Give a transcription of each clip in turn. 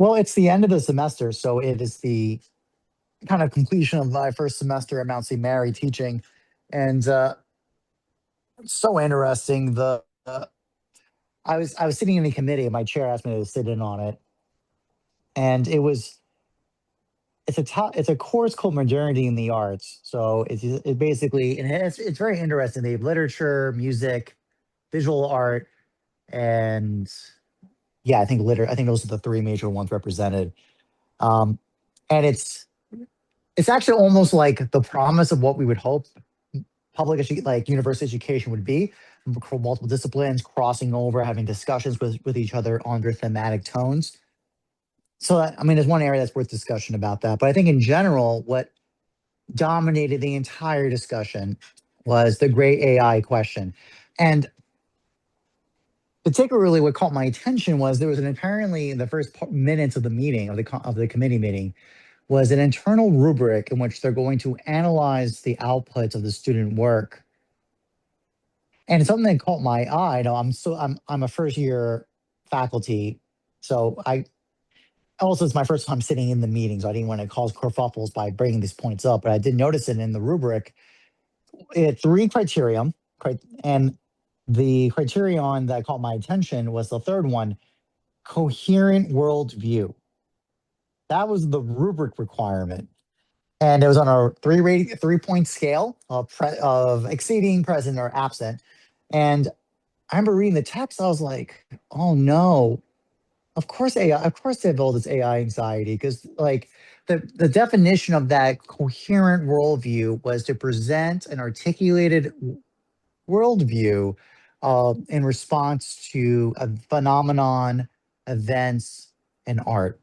Well, it's the end of the semester, so it is the kind of completion of my first semester at Mount St. Mary teaching, and it's so interesting. I was sitting in the committee, and my chair asked me to sit in on it, and it's a course called Modernity in the Arts. So it basically, and it's very interesting. They have literature, music, visual art, and yeah, I think those are the three major ones represented. Um, and it's actually almost like the promise of what we would hope like university education would be, for multiple disciplines crossing over, having discussions with each other on their thematic tones. So I mean, there's one area that's worth discussion about that. But I think in general, what dominated the entire discussion was the great AI question. And particularly what caught my attention was there was an apparently in the first minutes of the meeting of the committee meeting was an internal rubric in which they're going to analyze the outputs of the student work. And something that caught my eye. I'm a first year faculty, so I also it's my first time sitting in the meeting, so I didn't want to cause kerfuffles by bringing these points up. But I did notice it in the rubric. It had three criterion, and the criterion that caught my attention was the third one: coherent worldview. That was the rubric requirement, and it was on a 3-point scale of exceeding, present, or absent. And I remember reading the text. I was like, "Oh no! Of course AI. Of course they have all this AI anxiety because like the definition of that coherent worldview was to present an articulated worldview in response to a phenomenon, events, and art."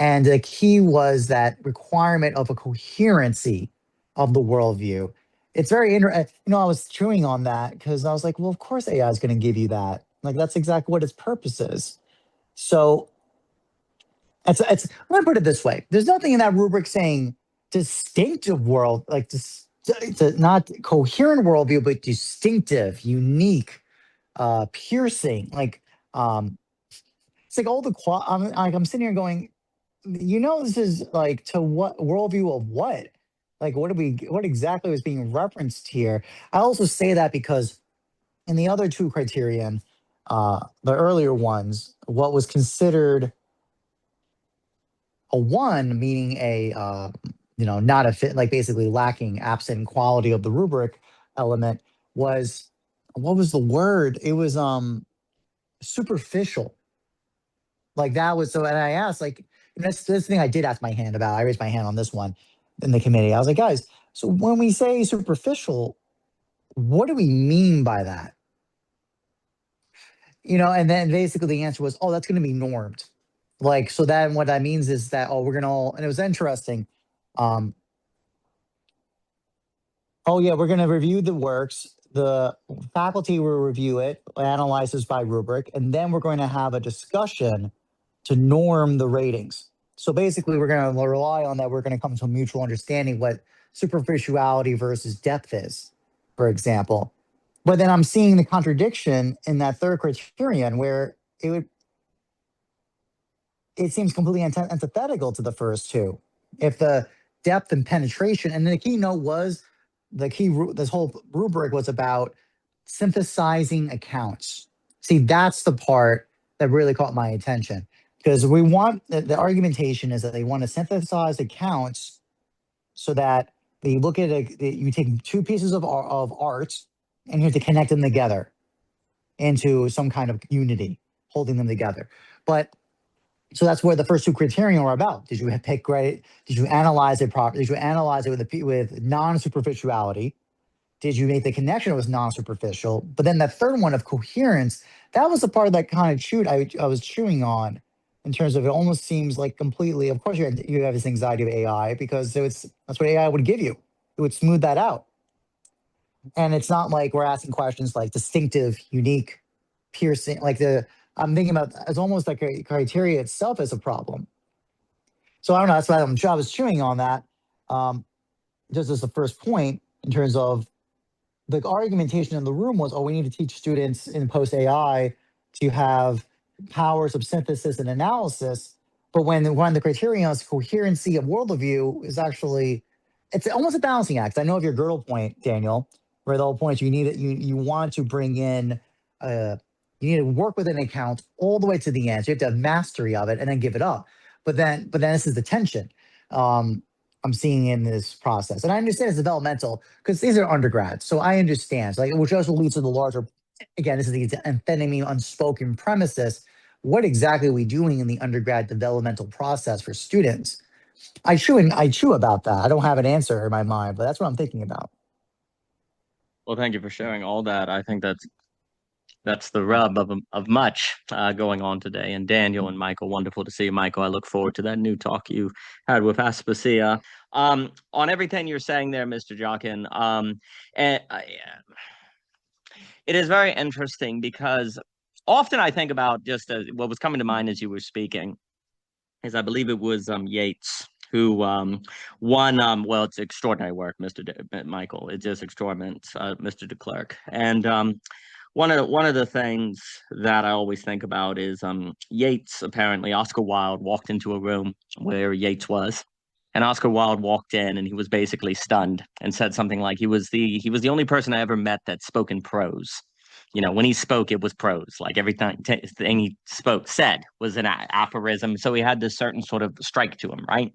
And the key was that requirement of a coherency of the worldview. It's very interesting. I was chewing on that because I was like, well, of course AI is going to give you that. Like, that's exactly what its purpose is. So let me put it this way. There's nothing in that rubric saying distinctive world, like not coherent worldview, but distinctive, unique, piercing. Like, it's like all the I'm sitting here going, this is like to what worldview of what? Like, what exactly was being referenced here? I also say that because in the other two criterion, the earlier ones, what was considered a one, meaning not a fit, like basically lacking, absent quality of the rubric element, was what was the word? It was superficial. Like that was so, and I asked, like, this thing I did ask my hand about. I raised my hand on this one in the committee. I was like, guys, so when we say superficial, what do we mean by that? And then basically the answer was, oh, that's going to be normed. Like, so then what that means is that, oh, we're going to all, and it was interesting. Um, oh yeah, we're going to review the works. The faculty will review it, analyze this by rubric, and then we're going to have a discussion to norm the ratings. So basically, we're going to rely on that. We're going to come to a mutual understanding what superficiality versus depth is, for example. But then I'm seeing the contradiction in that third criterion where it seems completely antithetical to the first two. If the depth and penetration, and the keynote was this whole rubric was about synthesizing accounts. See, that's the part that really caught my attention because we want the argumentation is that they want to synthesize accounts so that they look at you take two pieces of art and you have to connect them together into some kind of unity, holding them together. But so that's where the first two criterion are about. Did you pick great? Did you analyze it properly? Did you analyze it with non-superficiality? Did you make the connection that was non-superficial? But then that third one of coherence, that was the part that kind of I was chewing on in terms of it almost seems like completely, of course you have this anxiety of AI because that's what AI would give you. It would smooth that out. And it's not like we're asking questions like distinctive, unique, piercing, I'm thinking about it's almost like a criteria itself as a problem. So I don't know. That's why I was chewing on that. Just as the first point in terms of the argumentation in the room was, oh, we need to teach students in post AI to have powers of synthesis and analysis. But when one of the criterion is coherency of worldview is actually, it's almost a balancing act. I know of your girdle point, Daniel, where the whole point is you want to bring in, uh, you need to work with an account all the way to the end. So you have to have mastery of it and then give it up. But then this is the tension I'm seeing in this process, and I understand it's developmental because these are undergrads, so I understand. So, like, which also leads to the larger. Again, this is the amphetamine unspoken premises. What exactly are we doing in the undergrad developmental process for students? I chew about that. I don't have an answer in my mind, but that's what I'm thinking about. Well, thank you for sharing all that. I think that's the rub of much going on today. And Daniel and Michael, wonderful to see you, Michael. I look forward to that new talk you had with Aspasia. On everything you're saying there, Mr. Jockin, and it is very interesting because often I think about just what was coming to mind as you were speaking is I believe it was Yeats who won well, it's extraordinary work, Michael. It's just extraordinary, Mr. Deklerk. And one of the things that I always think about is Yeats, apparently Oscar Wilde walked into a room where Yeats was, and Oscar Wilde walked in and he was basically stunned and said something like he was the only person I ever met that spoke in prose. When he spoke, it was prose. Like thing he said was an aphorism. So he had this certain sort of strike to him, right?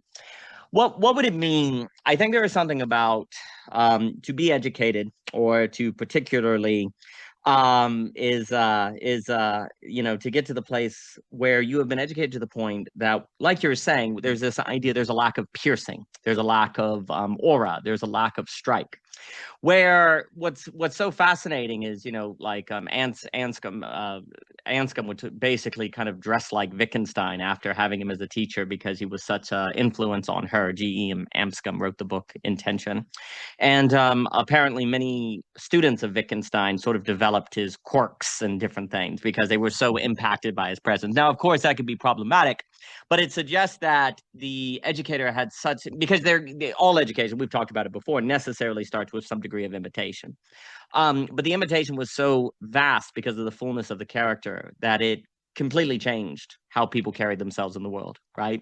What would it mean? I think there is something about to be educated or to particularly to get to the place where you have been educated to the point that, like you're saying, there's this idea, there's a lack of piercing, there's a lack of aura, there's a lack of strike. Where what's so fascinating is, like Anscombe would basically kind of dress like Wittgenstein after having him as a teacher because he was such an influence on her. G.E. Anscombe wrote the book Intention. And apparently many students of Wittgenstein sort of developed his quirks and different things because they were so impacted by his presence. Now, of course, that could be problematic, but it suggests that the educator had such, because all education, we've talked about it before, necessarily starts with some degree of imitation. But the imitation was so vast because of the fullness of the character that it completely changed how people carried themselves in the world, right?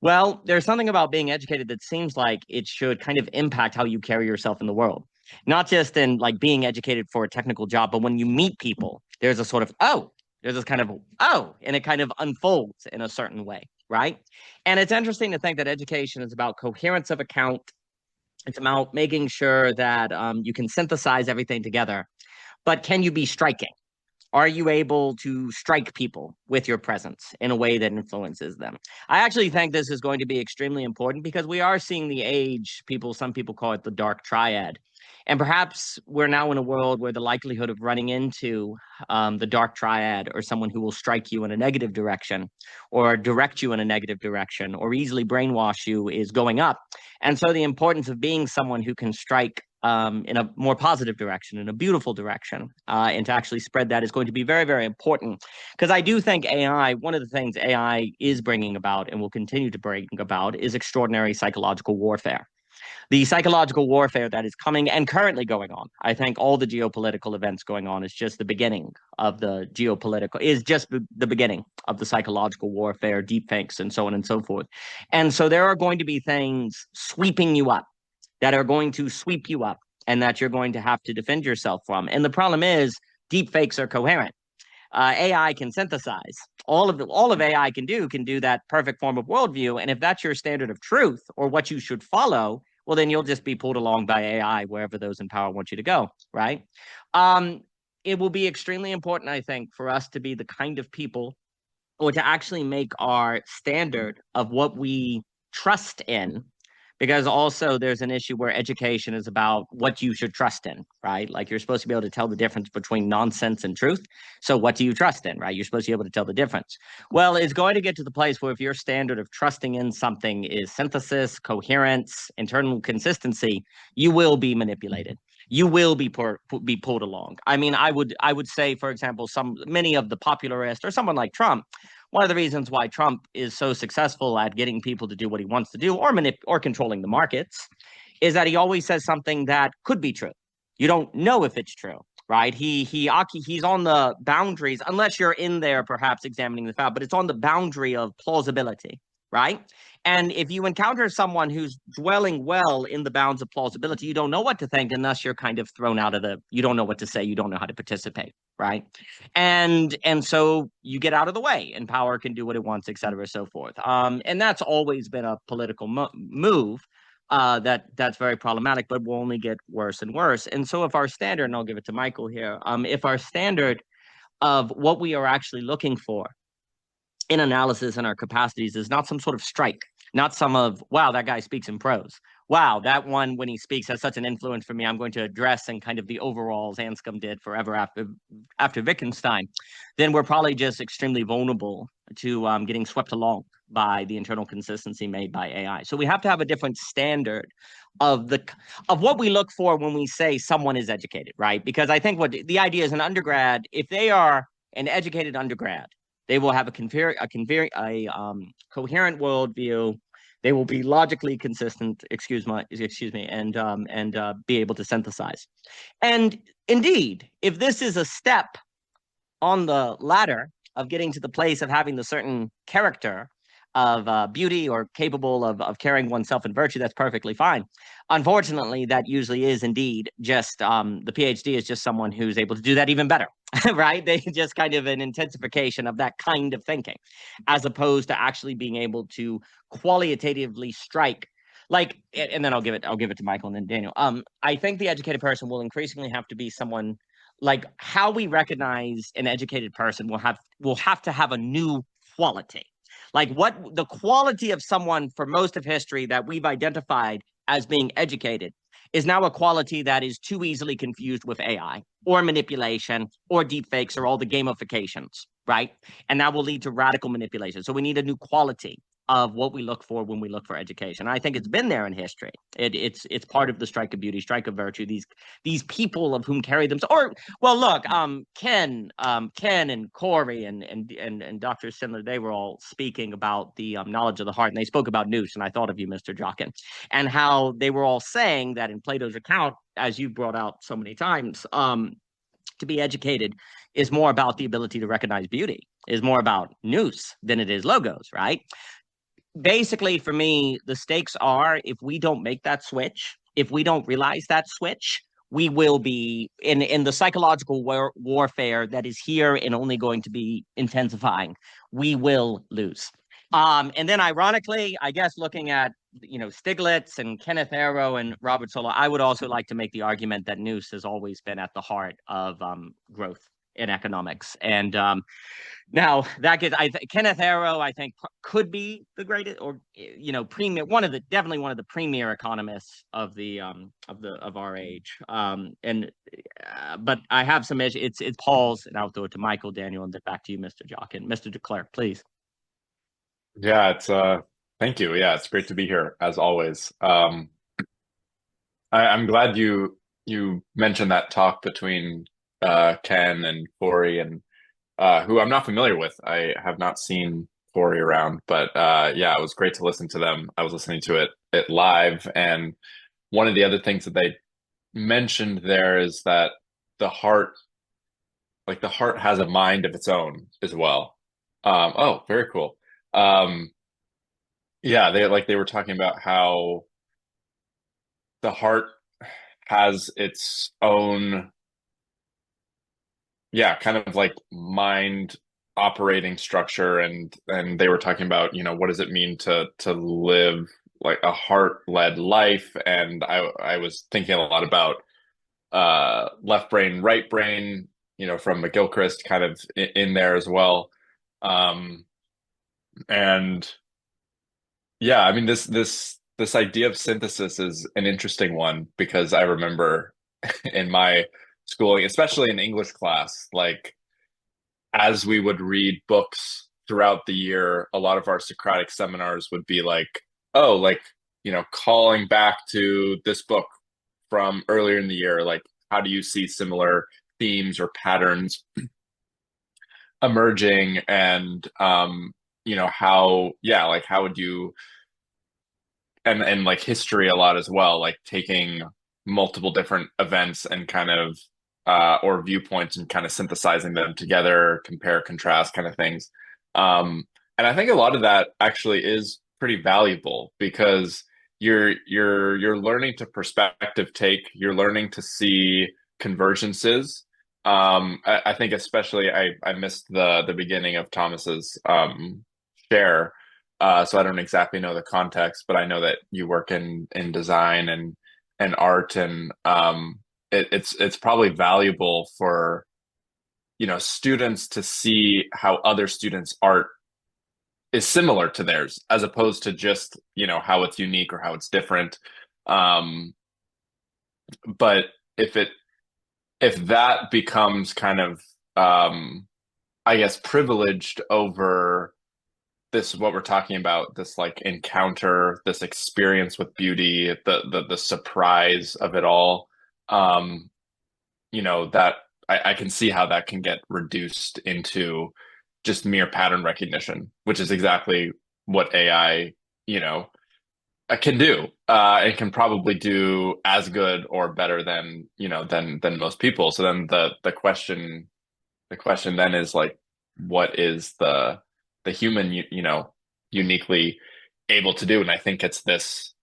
Well, there's something about being educated that seems like it should kind of impact how you carry yourself in the world. Not just in like being educated for a technical job, but when you meet people, there's a sort of, oh, there's this kind of, oh, and it kind of unfolds in a certain way, right? And it's interesting to think that education is about coherence of account. It's about making sure that you can synthesize everything together. But can you be striking? Are you able to strike people with your presence in a way that influences them? I actually think this is going to be extremely important because we are seeing the age, some people call it the dark triad. And perhaps we're now in a world where the likelihood of running into the dark triad or someone who will strike you in a negative direction or direct you in a negative direction or easily brainwash you is going up. And so the importance of being someone who can strike in a more positive direction, in a beautiful direction, and to actually spread that is going to be very, very important. Because I do think AI, one of the things AI is bringing about and will continue to bring about is extraordinary psychological warfare. The psychological warfare that is coming and currently going on. I think all the geopolitical events going on is just the beginning of the beginning of the psychological warfare, deepfakes, and so on and so forth. And so there are going to be things sweeping you up that are going to sweep you up and that you're going to have to defend yourself from. And the problem is deep fakes are coherent. AI can synthesize. All of AI can do that perfect form of worldview. And if that's your standard of truth or what you should follow, well, then you'll just be pulled along by AI wherever those in power want you to go, right? It will be extremely important, I think, for us to be the kind of people or to actually make our standard of what we trust in, because also there's an issue where education is about what you should trust in, right? Like you're supposed to be able to tell the difference between nonsense and truth. So what do you trust in, right? You're supposed to be able to tell the difference. Well, it's going to get to the place where if your standard of trusting in something is synthesis, coherence, internal consistency, you will be manipulated. You will be pulled along. I mean, I would say, for example, many of the popularists or someone like Trump, one of the reasons why Trump is so successful at getting people to do what he wants to do or controlling the markets is that he always says something that could be true. You don't know if it's true. right? He's on the boundaries, unless you're in there perhaps examining the fact, but it's on the boundary of plausibility, right? And if you encounter someone who's dwelling well in the bounds of plausibility, you don't know what to think, and thus you're kind of thrown out of the, you don't know what to say, you don't know how to participate, right? And so you get out of the way, and power can do what it wants, et cetera, so forth. And that's always been a political move that's very problematic, but will only get worse and worse. And so if our standard, and I'll give it to Michael here, if our standard of what we are actually looking for in analysis and our capacities is not some sort of strike, not some of, wow, that guy speaks in prose. Wow, that one, when he speaks, has such an influence for me. I'm going to address and kind of the overalls Anscombe did forever after Wittgenstein. Then we're probably just extremely vulnerable to getting swept along by the internal consistency made by AI. So we have to have a different standard of what we look for when we say someone is educated, right? Because I think what the idea is, an undergrad, if they are an educated undergrad, they will have a coherent worldview. They will be logically consistent. Excuse me, and be able to synthesize. And indeed, if this is a step on the ladder of getting to the place of having the certain character of beauty or capable of carrying oneself in virtue, that's perfectly fine. Unfortunately, that usually is indeed just the PhD is just someone who's able to do that even better, right? They just kind of an intensification of that kind of thinking, as opposed to actually being able to qualitatively strike. Like, and then I'll give it to Michael and then Daniel. I think the educated person will increasingly have to be someone, like, how we recognize an educated person will have to have a new quality. Like, what the quality of someone for most of history that we've identified as being educated is now a quality that is too easily confused with AI or manipulation or deepfakes or all the gamifications, right? And that will lead to radical manipulation. So we need a new quality of what we look for when we look for education. I think it's been there in history. It's part of the strike of beauty, strike of virtue. These people of whom carry them. Or, well, look, Ken and Corey and Dr. Sindler, they were all speaking about the knowledge of the heart, and they spoke about Nous, and I thought of you, Mr. Jockin, and how they were all saying that in Plato's account, as you brought out so many times, to be educated is more about the ability to recognize beauty, is more about Nous than it is logos, right? Basically, for me, the stakes are, if we don't make that switch, if we don't realize that switch, we will be in the psychological warfare that is here and only going to be intensifying. We will lose. And then, ironically, I guess looking at Stiglitz and Kenneth Arrow and Robert Solow, I would also like to make the argument that Nous has always been at the heart of growth in economics. And now that gets, Kenneth Arrow, I think, could be the greatest, or premier, definitely one of the premier economists of our age. But I have some issues. It's Paul's, and I'll throw it to Michael, Daniel, and then back to you, Mr. Jockin. Mr. Deklerk, please. Yeah, it's thank you. Yeah, it's great to be here as always. I'm glad you mentioned that talk between Ken and Corey, and who I'm not familiar with. I have not seen Corey around, but yeah, it was great to listen to them. I was listening to it live, and one of the other things that they mentioned there is that the heart, like the heart has a mind of its own as well. Oh, very cool. Yeah, they were talking about how the heart has its own, yeah, kind of like mind operating structure, and they were talking about, what does it mean to live like a heart-led life. And I was thinking a lot about left brain, right brain, from McGilchrist kind of in there as well. And yeah, I mean, this idea of synthesis is an interesting one, because I remember in my schooling, especially in English class, like as we would read books throughout the year, a lot of our Socratic seminars would be like, oh, like, calling back to this book from earlier in the year, like, how do you see similar themes or patterns emerging? And how, yeah, like how would you, and like history a lot as well, like taking multiple different events and kind of or viewpoints and kind of synthesizing them together, compare, contrast kind of things. And I think a lot of that actually is pretty valuable because you're learning to perspective take, you're learning to see convergences. I think especially I missed the beginning of Thomas's share, so I don't exactly know the context, but I know that you work in design and art, and it's probably valuable for students to see how other students' art is similar to theirs, as opposed to just how it's unique or how it's different. Um, but if that becomes kind of I guess privileged over this what we're talking about, this like encounter, this experience with beauty, the surprise of it all, um, that I can see how that can get reduced into just mere pattern recognition, which is exactly what AI, can do. It can probably do as good or better than, than most people. So then the question then is like, what is the human, uniquely able to do? And I think it's this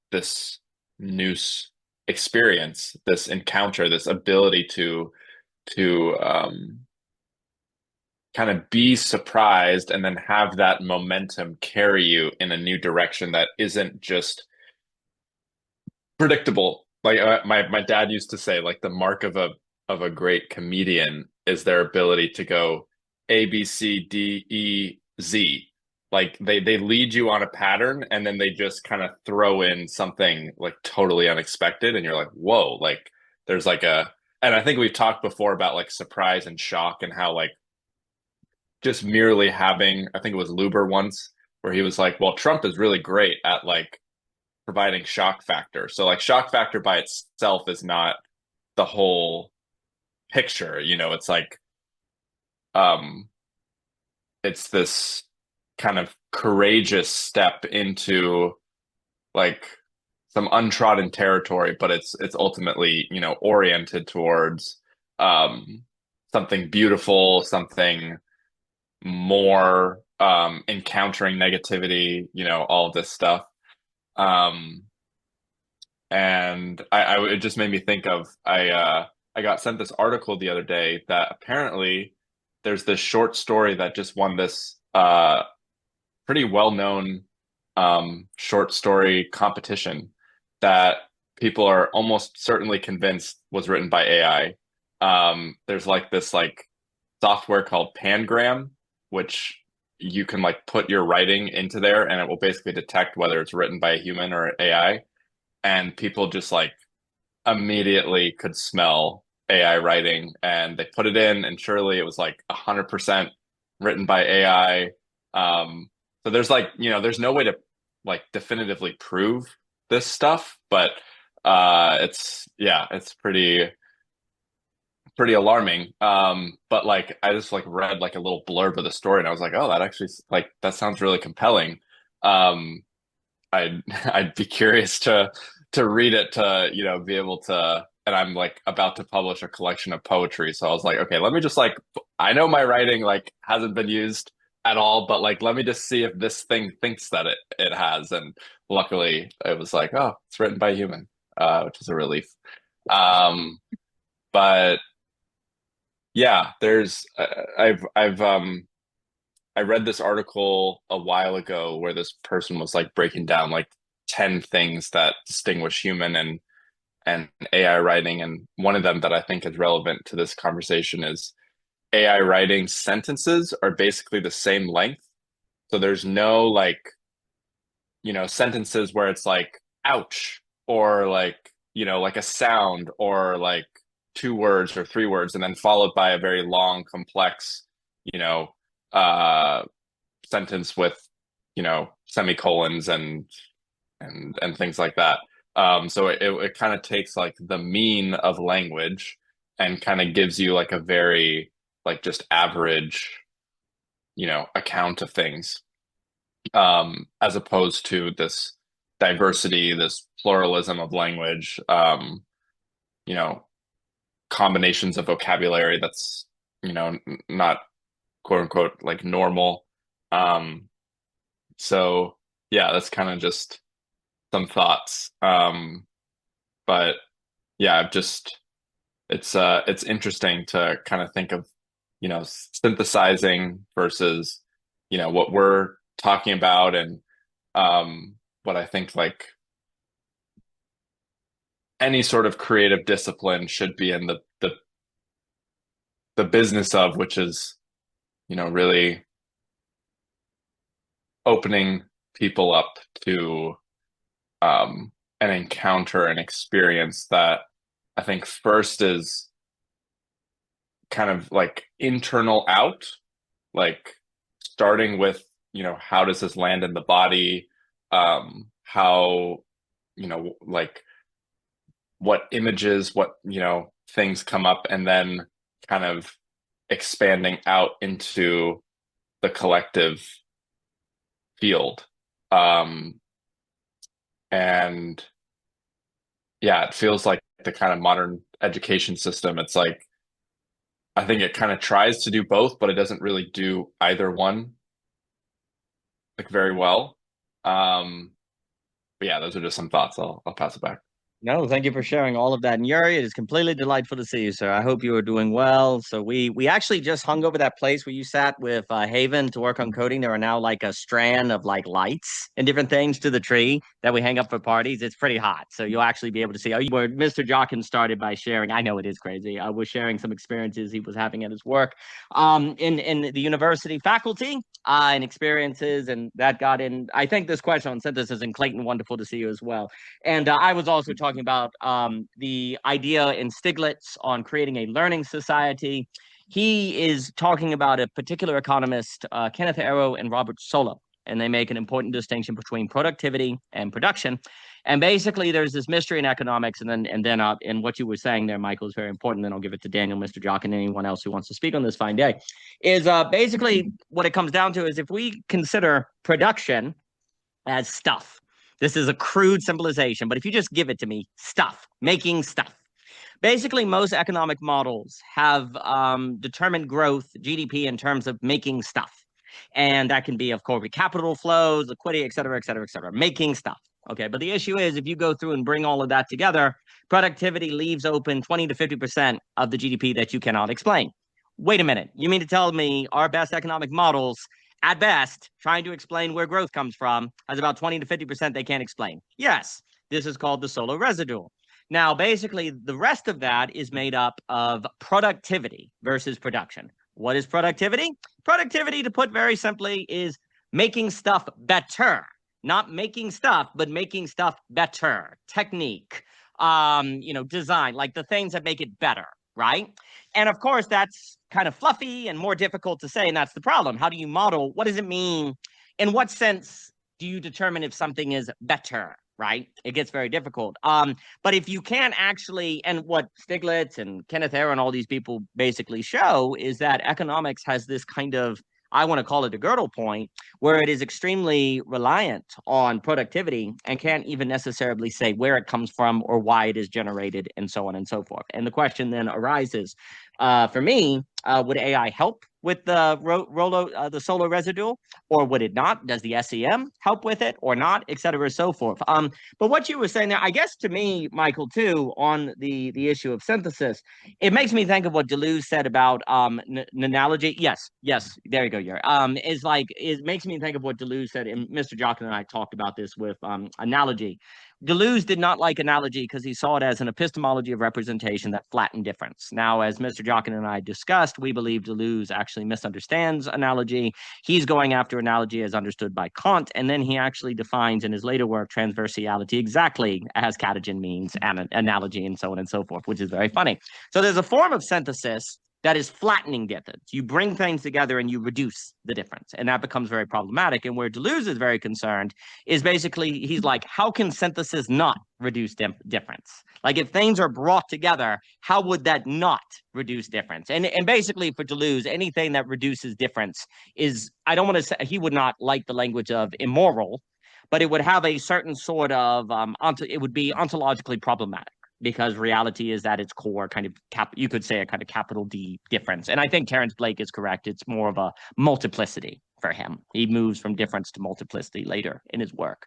Nous experience, this encounter, this ability to kind of be surprised and then have that momentum carry you in a new direction that isn't just predictable. Like my dad used to say, like the mark of a great comedian is their ability to go A, B, C, D, E, Z. Like they lead you on a pattern and then they just kind of throw in something like totally unexpected and you're like, whoa, like there's like and I think we've talked before about like surprise and shock and how like just merely having, I think it was Luber once, where he was like, well, Trump is really great at like providing shock factor. So like shock factor by itself is not the whole picture, it's like um it's this kind of courageous step into like some untrodden territory, but it's ultimately, oriented towards um something beautiful, something more, encountering negativity, all of this stuff. Um, and it just made me think of I got sent this article the other day that apparently there's this short story that just won this pretty well-known short story competition that people are almost certainly convinced was written by AI. There's like this like software called Pangram, which you can like put your writing into there and it will basically detect whether it's written by a human or AI. And people just like immediately could smell AI writing and they put it in and surely it was like 100% written by AI. So there's like, there's no way to like definitively prove this stuff, but it's pretty alarming. But like I just like read like a little blurb of the story and I was like, oh, that actually like that sounds really compelling. Um, I'd be curious to read it to, be able to, and I'm like about to publish a collection of poetry. So I was like, okay, let me just like I know my writing like hasn't been used at all, but like let me just see if this thing thinks that it has. And luckily it was like, oh, it's written by a human, which is a relief. Um, but yeah, I read this article a while ago where this person was like breaking down like 10 things that distinguish human and AI writing. And one of them that I think is relevant to this conversation is AI writing sentences are basically the same length. So there's no like, sentences where it's like, ouch, or like, like a sound or like two words or three words, and then followed by a very long, complex, you know, uh, sentence with, semicolons and things like that. So it kind of takes like the mean of language and kind of gives you like a very like just average, account of things, as opposed to this diversity, this pluralism of language, you know, combinations of vocabulary that's, not quote unquote like normal. So yeah, that's kind of just some thoughts. But yeah, just it's interesting to kind of think of, synthesizing versus, what we're talking about, and what I think like any sort of creative discipline should be in the business of, which is, really opening people up to an encounter, an experience that I think first is kind of like internal out, like starting with, how does this land in the body? How, like what images, what, things come up, and then kind of expanding out into the collective field. And yeah, it feels like the kind of modern education system. It's like, I think it kind of tries to do both, but it doesn't really do either one like very well. But yeah, those are just some thoughts. I'll pass it back. No, thank you for sharing all of that. And Yuri, it is completely delightful to see you, sir. I hope you are doing well. So we actually just hung over that place where you sat with Haven to work on coding. There are now like a strand of like lights and different things to the tree that we hang up for parties. It's pretty hot. So you'll actually be able to see where Mr. Jockin started by sharing. I know it is crazy. I was sharing some experiences he was having at his work in the university faculty and experiences. And that got in. I think this question on synthesis, and Clayton, wonderful to see you as well. And I was also talking about the idea in Stiglitz on creating a learning society. He is talking about a particular economist, Kenneth Arrow and Robert Solow, and they make an important distinction between productivity and production. And basically, there's this mystery in economics, and then and what you were saying there, Michael, is very important. Then I'll give it to Daniel, Mr. Jock, and anyone else who wants to speak on this fine day. Is basically what it comes down to is if we consider production as stuff. This is a crude symbolization, but if you just give it to me, stuff, making stuff. Basically, most economic models have determined growth, GDP, in terms of making stuff. And that can be, of course, capital flows, liquidity, et cetera, et cetera, et cetera, making stuff. Okay, but the issue is if you go through and bring all of that together, productivity leaves open 20 to 50% of the GDP that you cannot explain. Wait a minute, you mean to tell me our best economic models at best, trying to explain where growth comes from, has about 20 to 50% they can't explain? Yes, this is called the Solow residual. Now, basically, the rest of that is made up of productivity versus production. What is productivity? Productivity, to put very simply, is making stuff better. Not making stuff, but making stuff better. Technique, design, like the things that make it better, right? And of course, that's kind of fluffy and more difficult to say, and that's the problem. How do you model? What does it mean? In what sense do you determine if something is better, right? It gets very difficult. But if you can't actually, and what Stiglitz and Kenneth Arrow and all these people basically show is that economics has this kind of, I want to call it a girdle point, where it is extremely reliant on productivity and can't even necessarily say where it comes from or why it is generated, and so on and so forth. And the question then arises, for me, would AI help with the the Solow residual, or would it not? Does the SEM help with it or not, et cetera, so forth? But what you were saying there, I guess to me, Michael, too, on the issue of synthesis, it makes me think of what Deleuze said about analogy. Yes, there you go, Yuri. It makes me think of what Deleuze said, and Mr. Jochen and I talked about this with analogy. Deleuze did not like analogy because he saw it as an epistemology of representation that flattened difference. Now, as Mr. Jochen and I discussed, we believe Deleuze actually misunderstands analogy. He's going after analogy as understood by Kant, and then he actually defines in his later work transversality exactly as catagen means and analogy and so on and so forth, which is very funny. So there's a form of synthesis that is flattening difference. You bring things together and you reduce the difference, and that becomes very problematic. And where Deleuze is very concerned is basically, he's like, how can synthesis not reduce difference? Like if things are brought together, how would that not reduce difference? And basically for Deleuze, anything that reduces difference is, I don't want to say, he would not like the language of immoral, but it would have a certain sort of, it would be ontologically problematic. because reality is at its core kind of you could say a kind of capital D difference. And I think Terence Blake is correct. It's more of a multiplicity for him. He moves from difference to multiplicity later in his work.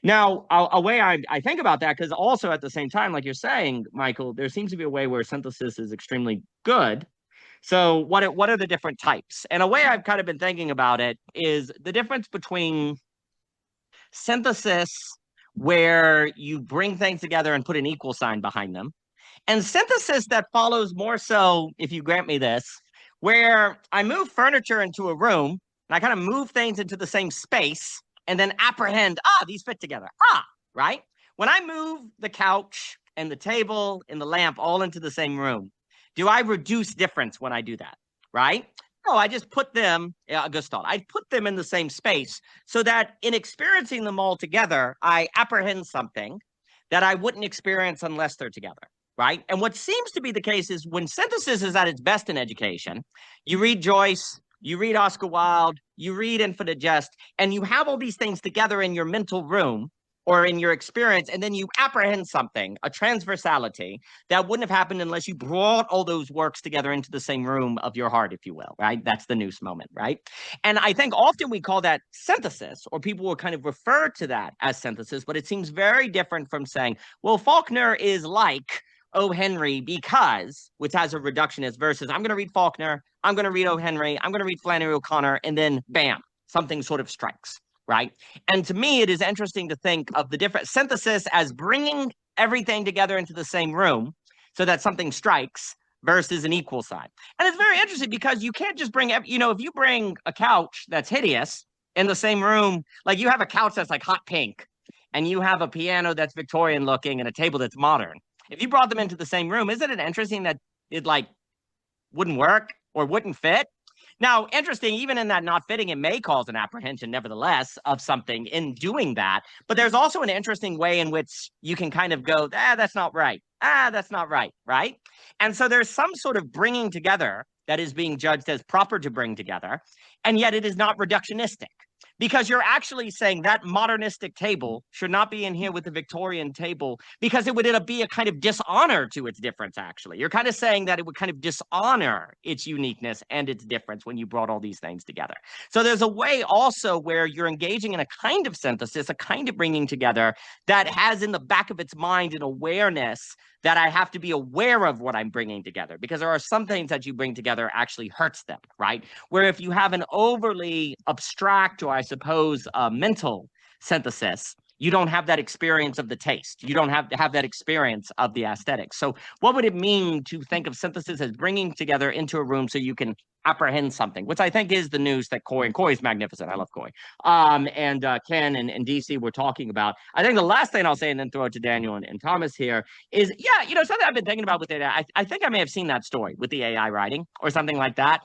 Now, a way I think about that, because also at the same time, like you're saying, Michael, there seems to be a way where synthesis is extremely good. So what are the different types? And a way I've kind of been thinking about it is the difference between synthesis, where you bring things together and put an equal sign behind them, and synthesis that follows more so, if you grant me this, where I move furniture into a room and I kind of move things into the same space and then apprehend, these fit together. Right? When I move the couch and the table and the lamp all into the same room, do I reduce difference when I do that? Right? No, I just put them, Gestalt, I put them in the same space so that in experiencing them all together, I apprehend something that I wouldn't experience unless they're together, right? And what seems to be the case is when synthesis is at its best in education, you read Joyce, you read Oscar Wilde, you read Infinite Jest, and you have all these things together in your mental room or in your experience, and then you apprehend something, a transversality that wouldn't have happened unless you brought all those works together into the same room of your heart, if you will, right? That's the Nous moment, right? And I think often we call that synthesis, or people will kind of refer to that as synthesis, but it seems very different from saying, well, Faulkner is like O. Henry because, which has a reductionist, versus I'm going to read Faulkner, I'm going to read O. Henry, I'm going to read Flannery O'Connor, and then bam, something sort of strikes. Right. And to me, it is interesting to think of the different synthesis as bringing everything together into the same room so that something strikes versus an equal sign. And it's very interesting because you can't just bring, if you bring a couch that's hideous in the same room, like you have a couch that's like hot pink and you have a piano that's Victorian looking and a table that's modern. If you brought them into the same room, isn't it interesting that it like wouldn't work or wouldn't fit? Now, interesting, even in that not fitting, it may cause an apprehension, nevertheless, of something in doing that. But there's also an interesting way in which you can kind of go, that's not right. That's not right, right? And so there's some sort of bringing together that is being judged as proper to bring together, and yet it is not reductionistic. Because you're actually saying that modernistic table should not be in here with the Victorian table because it would be a kind of dishonor to its difference, actually. You're kind of saying that it would kind of dishonor its uniqueness and its difference when you brought all these things together. So there's a way also where you're engaging in a kind of synthesis, a kind of bringing together that has in the back of its mind an awareness that I have to be aware of what I'm bringing together, because there are some things that you bring together actually hurts them, right? Where if you have an overly abstract, or I suppose mental synthesis, you don't have that experience of the taste. You don't have to have that experience of the aesthetics. So what would it mean to think of synthesis as bringing together into a room so you can apprehend something, which I think is the Nous that Coy, and Coy's magnificent. I love Coy. And Ken and DC were talking about. I think the last thing I'll say, and then throw it to Daniel and Thomas here, is, something I've been thinking about with AI. I think I may have seen that story with the AI writing or something like that.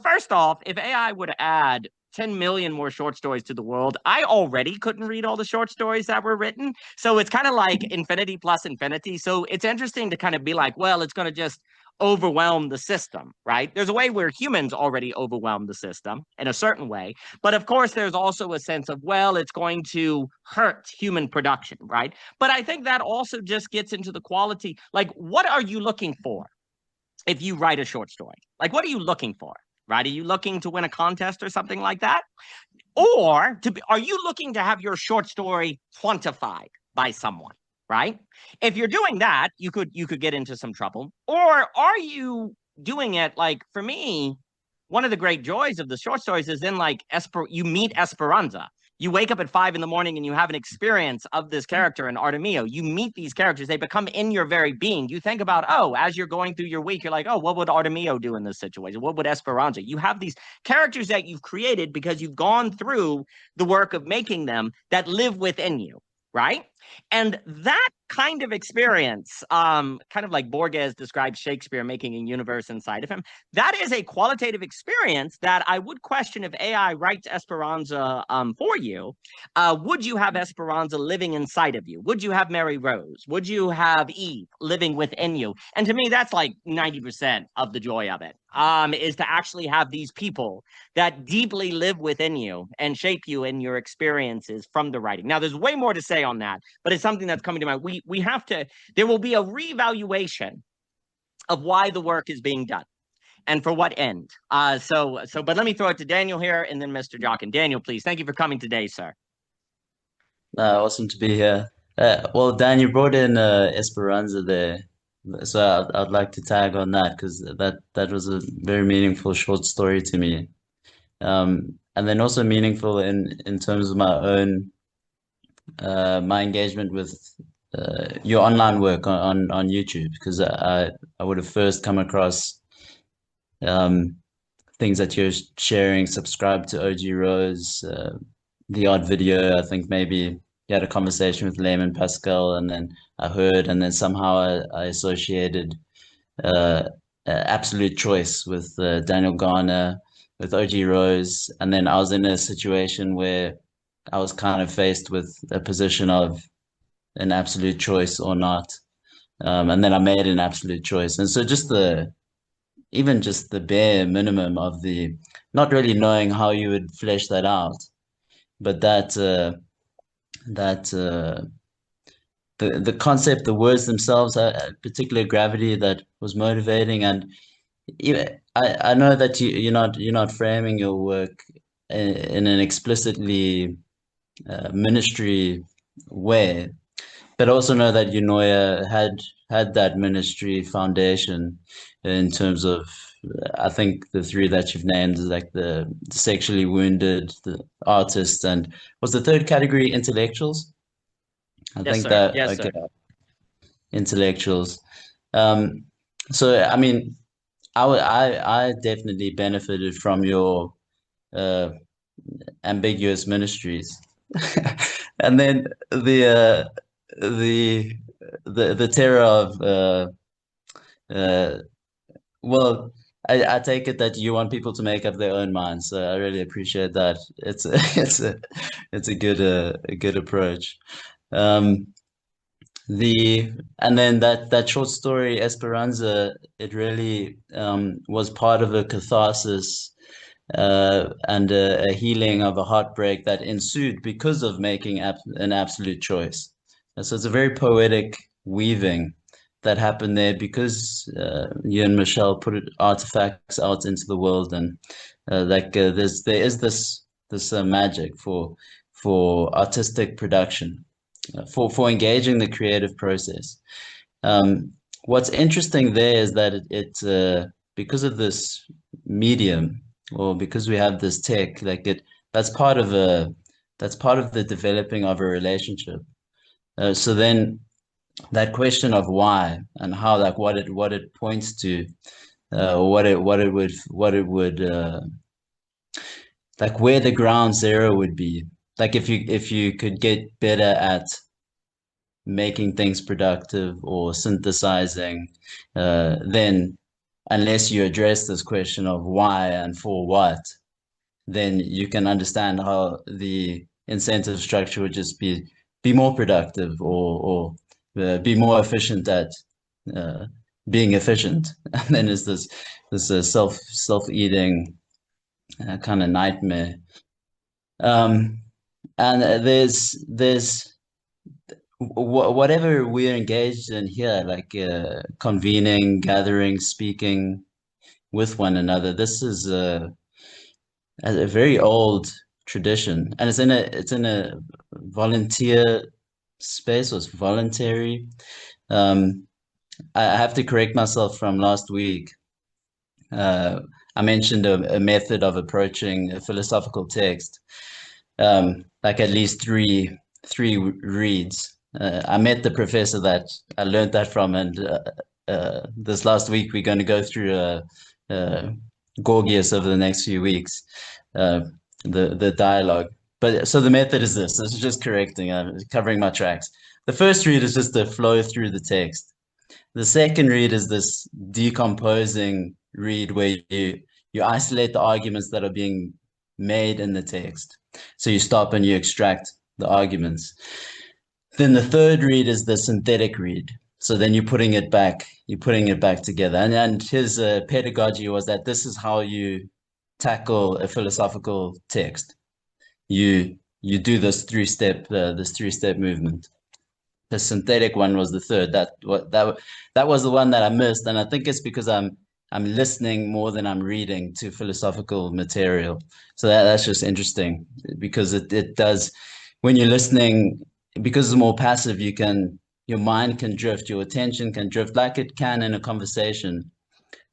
First off, if AI would add 10 million more short stories to the world, I already couldn't read all the short stories that were written. So it's kind of like infinity plus infinity. So it's interesting to kind of be like, well, it's going to just overwhelm the system, right? There's a way where humans already overwhelm the system in a certain way. But of course, there's also a sense of, well, it's going to hurt human production, right? But I think that also just gets into the quality. Like, what are you looking for if you write a short story? Like, what are you looking for? Right? Are you looking to win a contest or something like that? Or are you looking to have your short story quantified by someone? Right? If you're doing that, you could get into some trouble. Or are you doing it like, for me, one of the great joys of the short stories is in like you meet Esperanza. You wake up at 5 a.m. and you have an experience of this character in Artemio. You meet these characters. They become in your very being. You think about, as you're going through your week, you're like, what would Artemio do in this situation? What would Esperanza? You have these characters that you've created because you've gone through the work of making them that live within you, right? And that kind of experience, kind of like Borges describes Shakespeare making a universe inside of him, that is a qualitative experience that I would question if AI writes Esperanza for you. Would you have Esperanza living inside of you? Would you have Mary Rose? Would you have Eve living within you? And to me, that's like 90% of the joy of it, is to actually have these people that deeply live within you and shape you in your experiences from the writing. Now, there's way more to say on that, but it's something that's coming to mind. we have to, there will be a reevaluation of why the work is being done and for what end. But let me throw it to Daniel here and then Mr. Jock. And Daniel, please, thank you for coming today, sir. Awesome to be here. Well, Dan, you brought in Esperanza there, so I'd like to tag on that because that was a very meaningful short story to me, and then also meaningful in terms of my own my engagement with your online work on YouTube, because I would have first come across things that you're sharing, subscribe to OG Rose, the odd video. I think maybe you had a conversation with Layman Pascal, and then I heard, and then somehow I associated Absolute Choice with Daniel Garner, with OG Rose, and then I was in a situation where I was kind of faced with a position of an absolute choice or not, and then I made an absolute choice, and so even just the bare minimum of the not really knowing how you would flesh that out, but the concept, the words themselves, particular gravity that was motivating. And I know that you're not framing your work in an explicitly ministry way, but also know that Eunoia had that ministry foundation in terms of, I think the three that you've named is like the sexually wounded, the artists, and was the third category intellectuals? I think sir. that Yes, okay, sir. intellectuals. So I mean, I definitely benefited from your ambiguous ministries, and then the terror of well, I take it that you want people to make up their own minds, so I really appreciate that. It's a good approach. And then that short story Esperanza, it really was part of a catharsis and a healing of a heartbreak that ensued because of making an absolute choice. And so it's a very poetic weaving that happened there because you and Michelle put artifacts out into the world, and there is this magic for artistic production, for engaging the creative process. What's interesting there is that it because of this medium, or because we have this tech, that's part of the developing of a relationship. So then that question of why and how, like what it points to, what it would like where the ground zero would be, like if you could get better at making things productive or synthesizing, then unless you address this question of why and for what, then you can understand how the incentive structure would just be more productive, or be more efficient at being efficient. And then there's this self-eating kind of nightmare. And there's whatever we're engaged in here, like convening, gathering, speaking with one another. This is a very old tradition, and it's in a volunteer space, was voluntary. I have to correct myself from last week. I mentioned a method of approaching a philosophical text, like at least three reads. I met the professor that I learned that from, and this last week we're going to go through Gorgias over the next few weeks, the dialogue. But so the method is this. This is just correcting. I'm covering my tracks. The first read is just to flow through the text. The second read is this decomposing read where you isolate the arguments that are being made in the text. So you stop and you extract the arguments. Then the third read is the synthetic read. So then you're putting it back together. And his pedagogy was that this is how you tackle a philosophical text. You do this three-step movement. the synthetic one was the third. That was the one that I missed, and I think it's because I'm listening more than I'm reading to philosophical material. So that's just interesting, because it does, when you're listening, because it's more passive, your mind can drift, your attention can drift like it can in a conversation.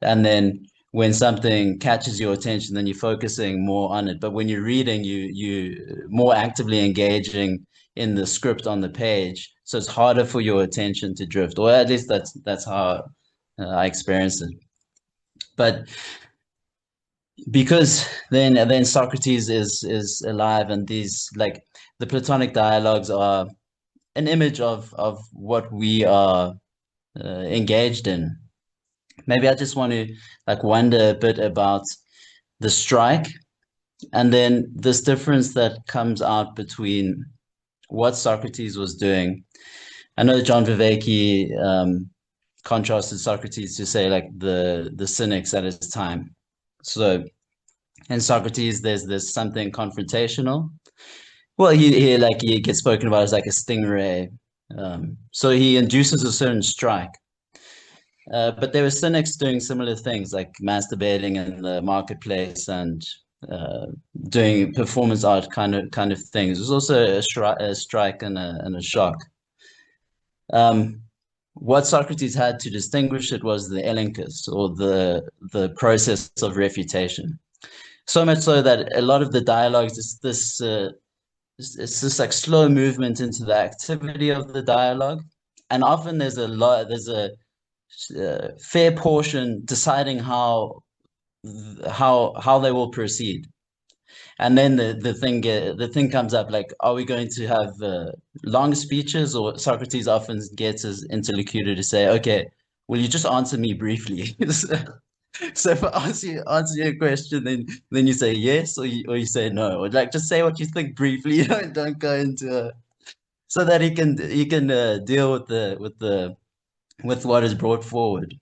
And then when something catches your attention, then you're focusing more on it. But when you're reading, you more actively engaging in the script on the page. So it's harder for your attention to drift, or at least that's how I experience it. But because then Socrates is alive, and these, like, the Platonic dialogues are an image of what we are engaged in. Maybe I just want to like wonder a bit about the strike, and then this difference that comes out between what Socrates was doing. I know John Vervaeke contrasted Socrates to say like the cynics at his time. So in Socrates, there's something confrontational. Well, he gets spoken about as like a stingray. So he induces a certain strike. But there were cynics doing similar things, like masturbating in the marketplace and doing performance art kind of things. There's also a strike and a shock. What Socrates had to distinguish it was the elenchus, or the process of refutation. So much so that a lot of the dialogues is it's this like slow movement into the activity of the dialogue, and often there's a fair portion deciding how they will proceed. And then the thing comes up, like, are we going to have long speeches? Or Socrates often gets his interlocutor to say, okay, will you just answer me briefly? So if I answer your question, then you say yes, or you say no, or like just say what you think briefly. Don't go into so that he can deal with what is brought forward,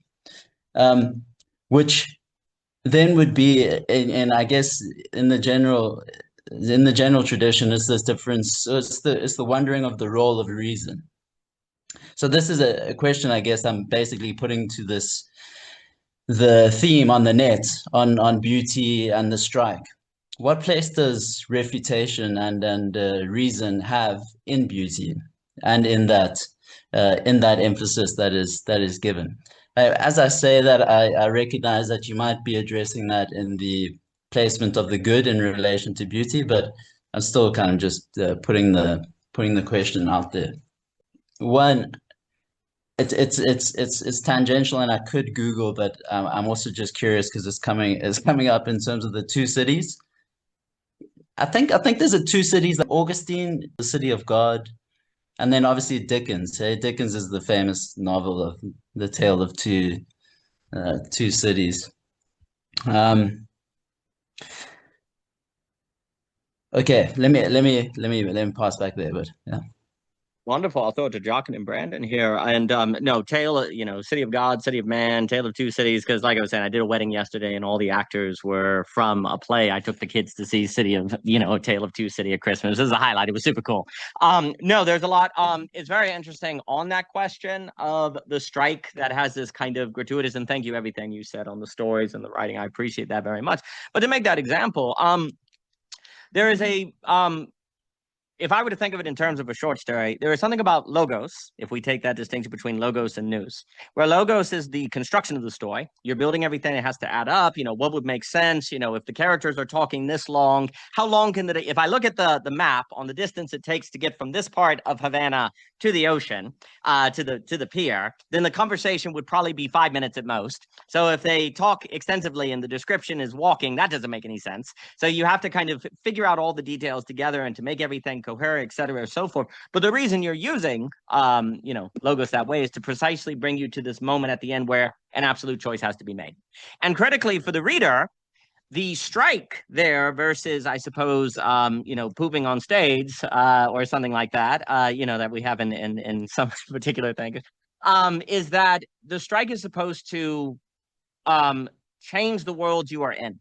which then would be, and I guess in the general tradition, is this difference. So it's the wondering of the role of reason. So this is a question I guess I'm basically putting to the theme on the net on beauty and the strike. What place does refutation and reason have in beauty, and in that emphasis that is given? As I say that, I recognize that you might be addressing that in the placement of the good in relation to beauty, but I'm still kind of just putting the question out there. One, it's tangential, and I could Google, but I'm also just curious because it's coming up in terms of the two cities. I think there's two cities, like Augustine, the city of God, and then obviously Dickens. Hey, Dickens is the famous novel of The Tale of Two Cities. Okay, let me pass back there, but yeah. Wonderful. I'll throw it to Jochen and Brandon here. And no, City of God, City of Man, Tale of Two Cities. Because like I was saying, I did a wedding yesterday, and all the actors were from a play. I took the kids to see Tale of Two City at Christmas. This is a highlight. It was super cool. No, there's a lot. It's very interesting on that question of the strike that has this kind of gratuitous. And thank you everything you said on the stories and the writing. I appreciate that very much. But to make that example, there is a if I were to think of it in terms of a short story, there is something about logos, if we take that distinction between logos and nous, where logos is the construction of the story. You're building everything. It has to add up. What would make sense? If the characters are talking this long, how long if I look at the map on the distance it takes to get from this part of Havana to the ocean, to the pier, then the conversation would probably be 5 minutes at most. So if they talk extensively and the description is walking, that doesn't make any sense. So you have to kind of figure out all the details together and to make everything coherent, et cetera, so forth. But the reason you're using, logos that way is to precisely bring you to this moment at the end where an absolute choice has to be made. And critically for the reader, the strike there versus, I suppose, pooping on stage or something like that, that we have in some particular thing, is that the strike is supposed to change the world you are in.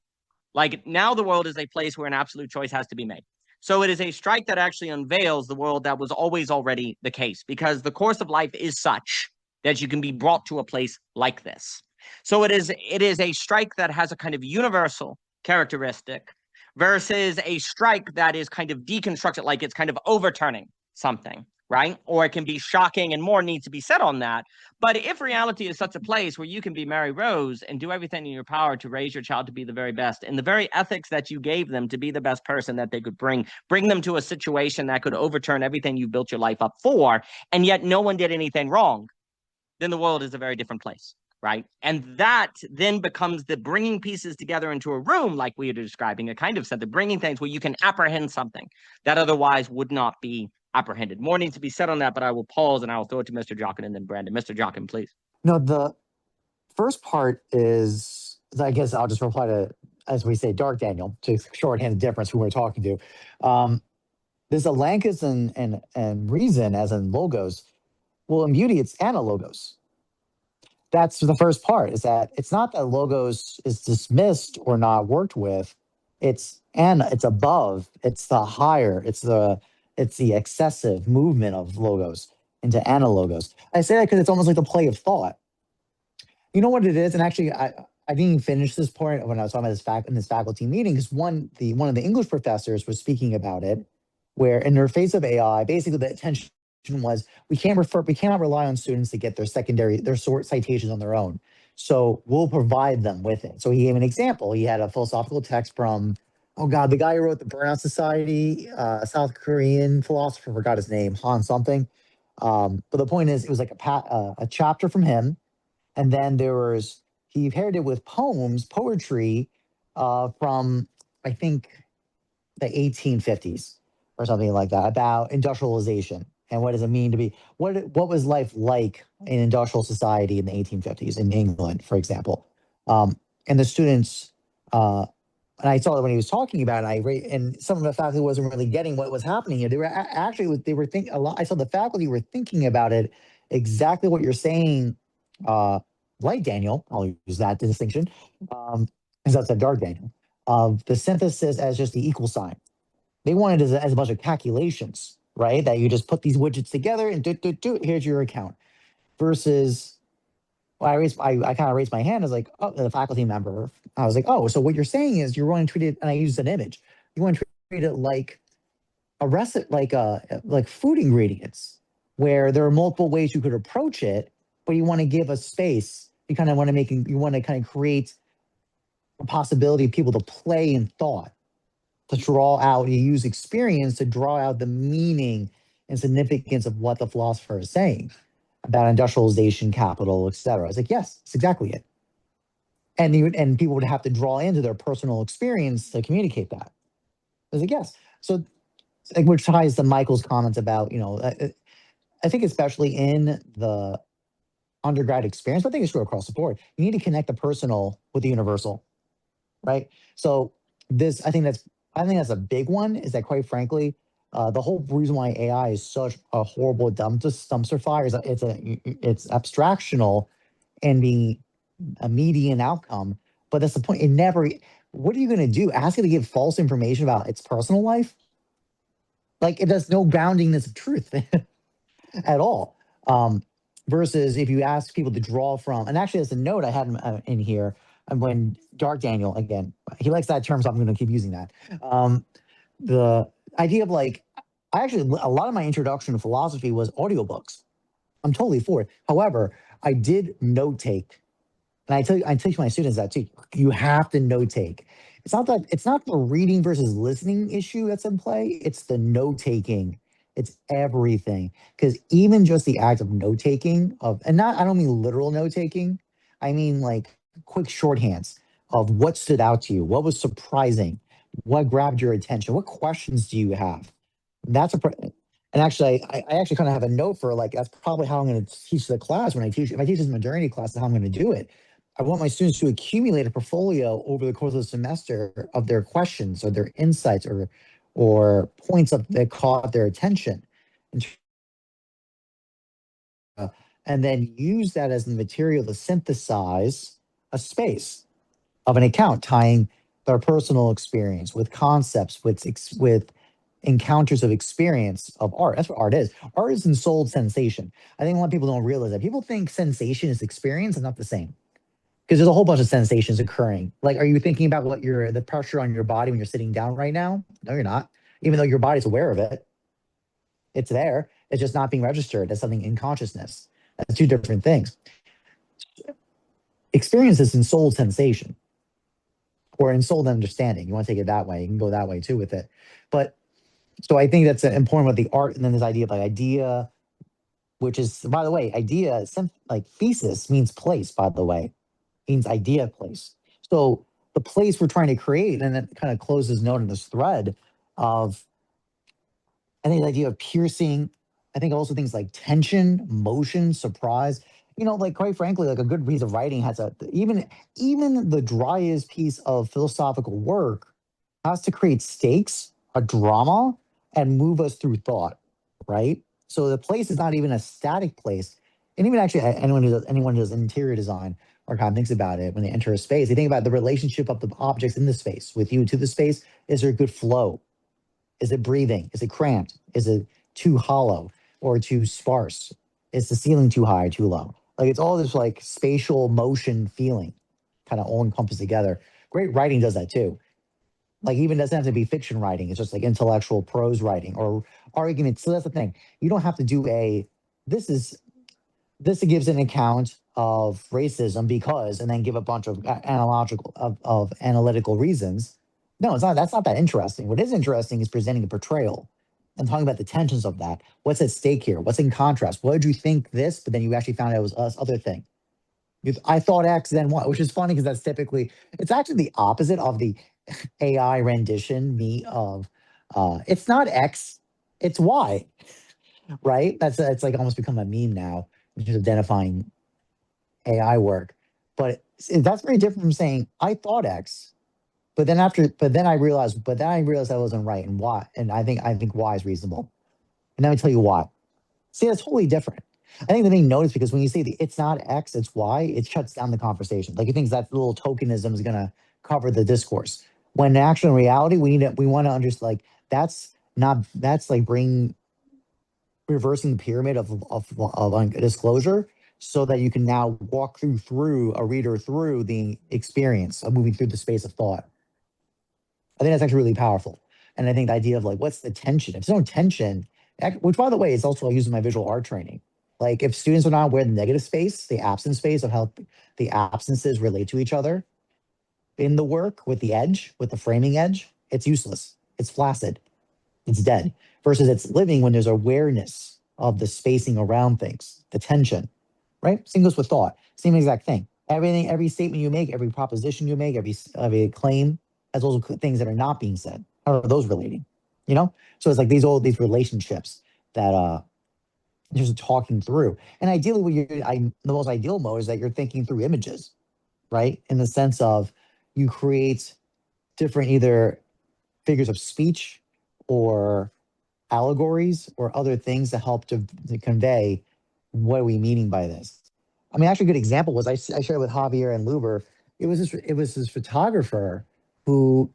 Like now the world is a place where an absolute choice has to be made. So it is a strike that actually unveils the world that was always already the case, because the course of life is such that you can be brought to a place like this. So it is a strike that has a kind of universal characteristic versus a strike that is kind of deconstructed, like it's kind of overturning something, right? Or it can be shocking, and more needs to be said on that. But if reality is such a place where you can be Mary Rose and do everything in your power to raise your child to be the very best, and the very ethics that you gave them to be the best person that they could bring them to a situation that could overturn everything you built your life up for, and yet no one did anything wrong, then the world is a very different place, right? And that then becomes the bringing pieces together into a room, like we were describing, a kind of set, the bringing things where you can apprehend something that otherwise would not be apprehended. More needs to be said on that, but I will pause and I will throw it to Mr. Jockin and then Brandon. Mr. Jockin, please. No, the first part is, I guess I'll just reply to, as we say, Dark Daniel, to shorthand the difference who we're talking to. There's a lankus and reason, as in logos. Well, in beauty, it's analogos. That's the first part, is that it's not that logos is dismissed or not worked with. It's above, it's the higher, it's the excessive movement of logos into analogos. I say that because it's almost like the play of thought. You know what it is? And actually, I didn't even finish this point when I was talking about this faculty meeting, because one of the English professors was speaking about it, where in their face of AI, basically the attention was we cannot rely on students to get their sort citations on their own. So we'll provide them with it. So he gave an example. He had a philosophical text from, oh God, the guy who wrote the Burnout Society, South Korean philosopher, forgot his name, Han something. But the point is, it was like a chapter from him. And then he paired it with poetry from, I think, the 1850s or something like that, about industrialization. And what does it mean to be, what was life like in industrial society in the 1850s in England, for example? And the students, and I saw that when he was talking about it, and some of the faculty wasn't really getting what was happening here. They were thinking a lot. I saw the faculty were thinking about it exactly what you're saying, like Daniel, I'll use that distinction, because that's a Dark Daniel, of the synthesis as just the equal sign. They wanted it as a bunch of calculations, right? That you just put these widgets together and here's your account. Versus, well, I kind of raised my hand as like, oh, the faculty member. I was like, oh, so what you're saying is you're going to treat it, and I used an image. You want to treat it like a recipe, like food ingredients, where there are multiple ways you could approach it, but you want to give a space. You want to kind of create a possibility of people to play in thought, to draw out, you use experience to draw out the meaning and significance of what the philosopher is saying about industrialization, capital, etc. It's like, yes, it's exactly it. And people would have to draw into their personal experience to communicate that. I was like, yes. So, which ties to Michael's comments about, I think especially in the undergrad experience, but I think it's true across the board. You need to connect the personal with the universal, right? So I think that's a big one, is that, quite frankly, the whole reason why AI is such a horrible dumpster fire is that it's abstractional and being a median outcome. But that's the point. What are you going to do? Ask it to give false information about its personal life? Like, it does no groundingness of truth at all. Versus if you ask people to draw from, and actually, as a note I had in here, and when Dark Daniel, again, he likes that term, so I'm going to keep using that. The idea of a lot of my introduction to philosophy was audiobooks. I'm totally for it. However, I did note take, and I teach my students that too. You have to note take. It's not the reading versus listening issue that's in play. It's the note taking. It's everything. Because even just the act of note taking I don't mean literal note taking. I mean like quick shorthands of what stood out to you, what was surprising, what grabbed your attention, what questions do you have? And actually, I actually kind of have a note for that's probably how I'm going to teach the class when I teach. If I teach this modernity class, that's how I'm going to do it. I want my students to accumulate a portfolio over the course of the semester of their questions or their insights or points that caught their attention. And then use that as the material to synthesize a space of an account, tying their personal experience with concepts, with encounters of experience of art. That's what art is. Art is ensouled sensation. I think a lot of people don't realize that. People think sensation is experience and not the same. Because there's a whole bunch of sensations occurring. Like, are you thinking about what the pressure on your body when you're sitting down right now? No, you're not. Even though your body's aware of it, it's there. It's just not being registered as something in consciousness. That's two different things. Experience is ensouled sensation or ensouled understanding. You want to take it that way. You can go that way too with it. But so I think that's important with the art. And then this idea of like idea, which is, by the way, idea, like thesis means place, by the way, means idea place. So the place we're trying to create, and it kind of closes note in this thread of, I think the idea of piercing, I think also things like tension, motion, surprise, like quite frankly, like a good piece of writing has even the driest piece of philosophical work has to create stakes, a drama, and move us through thought, right? So the place is not even a static place. And even actually anyone who does interior design or kind of thinks about it when they enter a space, they think about the relationship of the objects in the space with you to the space. Is there a good flow? Is it breathing? Is it cramped? Is it too hollow or too sparse? Is the ceiling too high or too low? Like it's all this like spatial motion feeling kind of all encompassed together. Great writing does that too. Like even doesn't have to be fiction writing. It's just like intellectual prose writing or arguments. So that's the thing. You don't have to do this gives an account of racism because, and then give a bunch of analytical reasons. No, it's not. That's not that interesting. What is interesting is presenting the portrayal and talking about the tensions of that. What's at stake here? What's in contrast? What did you think this, but then you actually found out it was us other thing. I thought X, then what? Which is funny because that's typically, it's actually the opposite of the AI rendition of, it's not X, it's Y, right? It's like almost become a meme now, which is identifying AI work. But that's very different from saying, I thought X, but then I realized I wasn't right, and why? And I think Y is reasonable. And let me tell you why. See, that's totally different. I think the thing to notice, because when you say it's not X, it's Y, it shuts down the conversation. Like it thinks that little tokenism is gonna cover the discourse. When in actual reality, we want to understand like that's like reversing the pyramid of disclosure, so that you can now walk through a reader through the experience of moving through the space of thought. I think that's actually really powerful. And I think the idea of like, what's the tension? If there's no tension, which by the way, is also I use in my visual art training. Like if students are not aware of the negative space, the absence space of how the absences relate to each other in the work with the edge, with the framing edge, it's useless. It's flaccid. It's dead. Versus it's living when there's awareness of the spacing around things, the tension, right? Same goes with thought. Same exact thing. Every statement you make, every proposition you make, every claim, as also things that are not being said. How are those relating? So it's like these relationships that just talking through. And ideally, the most ideal mode is that you're thinking through images, right? In the sense of you create different either figures of speech or allegories or other things to help to convey what are we meaning by this. I mean, actually, a good example was I shared with Javier and Luber. It was this photographer who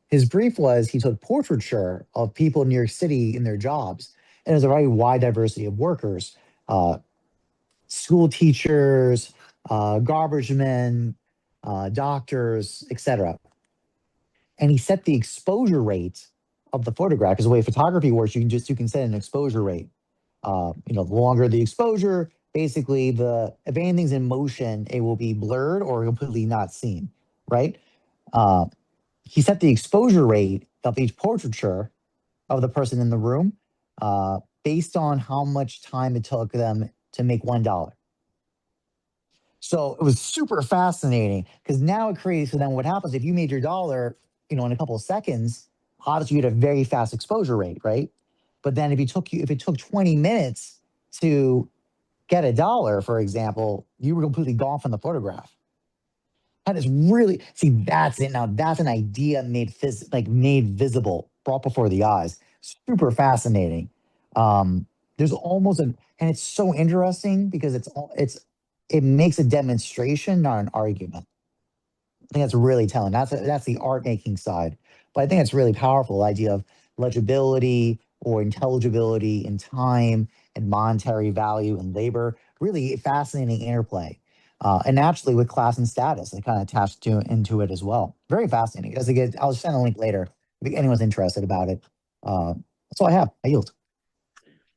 his brief was he took portraiture of people in New York City in their jobs, and there's a very wide diversity of workers, school teachers, garbage men, doctors, etc. And he set the exposure rate of the photograph, because the way photography works, you can set an exposure rate. The longer the exposure, basically if anything's in motion, it will be blurred or completely not seen, right? He set the exposure rate of each portraiture of the person in the room based on how much time it took them to make $1. So it was super fascinating because now it creates, so then what happens if you made your dollar, in a couple of seconds, obviously you had a very fast exposure rate, right? But then if it took 20 minutes to get $1, for example, you were completely gone from the photograph. That is really, see, that's it. Now that's an idea made visible, brought before the eyes. Super fascinating. There's almost and it's so interesting because it makes a demonstration, not an argument. I think that's really telling. That's the art making side. But I think it's really powerful, the idea of legibility or intelligibility in time and monetary value and labor. Really fascinating interplay. And naturally with class and status, they kind of attached to into it as well. Very fascinating. I'll send a link later if anyone's interested about it. That's all I have. I yield.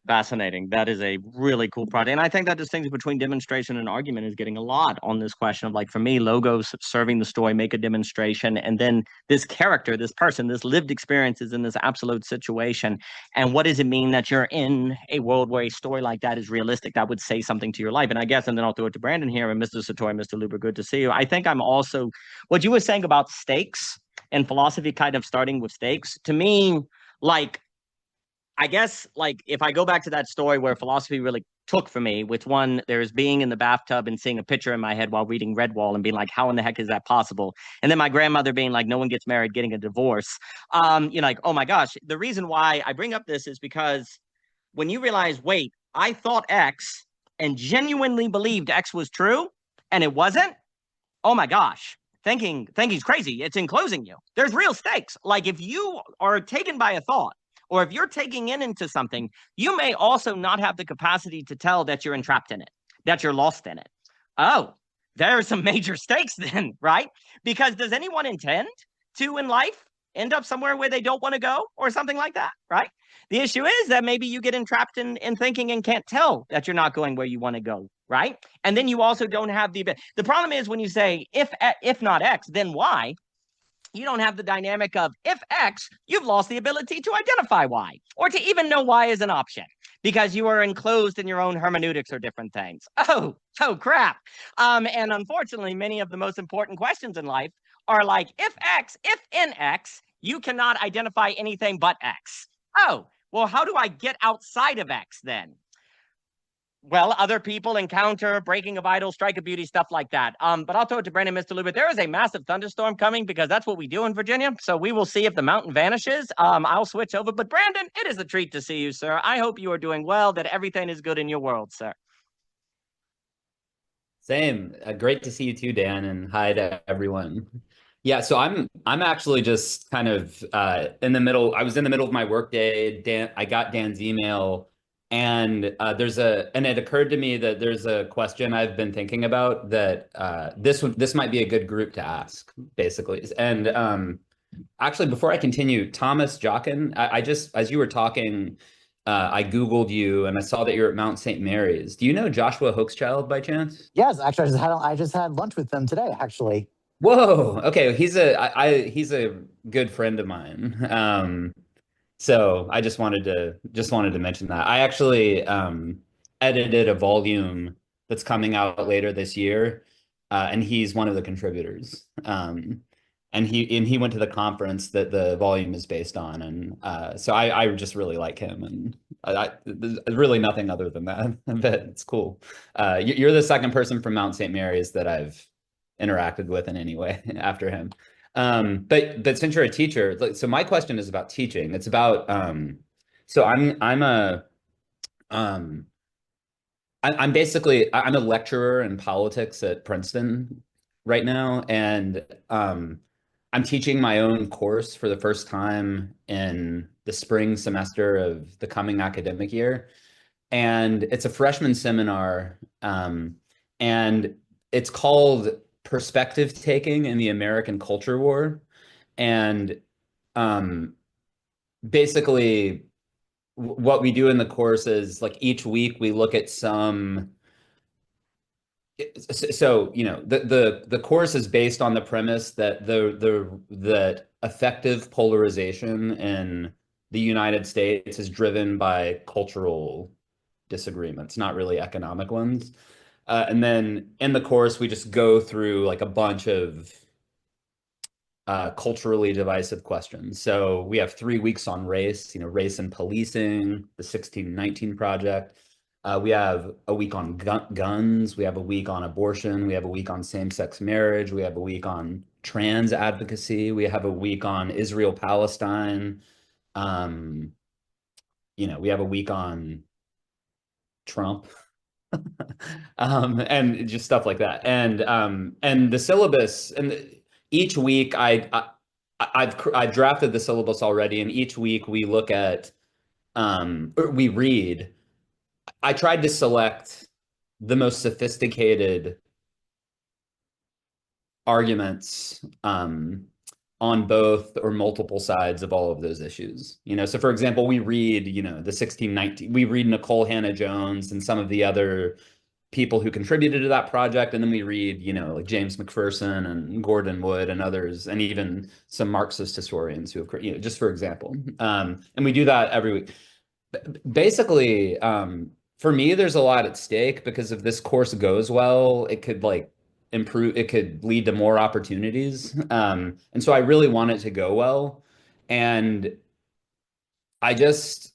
Fascinating. That is a really cool project. And I think that distinction between demonstration and argument is getting a lot on this question of, like, for me, logos serving the story, make a demonstration, and then this character, this person, this lived experience is in this absolute situation. And what does it mean that you're in a world where a story like that is realistic? That would say something to your life. And I guess, and then I'll throw it to Brandon here, and Mr. Satori, Mr. Luber, good to see you. I think I'm also, what you were saying about stakes and philosophy kind of starting with stakes, to me, like, I guess, like, if I go back to that story where philosophy really took for me, with one, there's being in the bathtub and seeing a picture in my head while reading Redwall and being like, how in the heck is that possible? And then my grandmother being like, no one gets married, getting a divorce. You're like, oh my gosh. The reason why I bring up this is because when you realize, wait, I thought X and genuinely believed X was true and it wasn't, oh my gosh. Thinking's crazy. It's enclosing you. There's real stakes. Like, if you are taken by a thought, or if you're taking into something, you may also not have the capacity to tell that you're entrapped in it, that you're lost in it. Oh, there are some major stakes then, right? Because does anyone intend to, in life, end up somewhere where they don't want to go or something like that, right? The issue is that maybe you get entrapped in thinking and can't tell that you're not going where you want to go, right? And then you also don't have the problem is when you say, if not X, then Y, you don't have the dynamic of, if X, you've lost the ability to identify Y, or to even know Y is an option, because you are enclosed in your own hermeneutics or different things. Oh crap. And unfortunately, many of the most important questions in life are like, if in X, you cannot identify anything but X. Oh, well, how do I get outside of X then? Well, other people encounter, breaking of idols, strike of beauty, stuff like that. But I'll throw it to Brandon, Mr. Lubert. There is a massive thunderstorm coming, because that's what we do in Virginia. So we will see if the mountain vanishes. I'll switch over. But Brandon, it is a treat to see you, sir. I hope you are doing well, that everything is good in your world, sir. Same. Great to see you too, Dan, and hi to everyone. Yeah, so I'm actually just kind of in the middle. I was in the middle of my workday. I got Dan's email. And it occurred to me that there's a question I've been thinking about that this might be a good group to ask, basically. And actually, before I continue, Thomas Jockin, I just, as you were talking, I Googled you and I saw that you're at Mount St. Mary's. Do you know Joshua Hochschild by chance? Yes, actually, I just had lunch with them today, actually. Whoa. Okay, he's a good friend of mine. So I just wanted to mention that. I actually edited a volume that's coming out later this year, and he's one of the contributors. And he went to the conference that the volume is based on, and so I just really like him, and there's really nothing other than that. But it's cool. You're the second person from Mount St. Mary's that I've interacted with in any way after him. But since you're a teacher, so my question is about teaching. It's about so I'm basically a lecturer in politics at Princeton right now, and I'm teaching my own course for the first time in the spring semester of the coming academic year, and it's a freshman seminar, and it's called Perspective Taking in the American Culture War. And basically what we do in the course is, like, each week we look at some, so the course is based on the premise that that effective polarization in the United States is driven by cultural disagreements, not really economic ones. And then in the course, we just go through like a bunch of culturally divisive questions. So we have 3 weeks on race, race and policing, the 1619 Project. We have a week on guns. We have a week on abortion. We have a week on same-sex marriage. We have a week on trans advocacy. We have a week on Israel-Palestine. We have a week on Trump. And just stuff like that. And the syllabus, and each week I've drafted the syllabus already, and each week we look at or we read. I tried to select the most sophisticated arguments on both or multiple sides of all of those issues. So for example, we read, the 1619, we read Nicole Hannah-Jones and some of the other people who contributed to that project, and then we read, like James McPherson and Gordon Wood and others, and even some Marxist historians who have, just for example. And we do that every week. Basically, for me, there's a lot at stake, because if this course goes well, it could improve, it could lead to more opportunities. And so I really want it to go well. And I just,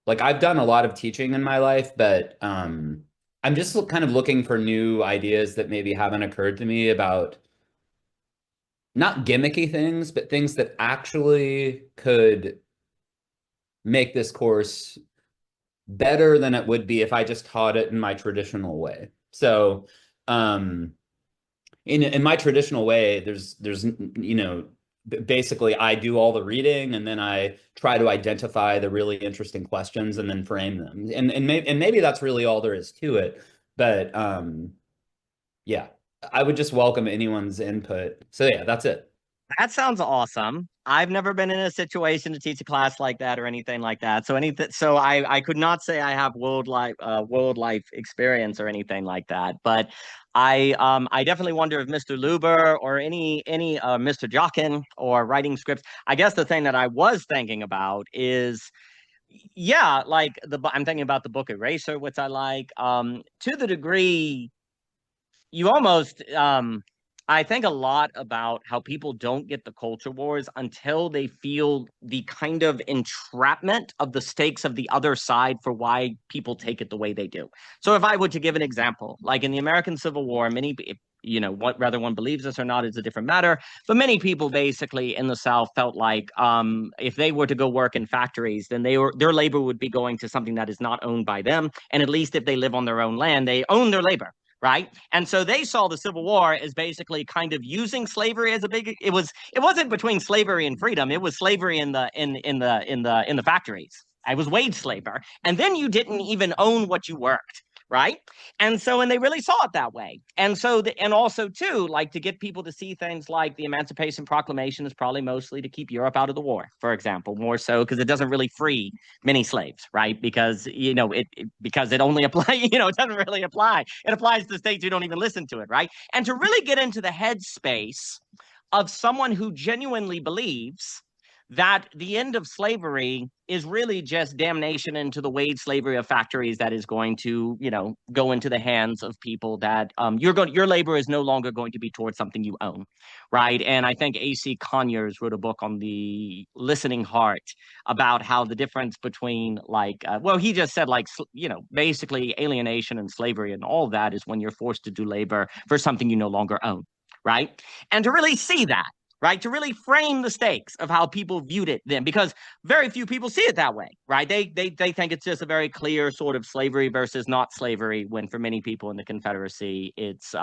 I've done a lot of teaching in my life, but I'm just kind of looking for new ideas that maybe haven't occurred to me about not gimmicky things, but things that actually could make this course better than it would be if I just taught it in my traditional way. So in my traditional way, there's basically I do all the reading, and then I try to identify the really interesting questions and then frame them. And maybe that's really all there is to it. But yeah, I would just welcome anyone's input. So yeah, that's it. That sounds awesome. I've never been in a situation to teach a class like that or anything like that. So I could not say I have world life experience or anything like that. But I definitely wonder if Mr. Luber or any Mr. Jockin or writing scripts. I guess the thing that I was thinking about is, yeah, like I'm thinking about the book Eraser, which I like. To the degree you almost I think a lot about how people don't get the culture wars until they feel the kind of entrapment of the stakes of the other side for why people take it the way they do. So if I were to give an example, like in the American Civil War, many, whether one believes this or not is a different matter, but many people basically in the South felt like if they were to go work in factories, then their labor would be going to something that is not owned by them. And at least if they live on their own land, they own their labor. Right. And so they saw the Civil War as basically kind of using slavery as it wasn't between slavery and freedom. It was slavery in the factories. I was wage slaver. And then you didn't even own what you worked. Right. And they really saw it that way. And so, and also, too, like to get people to see things like the Emancipation Proclamation is probably mostly to keep Europe out of the war, for example, more so because it doesn't really free many slaves. Right. Because, because it only applies, it doesn't really apply. It applies to states who don't even listen to it. Right. And to really get into the headspace of someone who genuinely believes that the end of slavery is really just damnation into the wage slavery of factories that is going to, go into the hands of people that your labor is no longer going to be towards something you own, right? And I think A.C. Conyers wrote a book on the listening heart about how the difference between he just said basically alienation and slavery and all that is when you're forced to do labor for something you no longer own, right? And to really see that, right? To really frame the stakes of how people viewed it then, because very few people see it that way, right? They think it's just a very clear sort of slavery versus not slavery, when for many people in the Confederacy, it's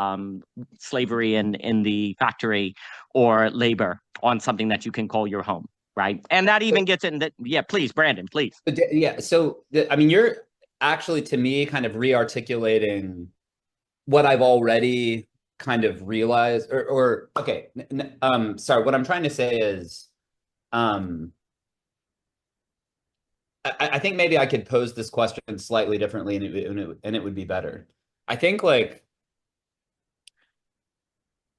slavery in the factory or labor on something that you can call your home, right? And that even gets in that. Yeah, please, Brandon, please. Yeah, so I mean, you're actually, to me, kind of re-articulating what I've already kind of realize okay, sorry, what I'm trying to say is I think maybe I could pose this question slightly differently, and it would be better. I think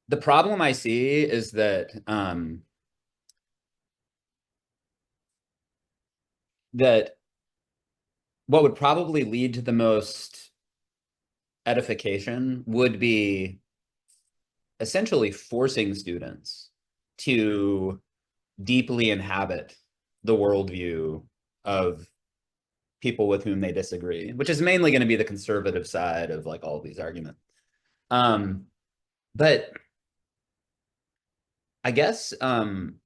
the problem I see is that that what would probably lead to the most edification would be essentially forcing students to deeply inhabit the worldview of people with whom they disagree, which is mainly going to be the conservative side of all of these arguments. But I guess if I'm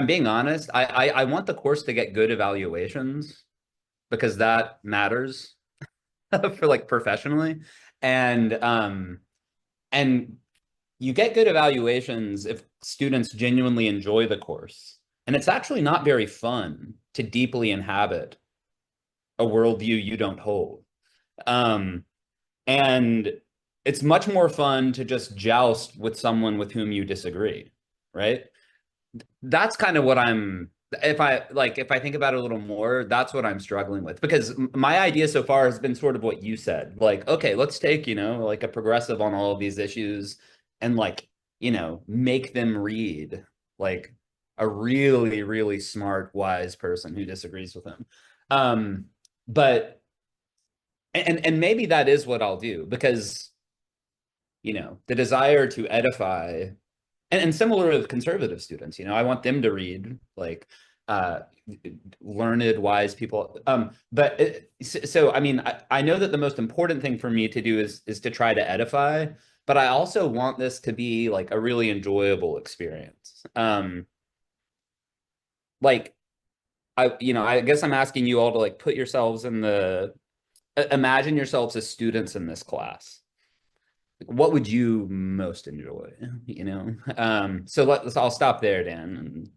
being honest, I want the course to get good evaluations, because that matters for professionally. And you get good evaluations if students genuinely enjoy the course. And it's actually not very fun to deeply inhabit a worldview you don't hold. And it's much more fun to just joust with someone with whom you disagree, right? That's kind of what if I think about it a little more, that's what I'm struggling with, because my idea so far has been sort of what you said, like, okay, let's take, like a progressive on all of these issues and like, make them read like a really, really smart, wise person who disagrees with him. But maybe that is what I'll do, because, the desire to edify, and similar with conservative students, I want them to read like learned, wise people. So I mean, I know that the most important thing for me to do is to try to edify, but I also want this to be like a really enjoyable experience. Like, I guess I'm asking you all to like put yourselves imagine yourselves as students in this class. What would you most enjoy? So I'll stop there, Dan, and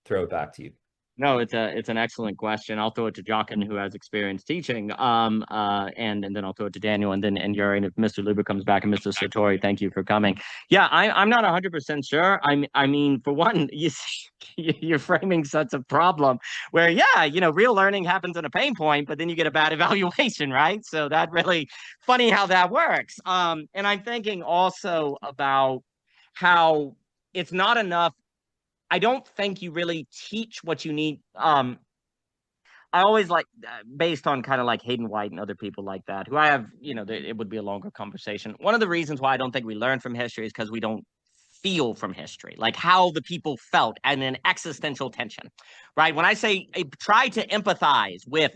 throw it back to you. No, it's an excellent question. I'll throw it to Jochen, who has experience teaching. And then I'll throw it to Daniel, and then Jurij, and if Mr. Luber comes back, and Mr. Sartori, thank you for coming. Yeah, I'm not 100% sure. I mean, for one, you're framing such a problem where, real learning happens in a pain point, but then you get a bad evaluation, right? So that really funny how that works. And I'm thinking also about how it's not enough. I don't think you really teach what you need. I always like, based on kind of like Hayden White and other people like that, who I have, it would be a longer conversation. One of the reasons why I don't think we learn from history is because we don't feel from history, like how the people felt, and an existential tension, right? When I say try to empathize with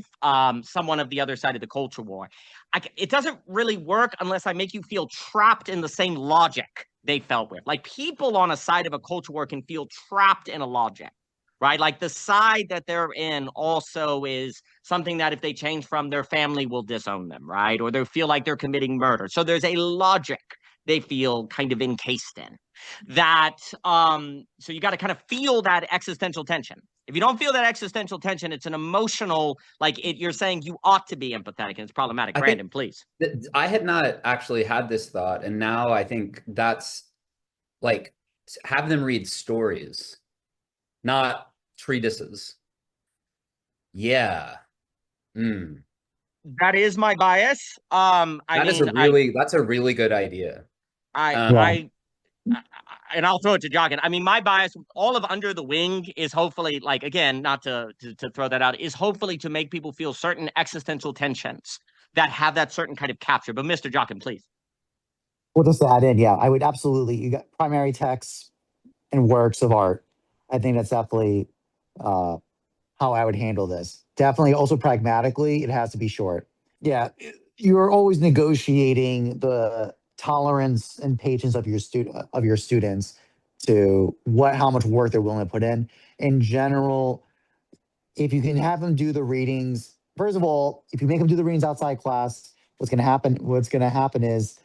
someone of the other side of the culture war, it doesn't really work unless I make you feel trapped in the same logic they felt with. Like, people on a side of a culture war can feel trapped in a logic, right? Like, the side that they're in also is something that if they change from, their family will disown them, right? Or they feel like they're committing murder. So there's a logic they feel kind of encased in that. So you got to kind of feel that existential tension. If you don't feel that existential tension, it's an emotional, you're saying you ought to be empathetic, and it's problematic. Brandon, please. I had not actually had this thought, and now I think that's like, have them read stories, not treatises. Yeah. That is my bias. That's a really good idea. And I'll throw it to Jochen. I mean, my bias, all of Under the Wing, is hopefully, like, again, not to throw that out, is hopefully to make people feel certain existential tensions that have that certain kind of capture. But Mr. Jochen, please. Well, just to add in, yeah, I would absolutely, you got primary texts and works of art. I think that's definitely how I would handle this. Definitely also pragmatically, it has to be short. Yeah, you're always negotiating the tolerance and patience of your students to how much work they're willing to put in. In general, if you can have them do the readings, first of all, if you make them do the readings outside class, what's going to happen is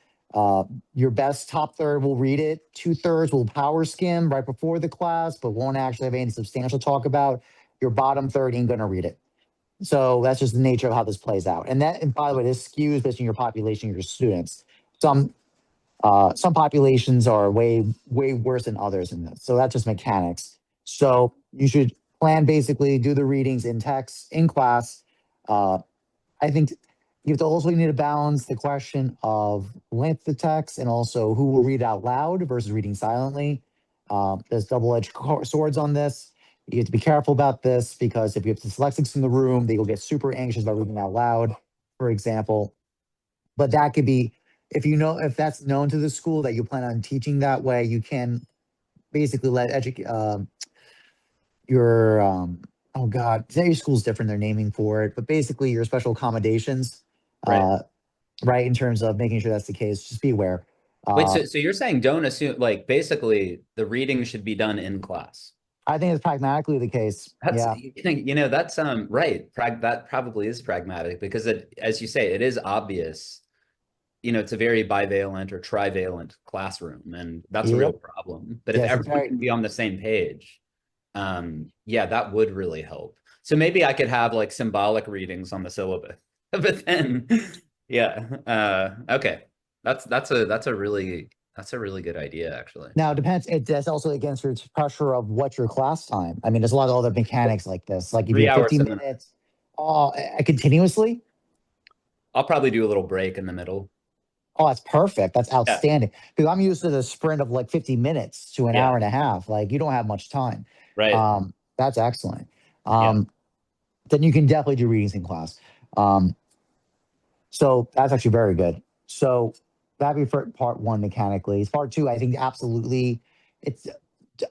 your best top third will read it. 2/3 will power skim right before the class, but won't actually have any substantial talk about. Your bottom third ain't going to read it. So that's just the nature of how this plays out. And by the way, this skews based on your population, your students. Some populations are way worse than others in this. So that's just mechanics. So you should plan, basically do the readings in text in class. I think you have to also need to balance the question of length of text and also who will read out loud versus reading silently. There's double-edged swords on this. You have to be careful about this, because if you have dyslexics in the room, they will get super anxious about reading out loud, for example. But that could be, if that's known to the school that you plan on teaching that way, you can basically let your oh god, your school's different, they're naming for it, but basically your special accommodations, right, in terms of making sure that's the case. Just be aware. Wait, so you're saying don't assume, like, basically the reading should be done in class? I think it's pragmatically the case. That's, yeah. That's right. That probably is pragmatic, because as you say, it is obvious. it's a very bivalent or trivalent classroom, and that's a Yep. real problem. But if Yes, everyone very- can be on the same page, yeah, that would really help. So maybe I could have like symbolic readings on the syllabus, but then, yeah, okay, that's a really good idea, actually. Now, it depends. That's also against your pressure of what's your class time. I mean, there's a lot of other mechanics like this. Like if 3 you have hours 50 in the- minutes continuously, I'll probably do a little break in the middle. oh, that's perfect. That's outstanding. Because I'm used to the sprint of like 50 minutes to an Yeah. hour and a half. Like you don't have much time. Right. That's excellent. Then you can definitely do readings in class. So that's actually very good. So that'd be for part one mechanically. Part two, I think absolutely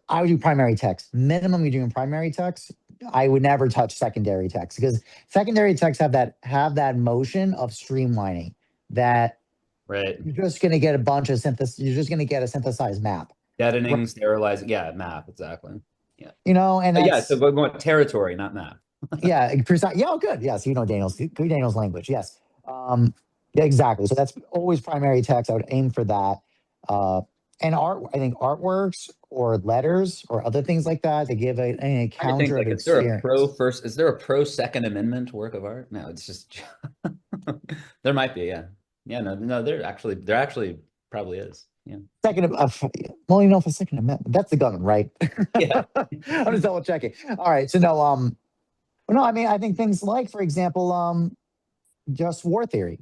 I would do primary text. Minimum you're doing primary text. I would never touch secondary text because secondary texts have that motion of streamlining that Right. you're just going to get a bunch of you're just going to get a synthesized map. Deadening, sterilizing. Yeah, map, exactly. And Yeah, that's, so we want territory, not map. yeah, precise. Yeah, oh, good. Yes, Daniel's language. Yes. Yeah, exactly. So that's always primary text. I would aim for that. And art, I think artworks or letters or other things like that to give an encounter of Is there experience. is there a pro Second Amendment work of art? No, it's just there might be, yeah. Yeah, no, there actually probably is. Yeah. For Second Amendment, that's the gun, right? Yeah. I'm just double checking. All right. So no, I mean, I think things like, for example, just war theory,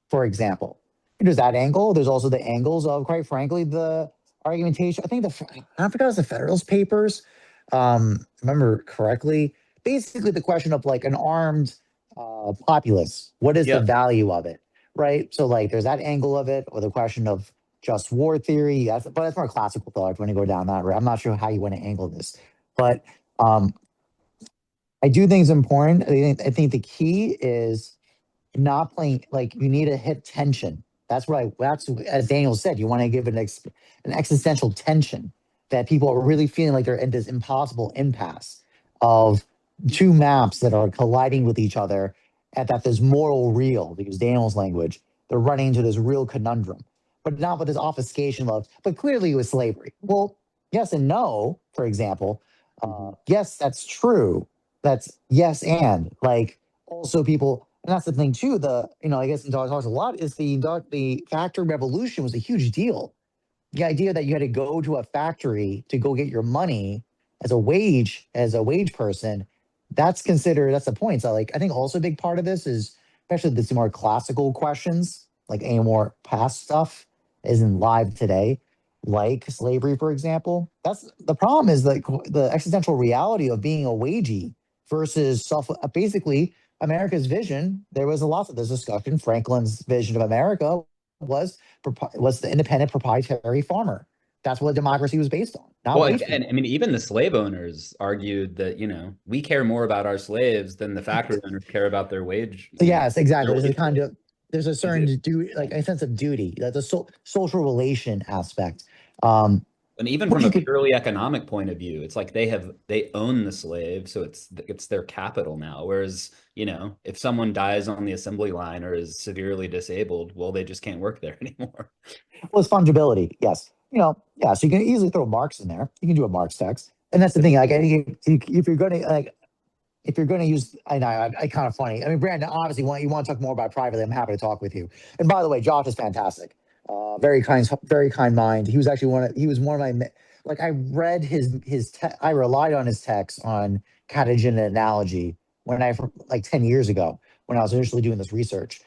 for example. There's that angle. There's also the angles of, quite frankly, the argumentation. I think I forgot it was the Federalist Papers. Remember correctly. Basically, the question of like an armed populace. What is the value of it, right? So like, there's that angle of it, or the question of just war theory. But that's more classical thought. If you want to go down that route, I'm not sure how you want to angle this, but I do think it's important. I think the key is not playing like you need to hit tension. That's as Daniel said, you want to give an existential tension that people are really feeling like they're in this impossible impasse of two maps that are colliding with each other, and that there's moral real, to use Daniel's language. They're running into this real conundrum, but not with this obfuscation of, but clearly it was slavery. Well, yes and no, for example. Yes, that's true. That's yes and like also people. And that's the thing too. I guess in Dall talks a lot is the factory revolution was a huge deal. The idea that you had to go to a factory to go get your money as a wage person, that's the point. So like, I think also a big part of this is, especially the more classical questions, like any more past stuff isn't live today, like slavery, for example. That's the problem is like the existential reality of being a wagee versus basically America's vision. There was a lot of this discussion. Franklin's vision of America was the independent proprietary farmer. That's what democracy was based on. And I mean, even the slave owners argued that, we care more about our slaves than the factory owners care about their wage. Yes, exactly. There's a certain like a sense of duty, the social relation aspect. And even from a purely economic point of view, it's like they own the slave, so it's their capital now. Whereas, if someone dies on the assembly line or is severely disabled, well, they just can't work there anymore. Well, it's fungibility, yes. So you can easily throw Marx in there. You can do a Marx text, and that's the thing. Like, if you're going to use, I kind of funny. I mean, Brandon, obviously, you want to talk more about privately. I'm happy to talk with you. And by the way, Josh is fantastic. Very kind mind. He was actually one of my, like, I read I relied on his text on catagen analogy like 10 years ago when I was initially doing this research.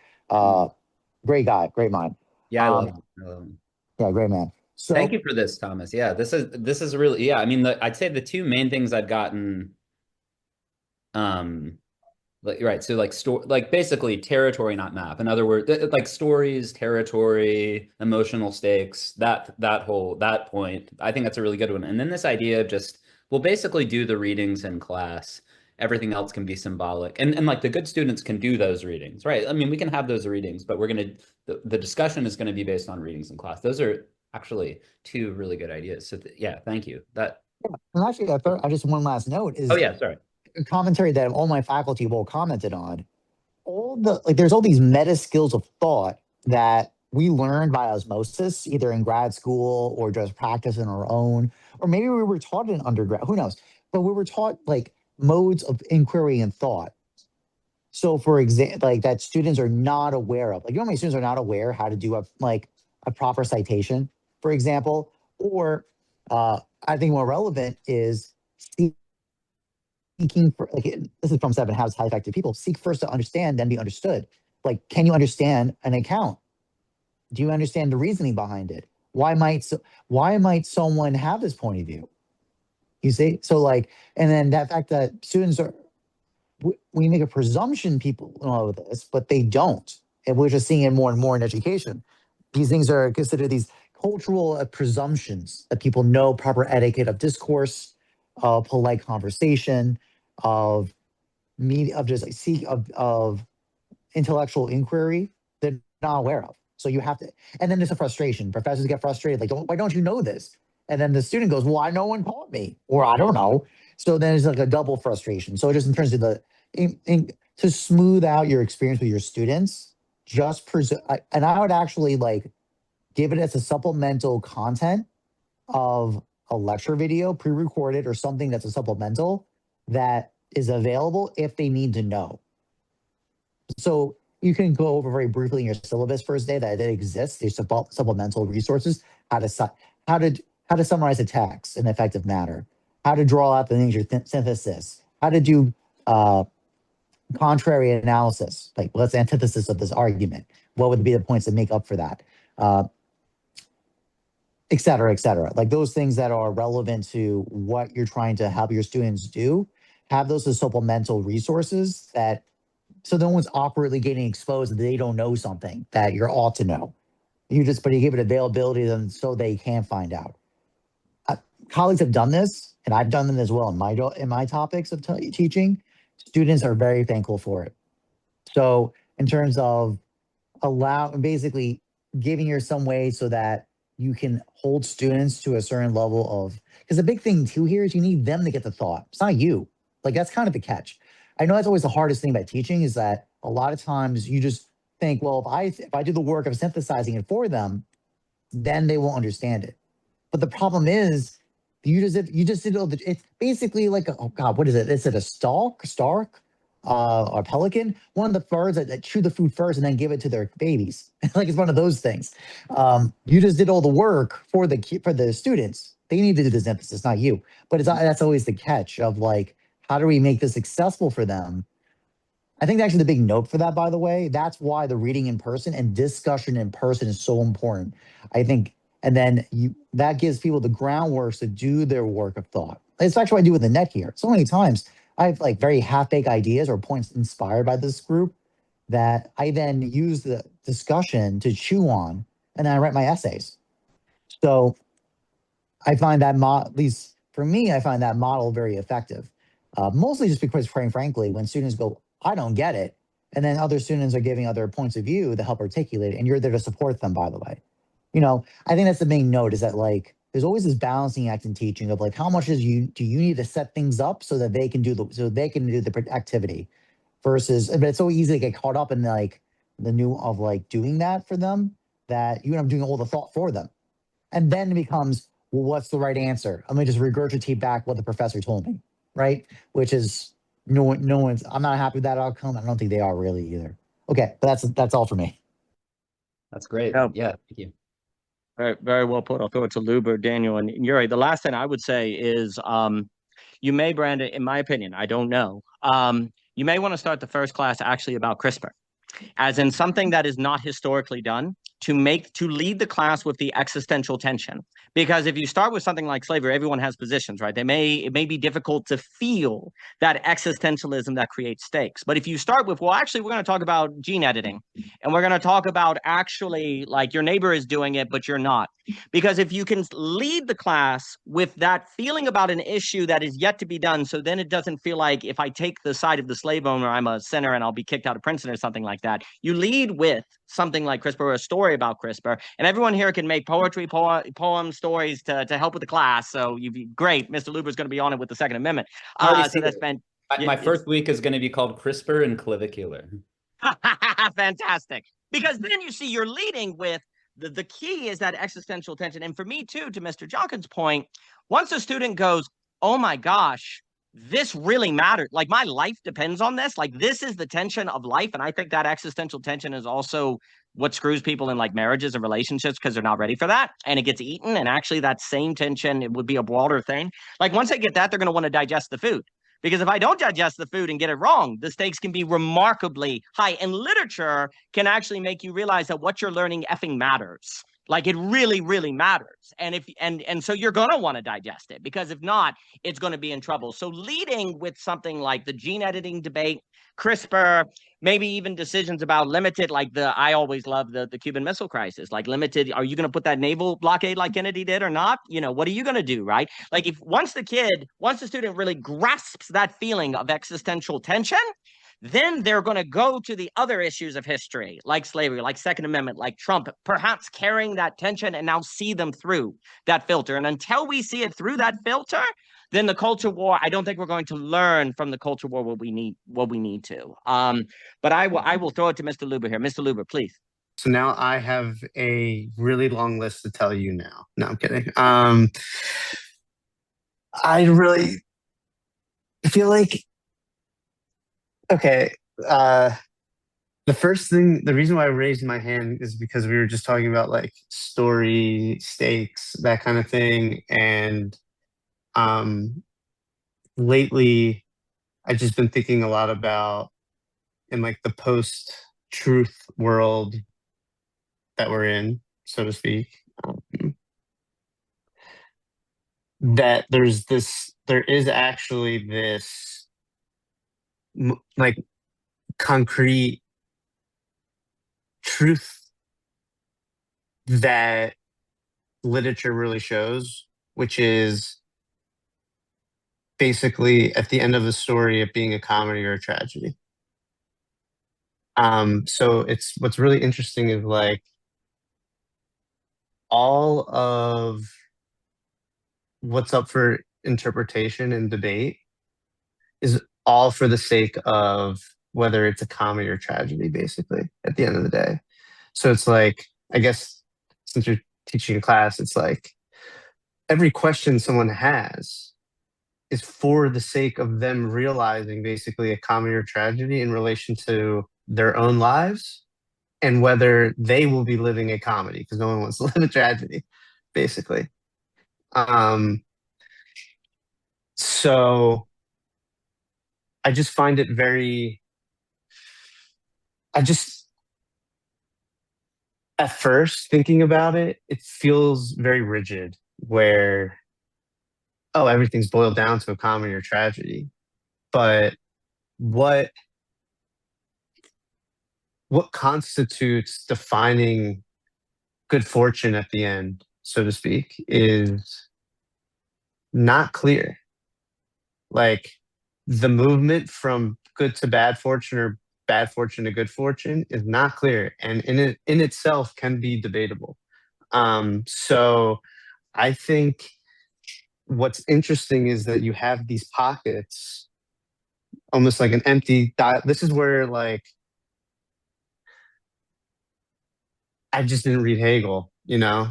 Great guy, great mind. Yeah, I love him. Yeah, great man. So thank you for this, Thomas. Yeah, this is really, yeah. I mean, I'd say the two main things I've gotten, right. So like basically territory, not map. In other words, like stories, territory, emotional stakes, that point, I think that's a really good one. And then this idea of just, we'll basically do the readings in class. Everything else can be symbolic. And like the good students can do those readings, right? I mean, we can have those readings, but the discussion is going to be based on readings in class. Those are actually two really good ideas. So yeah, thank you. And actually, I just one last note is. Oh yeah, sorry. A commentary that all my faculty will commented on. There's all these meta skills of thought that we learned by osmosis, either in grad school or just practice in our own, or maybe we were taught in undergrad, who knows? But we were taught like modes of inquiry and thought. So for example, like that students are not aware of, like, you know how many students are not aware how to do a proper citation, for example, or I think more relevant is seeking for, like, this is from Seven Habits of Highly Effective People, seek first to understand, then be understood. Like, can you understand an account? Do you understand the reasoning behind it? Why might someone have this point of view? You see? So like, and then that fact that students are, we make a presumption people know this, but they don't. And we're just seeing it more and more in education. These things are considered these cultural presumptions that people know proper etiquette of discourse, of polite conversation, of media, of just like of intellectual inquiry they're not aware of. So you have to, and then there's a frustration. Professors get frustrated, like, why don't you know this? And then the student goes, well, no one taught me, or I don't know. So then it's like a double frustration. So just in terms of to smooth out your experience with your students, just and I would actually like give it as a supplemental content of a lecture video, pre-recorded or something that's a supplemental that is available if they need to know. So you can go over very briefly in your syllabus first day that it exists. There's supplemental resources, how to summarize a text in an effective manner, how to draw out the major synthesis, how to do contrary analysis, like what's the antithesis of this argument, what would be the points that make up for that, et cetera, et cetera. Like those things that are relevant to what you're trying to help your students do, have those as supplemental resources that, so no one's awkwardly getting exposed that they don't know something that you're ought to know. But you give it availability to them so they can find out. Colleagues have done this, and I've done them as well in my topics of teaching. Students are very thankful for it. So in terms of basically giving you some way so that you can hold students to a certain level of, because the big thing too here is you need them to get the thought. It's not you. Like that's kind of the catch. I know that's always the hardest thing about teaching is that a lot of times you just think, well, if I do the work of synthesizing it for them, then they will understand it. But the problem is you just did all it's basically like oh god, what is it? Is it a stark or pelican? One of the birds that chew the food first and then give it to their babies. Like it's one of those things. You just did all the work for the students. They need to do the synthesis, not you. But that's always the catch of like, how do we make this accessible for them? I think actually the big note for that, by the way, that's why the reading in person and discussion in person is so important. I think, and then that gives people the groundwork to do their work of thought. It's actually what I do with the net here. So many times I have like very half-baked ideas or points inspired by this group that I then use the discussion to chew on, and then I write my essays. So I find that, at least for me, I find that model very effective. Mostly just because, frankly, when students go, I don't get it, and then other students are giving other points of view to help articulate it, and you're there to support them, by the way. You know, I think that's the main note is that like, there's always this balancing act in teaching of like, how much do you need to set things up so that they can do the activity versus, but it's so easy to get caught up in like the new of like doing that for them that you end up doing all the thought for them. And then it becomes, well, what's the right answer? I'm gonna just regurgitate back what the professor told me, right? Which is no one's, I'm not happy with that outcome. I don't think they are really either. Okay, but that's all for me. That's great. Oh. Yeah, thank you. Very, very well put. I'll throw it to Luber, Daniel, and Jurij. The last thing I would say is you may, Brandon, in my opinion, I don't know, you may want to start the first class actually about CRISPR, as in something that is not historically done, to lead the class with the existential tension. Because if you start with something like slavery, everyone has positions, right? It may be difficult to feel that existentialism that creates stakes. But if you start with, well, actually, we're going to talk about gene editing, and we're going to talk about actually like your neighbor is doing it, but you're not. Because if you can lead the class with that feeling about an issue that is yet to be done, so then it doesn't feel like if I take the side of the slave owner, I'm a sinner and I'll be kicked out of Princeton or something like that. You lead with something like CRISPR or a story about CRISPR, and everyone here can make poetry, poems, stories to help with the class. So you'd be great. Mr. Luber's going to be on it with the Second Amendment. So that's been my first week is going to be called CRISPR and clavicular. Fantastic. Because then you see you're leading with the key is that existential tension. And for me too, to Mr. Johnson's point, once a student goes, oh my gosh, this really mattered. Like my life depends on this. Like this is the tension of life. And I think that existential tension is also what screws people in like marriages and relationships because they're not ready for that. And it gets eaten. And actually that same tension, it would be a broader thing. Like once they get that, they're going to want to digest the food. Because if I don't digest the food and get it wrong, the stakes can be remarkably high. And literature can actually make you realize that what you're learning effing matters. Like it really, really matters. And if and so you're gonna want to digest it, because if not, it's going to be in trouble. So leading with something like the gene editing debate, CRISPR, maybe even decisions about limited, like I always love the Cuban Missile Crisis, like limited, are you going to put that naval blockade like Kennedy did or not? You know, what are you going to do, right? Like if once the student really grasps that feeling of existential tension, then they're going to go to the other issues of history, like slavery, like Second Amendment, like Trump, perhaps carrying that tension and now see them through that filter. And until we see it through that filter, then the culture war, I don't think we're going to learn from the culture war what we need to. But I will throw it to Mr. Luber here. Mr. Luber, please. So now I have a really long list to tell you now. No, I'm kidding. I really feel like, okay, the reason why I raised my hand is because we were just talking about like story stakes, that kind of thing. And lately I've just been thinking a lot about in like the post-truth world that we're in, so to speak, that there is actually this like concrete truth that literature really shows, which is basically at the end of the story it being a comedy or a tragedy. So what's really interesting is like all of what's up for interpretation and debate is all for the sake of whether it's a comedy or tragedy, basically, at the end of the day. So it's like, I guess since you're teaching a class, it's like every question someone has is for the sake of them realizing basically a comedy or tragedy in relation to their own lives and whether they will be living a comedy, because no one wants to live a tragedy, basically. So I just find it at first thinking about it, it feels very rigid where, oh, everything's boiled down to a comedy or tragedy. But what constitutes defining good fortune at the end, so to speak, is not clear. Like the movement from good to bad fortune or bad fortune to good fortune is not clear, and in itself can be debatable. So I think what's interesting is that you have these pockets, almost like an empty dot. This is where like I just didn't read Hegel,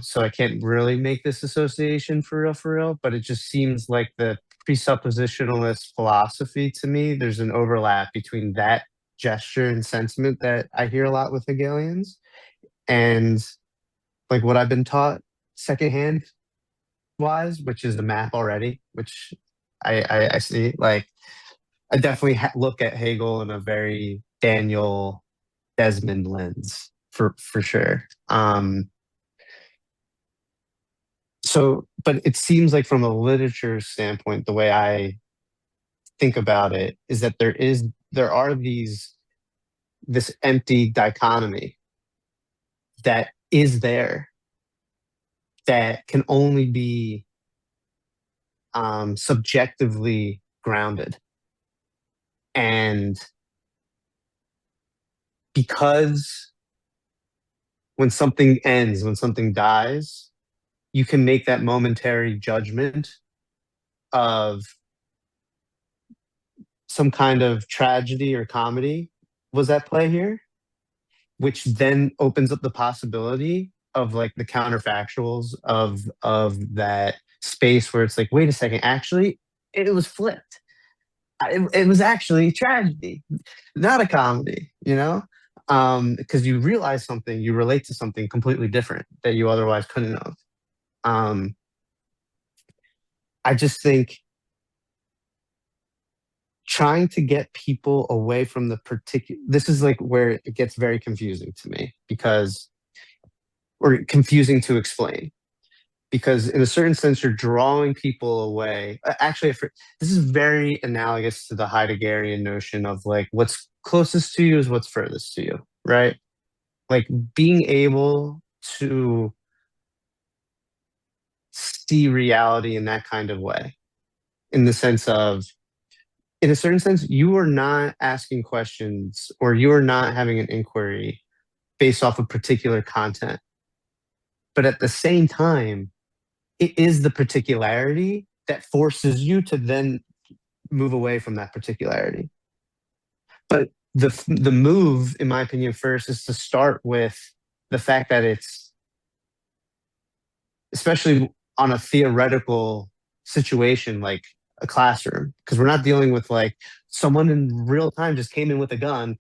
so I can't really make this association for real, but it just seems like the presuppositionalist philosophy to me, there's an overlap between that gesture and sentiment that I hear a lot with Hegelians and like what I've been taught secondhand wise, which is the map already, which I see. Like I definitely look at Hegel in a very Daniel Desmond lens for sure. So, but it seems like from a literature standpoint, the way I think about it is that there are this empty dichotomy that is there that can only be subjectively grounded. And because when something ends, when something dies, you can make that momentary judgment of some kind of tragedy or comedy was at play here. which then opens up the possibility of like the counterfactuals of that space where it's like, wait a second, actually, it was flipped. It was actually tragedy, not a comedy, you know? Because you realize something, you relate to something completely different that you otherwise couldn't have. I just think trying to get people away from the particular, this is like where it gets very confusing to me, because, or confusing to explain, because in a certain sense you're drawing people away. Actually, this is very analogous to the Heideggerian notion of like what's closest to you is what's furthest to you, right? Like being able to see reality in that kind of way, in the sense of, in a certain sense, you are not asking questions or you are not having an inquiry based off of particular content. But at the same time, it is the particularity that forces you to then move away from that particularity. But the move, in my opinion, first is to start with the fact that it's, especially on a theoretical situation like a classroom, because we're not dealing with like someone in real time just came in with a gun,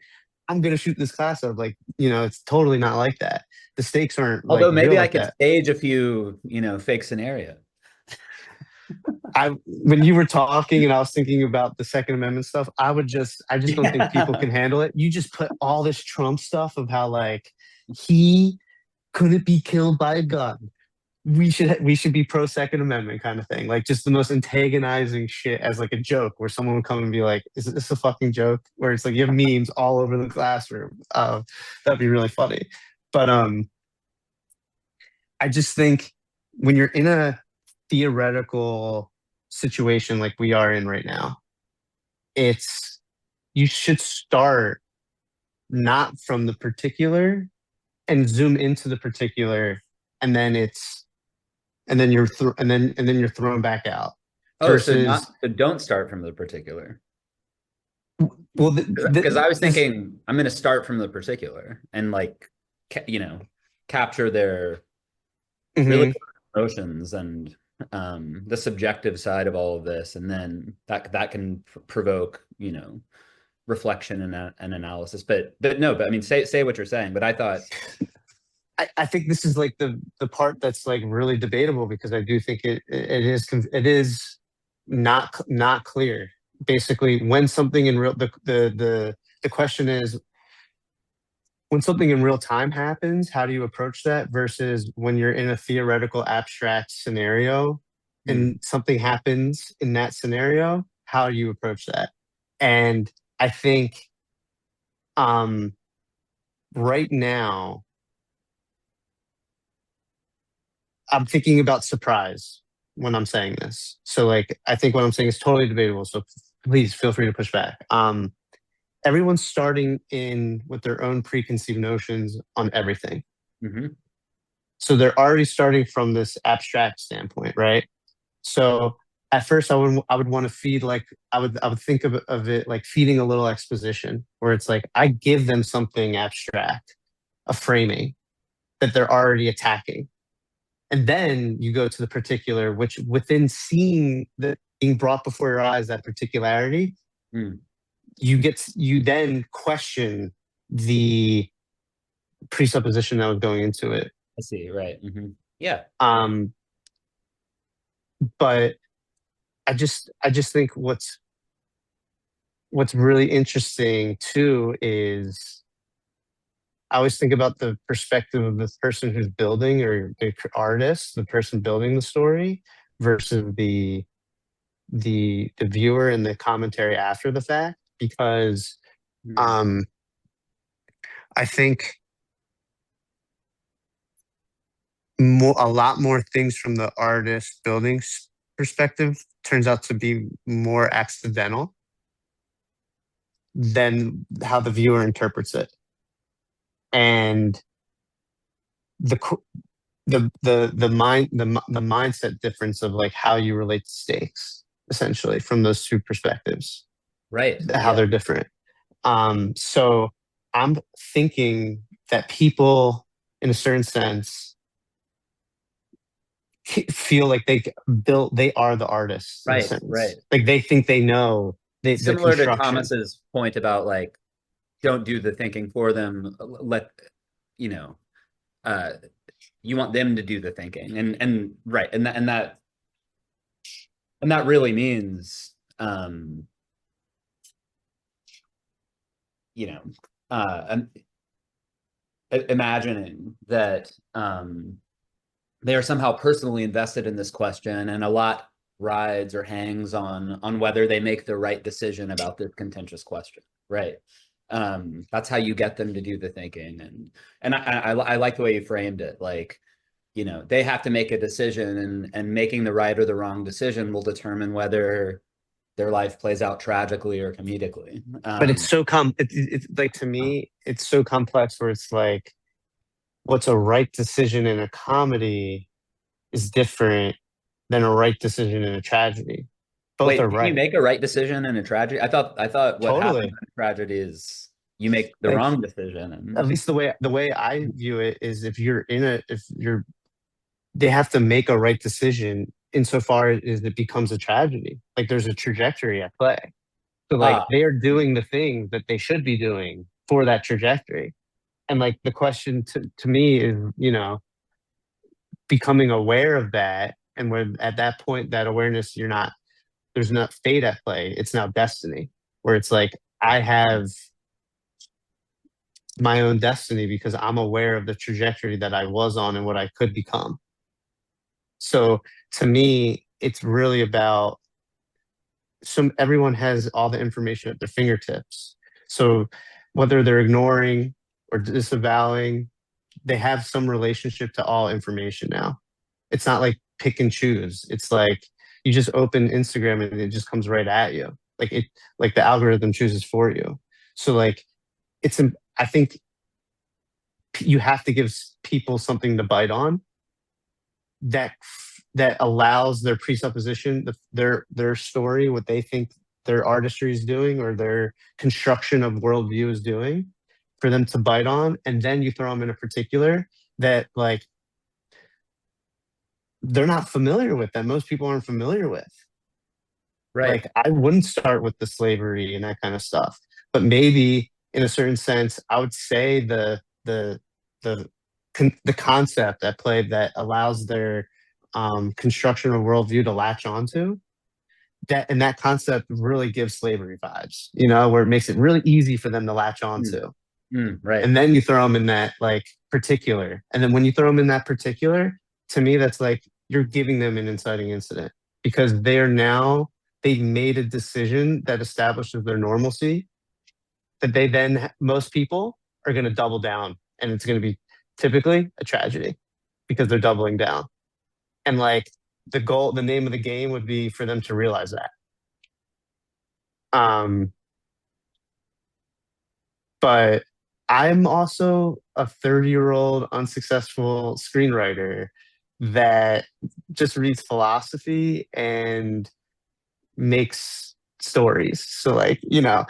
I'm going to shoot this class up. Like, you know, it's totally not like that. The stakes aren't like, although maybe real I like could that. stage a few, you know, fake scenarios. When you were talking and I was thinking about the Second Amendment stuff, I just don't think people can handle it. You just put all this Trump stuff of how like he couldn't be killed by a gun. We should be pro Second Amendment kind of thing. Like just the most antagonizing shit as like a joke, where someone would come and be like, "Is this a fucking joke?" Where it's like you have memes all over the classroom. That'd be really funny. But I just think when you're in a theoretical situation like we are in right now, you should start not from the particular and zoom into the particular, and then you're thrown back out. So don't start from the particular. Well, because I was thinking I'm going to start from the particular and like capture their really emotions and the subjective side of all of this, and then that can provoke reflection and analysis. But I mean, say what you're saying. But I thought. I think this is like the part that's like really debatable, because I do think it is not clear. Basically, when something in real the question is, when something in real time happens, how do you approach that, versus when you're in a theoretical abstract scenario and something happens in that scenario, how do you approach that? And I think right now I'm thinking about surprise when I'm saying this. So like, I think what I'm saying is totally debatable. So please feel free to push back. Everyone's starting in with their own preconceived notions on everything. So they're already starting from this abstract standpoint, right? So at first I would want to feed, like, I would think of it like feeding a little exposition, where it's like, I give them something abstract, a framing that they're already attacking. And then you go to the particular, which within seeing the being brought before your eyes, that particularity, you then question the presupposition that was going into it. I see, right. Yeah. But I just think what's really interesting too is, I always think about the perspective of the person who's building, or the artist, the person building the story, versus the viewer and the commentary after the fact. Because I think a lot more things from the artist building perspective turns out to be more accidental than how the viewer interprets it. And the mindset difference of like how you relate to stakes, essentially, from those two perspectives, right? How they're different. So I'm thinking that people, in a certain sense, feel like they are the artists in a Right, sense. right. Like they think they know the Similar to construction. Thomas's point about like, don't do the thinking for them. Let you know, you want them to do the thinking, and right, and that really means, you know, imagining that they are somehow personally invested in this question, and a lot rides or hangs on whether they make the right decision about this contentious question, right? That's how you get them to do the thinking, and I like the way you framed it, like, you know, they have to make a decision, and making the right or the wrong decision will determine whether their life plays out tragically or comedically. But it's so it's like, to me, it's so complex where it's like, what's a right decision in a comedy is different than a right decision in a tragedy. Both Wait, are can right. you make a right decision in a tragedy? I thought what Totally. happens in a tragedy is you make the Like, wrong decision. And At least the way I view it is, they have to make a right decision insofar as it becomes a tragedy. Like there's a trajectory at play. So like they are doing the thing that they should be doing for that trajectory. And like the question to me is, you know, becoming aware of that. And where at that point, that awareness, there's not fate at play. It's now destiny, where it's like, I have my own destiny because I'm aware of the trajectory that I was on and what I could become. So to me, it's really about everyone has all the information at their fingertips. So whether they're ignoring or disavowing, they have some relationship to all information now. It's not like pick and choose. It's like you just open Instagram and it just comes right at you. Like the algorithm chooses for you. So like I think you have to give people something to bite on that allows their presupposition, their story, what they think their artistry is doing or their construction of worldview is doing, for them to bite on. And then you throw them in a particular that like they're not familiar with, that most people aren't familiar with. right. Like I wouldn't start with the slavery and that kind of stuff, but maybe in a certain sense, I would say the concept at play that allows their construction of worldview to latch onto that, and that concept really gives slavery vibes, you know, where it makes it really easy for them to latch onto. Right. And then you throw them in that like particular, and then when you throw them in that particular, to me that's like you're giving them an inciting incident, because they've made a decision that establishes their normalcy, that they then, most people are going to double down, and it's going to be typically a tragedy because they're doubling down. And like the name of the game would be for them to realize that. But I'm also a 30-year-old unsuccessful screenwriter that just reads philosophy and makes stories. So like, you know,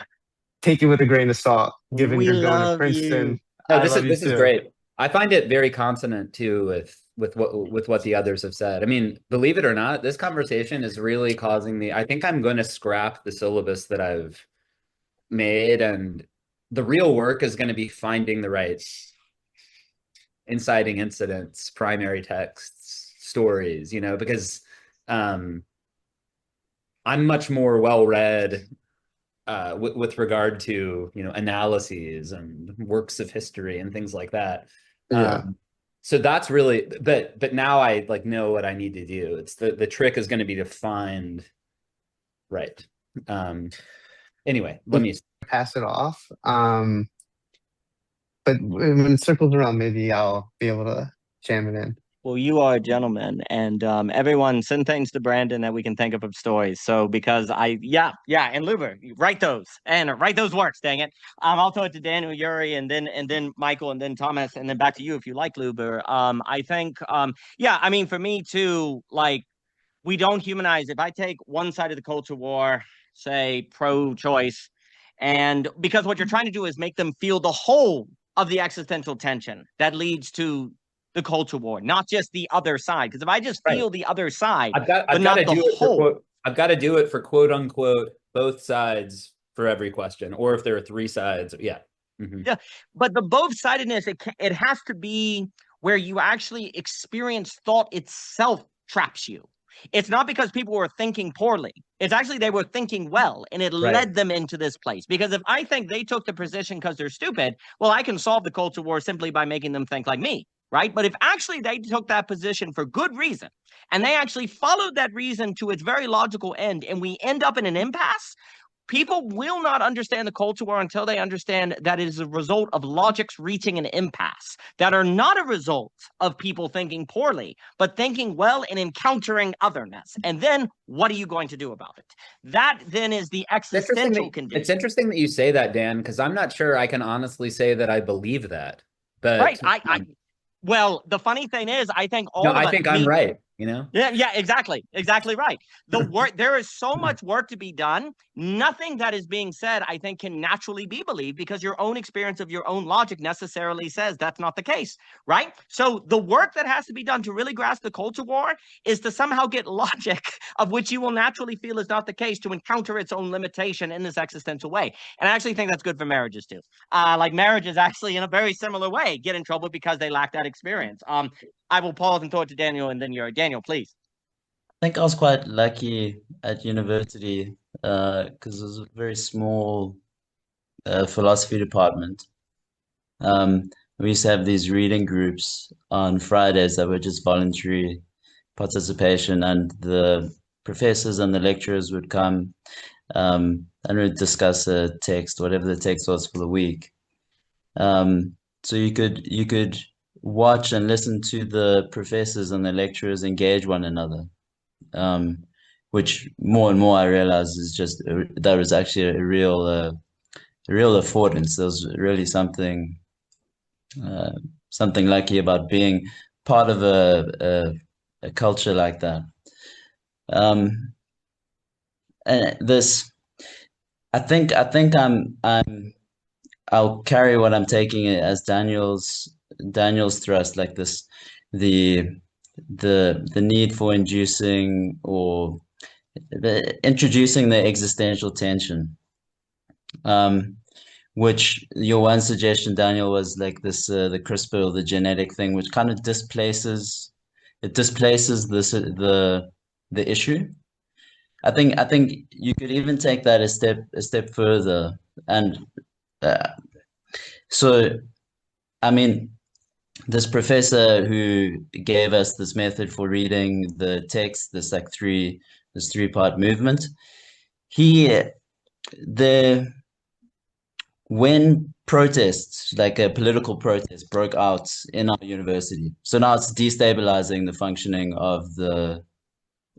take it with a grain of salt, given you're going to Princeton. No, this is great. I find it very consonant too with what the others have said. I mean, believe it or not, this conversation is really causing me. I think I'm going to scrap the syllabus that I've made, and the real work is going to be finding the right inciting incidents, primary texts, stories, you know, because I'm much more well-read with regard to, you know, analyses and works of history and things like that. Yeah. So that's really, but now I like know what I need to do. It's the trick is going to be to find, right. Anyway, let me pass it off. But when it circles around, maybe I'll be able to jam it in. Well, you are a gentleman, and everyone send things to Brandon that we can think of stories. So because and Luber, write those and write those works. Dang it! I'll throw it to Daniel, Yuri, and then Michael, and then Thomas, and then back to you if you like, Luber. I think I mean, for me too, like, we don't humanize. If I take one side of the culture war, say pro-choice, and because what you're trying to do is make them feel the whole of the existential tension that leads to the culture war, not just the other side. Because if I just feel the other side, I've got to do it for quote, I've got to do it for quote unquote both sides for every question, or if there are three sides, yeah. Yeah, but the both-sidedness, it has to be where you actually experience thought itself traps you. It's not because people were thinking poorly. It's actually they were thinking well, and it led them into this place. Because if I think they took the position because they're stupid, well, I can solve the culture war simply by making them think like me, right? But if actually they took that position for good reason, and they actually followed that reason to its very logical end, and we end up in an impasse, people will not understand the culture war until they understand that it is a result of logics reaching an impasse, that are not a result of people thinking poorly, but thinking well and encountering otherness. And then what are you going to do about it? That then is the existential condition. It's interesting that you say that, Dan, because I'm not sure I can honestly say that I believe that. But right, well, the funny thing is, I think I'm right. You know? Yeah, exactly right. The work, there is so much work to be done. Nothing that is being said, I think, can naturally be believed, because your own experience of your own logic necessarily says that's not the case, right? So the work that has to be done to really grasp the culture war is to somehow get logic, of which you will naturally feel is not the case, to encounter its own limitation in this existential way. And I actually think that's good for marriages too. Like marriages actually in a very similar way get in trouble because they lack that experience. I will pause and throw it to Daniel, and then Daniel, please. I think I was quite lucky at university because it was a very small philosophy department. We used to have these reading groups on Fridays that were just voluntary participation, and the professors and the lecturers would come and we'd discuss a text, whatever the text was for the week. So you could watch and listen to the professors and the lecturers engage one another, which more and more I realize is just that was actually a real affordance. There was really something lucky about being part of a culture like that. And this, I think I'll carry what I'm taking as Daniel's thrust, like this, the need for introducing the existential tension, which your one suggestion, Daniel, was like this, the CRISPR or the genetic thing, which kind of displaces the issue. I think you could even take that a step further, and so I mean, this professor who gave us this method for reading the text, this three-part movement, when protests, like a political protest, broke out in our university, so now it's destabilizing the functioning of the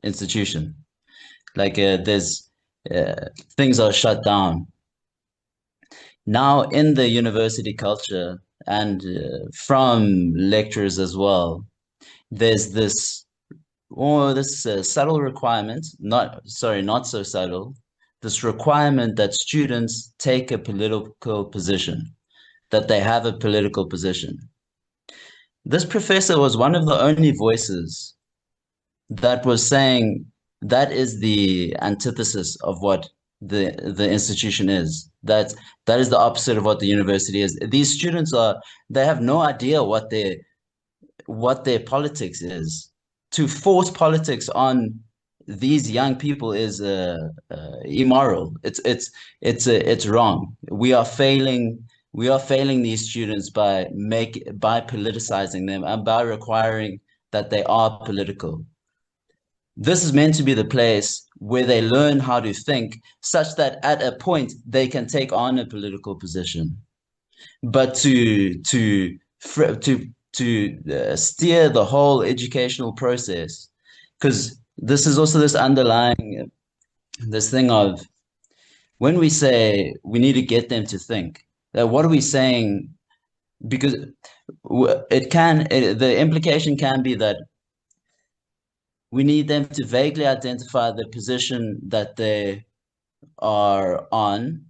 institution. Like there's things are shut down. Now in the university culture, and from lecturers as well, there's this subtle requirement, not so subtle, this requirement that students take a political position, that they have a political position. This professor was one of the only voices that was saying that is the antithesis of what the institution is. That is the opposite of what the university is. These students they have no idea what their politics is. To force politics on these young people is immoral. It's wrong. We are failing these students by politicizing them and by requiring that they are political. This is meant to be the place where they learn how to think, such that at a point they can take on a political position. But to steer the whole educational process, because this is also this underlying this thing of when we say we need to get them to think, what are we saying? Because the implication can be that we need them to vaguely identify the position that they are on,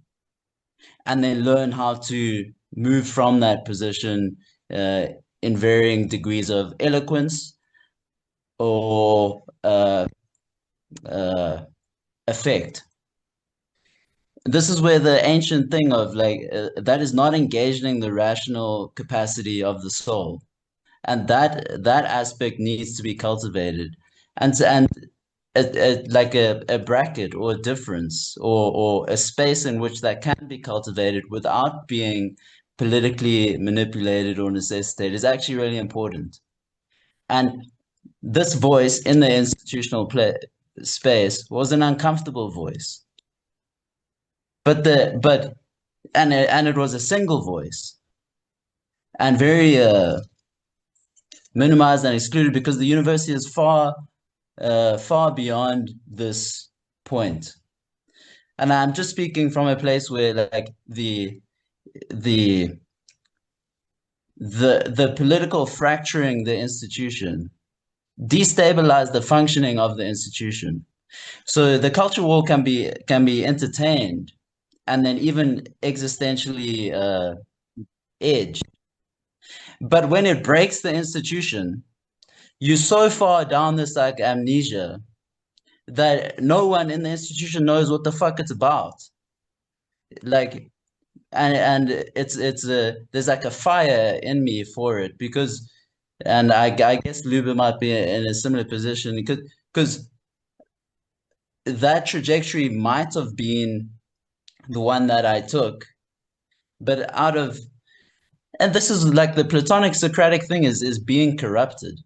and then learn how to move from that position in varying degrees of eloquence or effect. This is where the ancient thing of like that is not engaging the rational capacity of the soul, and that aspect needs to be cultivated, and like a bracket or a difference or a space in which that can be cultivated without being politically manipulated or necessitated is actually really important. And this voice in the institutional space was an uncomfortable voice, but it was a single voice and very minimized and excluded, because the university is far beyond this point. And I'm just speaking from a place where like the political fracturing the institution destabilized the functioning of the institution. So the culture war can be entertained and then even existentially edged. But when it breaks the institution, you're so far down this like amnesia that no one in the institution knows what the fuck it's about. Like, and it's there's like a fire in me for it, because, and I guess Luba might be in a similar position because that trajectory might have been the one that I took, but and this is like the Platonic Socratic thing is being corrupted.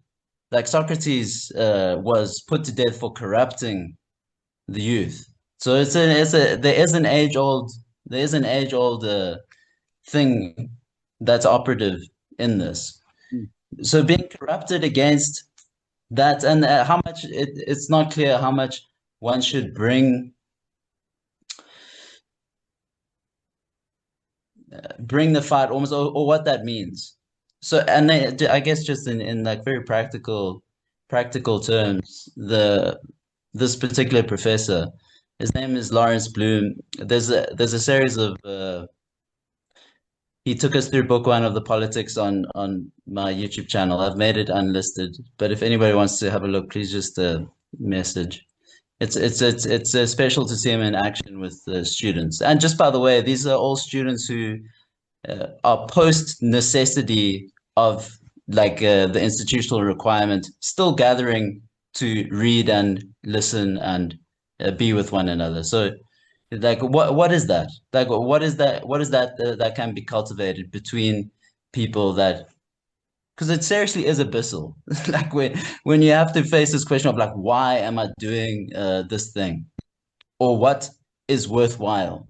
Like Socrates was put to death for corrupting the youth. So there is an age old thing that's operative in this. So being corrupted against that, and how much it's not clear how much one should bring the fight almost, or what that means. So, and then, I guess just in like very practical terms, this particular professor, his name is Lawrence Bloom. There's a series of he took us through book 1 of the politics on my YouTube channel. I've made it unlisted, but if anybody wants to have a look, please just message. It's special to see him in action with students. And just by the way, these are all students who are post necessity of like the institutional requirement, still gathering to read and listen and be with one another. So like what is that? Like what is that that can be cultivated between people, that because it seriously is abyssal. Like when you have to face this question of like, why am I doing this thing, or what is worthwhile,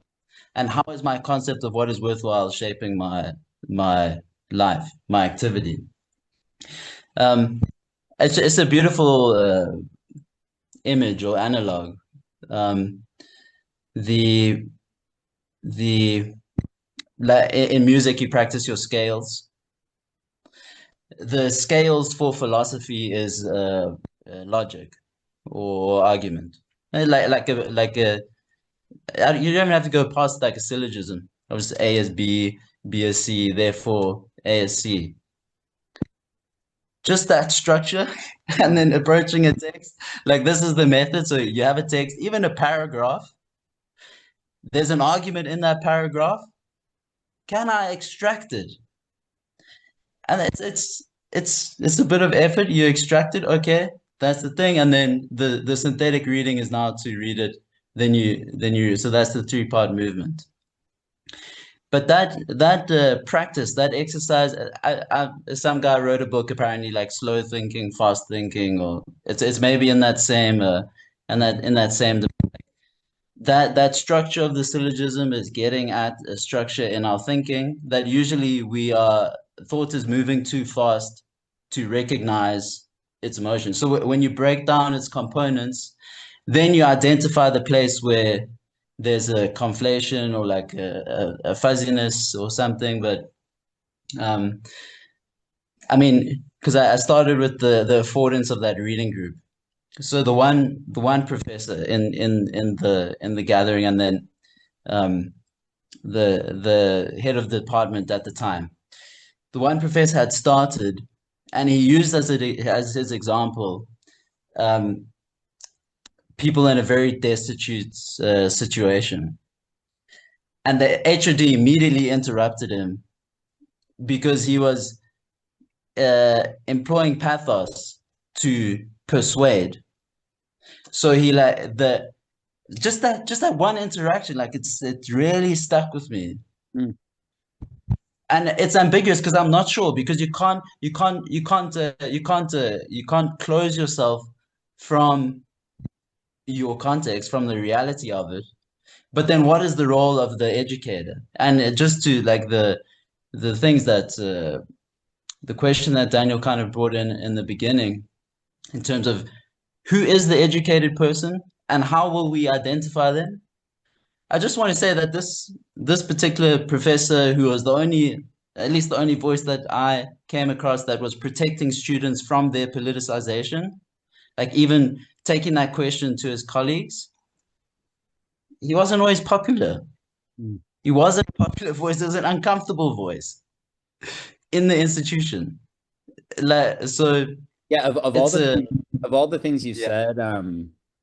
and how is my concept of what is worthwhile shaping my life, my activity. It's a beautiful image or analog. In music you practice your scales. The scales for philosophy is logic or argument. You don't even have to go past like a syllogism. Obviously, A is B, B is C, therefore A is C. Just that structure, and then approaching a text. Like this is the method. So you have a text, even a paragraph. There's an argument in that paragraph. Can I extract it? And it's a bit of effort. You extract it, okay, that's the thing, and then the synthetic reading is now to read it. Then you so that's the 3-part movement. But that practice, that exercise, some guy wrote a book apparently like slow thinking, fast thinking, or it's maybe in that same that structure of the syllogism is getting at a structure in our thinking that usually thought is moving too fast to recognize its motion. So when you break down its components, then you identify the place where there's a conflation or like a fuzziness or something. But I mean, because I started with the affordance of that reading group. So the one professor in the gathering, and then the head of the department at the time. The one professor had started, and he used as his example people in a very destitute situation. And the HOD immediately interrupted him because he was employing pathos to persuade. So he just that one interaction, like it really stuck with me. Mm. And it's ambiguous because I'm not sure, because you can't close yourself from your context, from the reality of it. But then what is the role of the educator? And just to like the things that the question that Daniel kind of brought in the beginning, in terms of who is the educated person and how will we identify them? I just want to say that this particular professor, who was at least the only voice that I came across that was protecting students from their politicization, like even taking that question to his colleagues, he wasn't always popular. He wasn't a popular voice. It was an uncomfortable voice in the institution. So yeah, of all the things you said,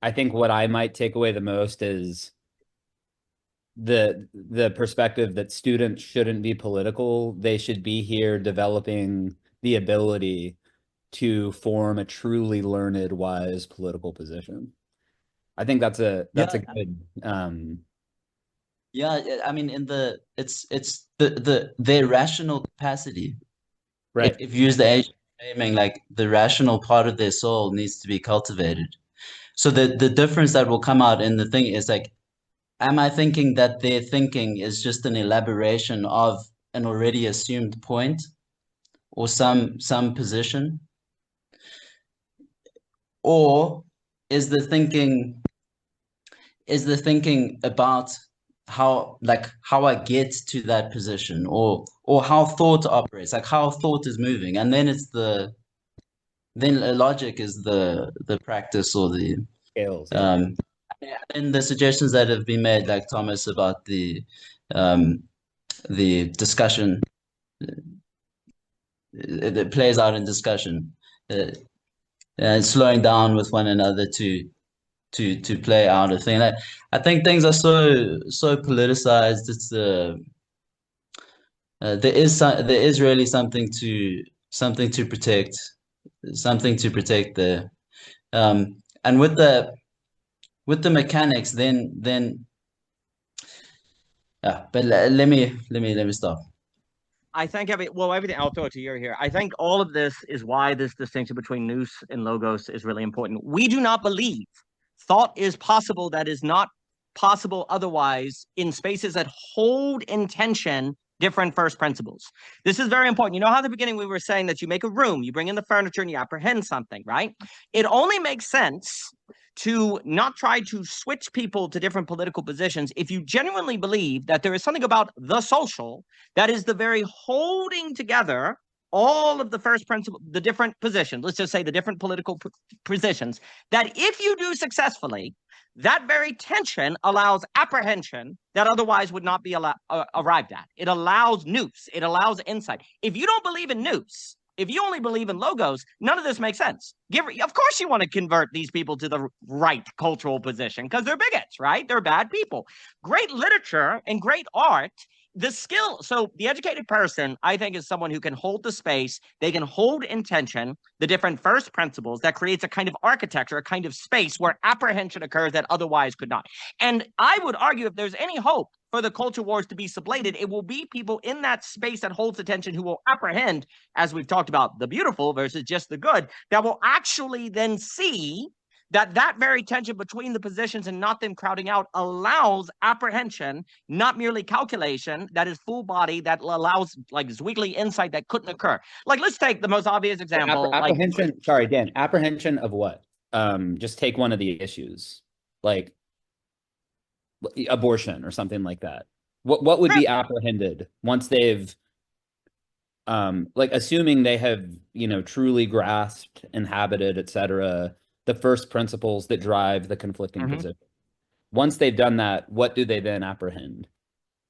I think what I might take away the most is the perspective that students shouldn't be political. They should be here developing the ability to form a truly learned, wise political position. I think that's a good I mean, it's their rational capacity. right. If you use the Asian framing, like the rational part of their soul needs to be cultivated. So the difference that will come out in the thing is like, am I thinking that their thinking is just an elaboration of an already assumed point or some position? Or is the thinking about how I get to that position, or how thought operates, like how thought is moving, and then logic is the practice or the Scales. and the suggestions that have been made, like Thomas, about the discussion, it plays out in discussion, and slowing down with one another to play out a thing. Like, I think things are so politicized. It's there is really something to protect, there. And with the mechanics, then but let me stop. I think everything, I'll throw it to you here. I think all of this is why this distinction between nous and logos is really important. We do not believe thought is possible that is not possible otherwise in spaces that hold in tension different first principles. This is very important. You know how at the beginning we were saying that you make a room, you bring in the furniture and you apprehend something, right? It only makes sense to not try to switch people to different political positions if you genuinely believe that there is something about the social that is the very holding together all of the first principle, the different positions, let's just say the different political positions, that if you do successfully, that very tension allows apprehension that otherwise would not be arrived at. It allows nous. It allows insight. If you don't believe in nous, if you only believe in logos, none of this makes sense. Of course you want to convert these people to the right cultural position because they're bigots, right? They're bad people. Great literature and great art, the skill. So the educated person, I think, is someone who can hold the space. They can hold in tension the different first principles that creates a kind of architecture, a kind of space where apprehension occurs that otherwise could not. And I would argue if there's any hope for the culture wars to be sublated, it will be people in that space that holds attention who will apprehend, as we've talked about, the beautiful versus just the good, that will actually then see that very tension between the positions and not them crowding out allows apprehension, not merely calculation, that is full body, that allows like Zwingli insight that couldn't occur. Like, let's take the most obvious example. Apprehension, sorry, Dan, apprehension of what? Just take one of the issues, like abortion or something like that. What would be apprehended once they've like assuming they have, truly grasped, inhabited, etc., the first principles that drive the conflicting position. Once they've done that, what do they then apprehend?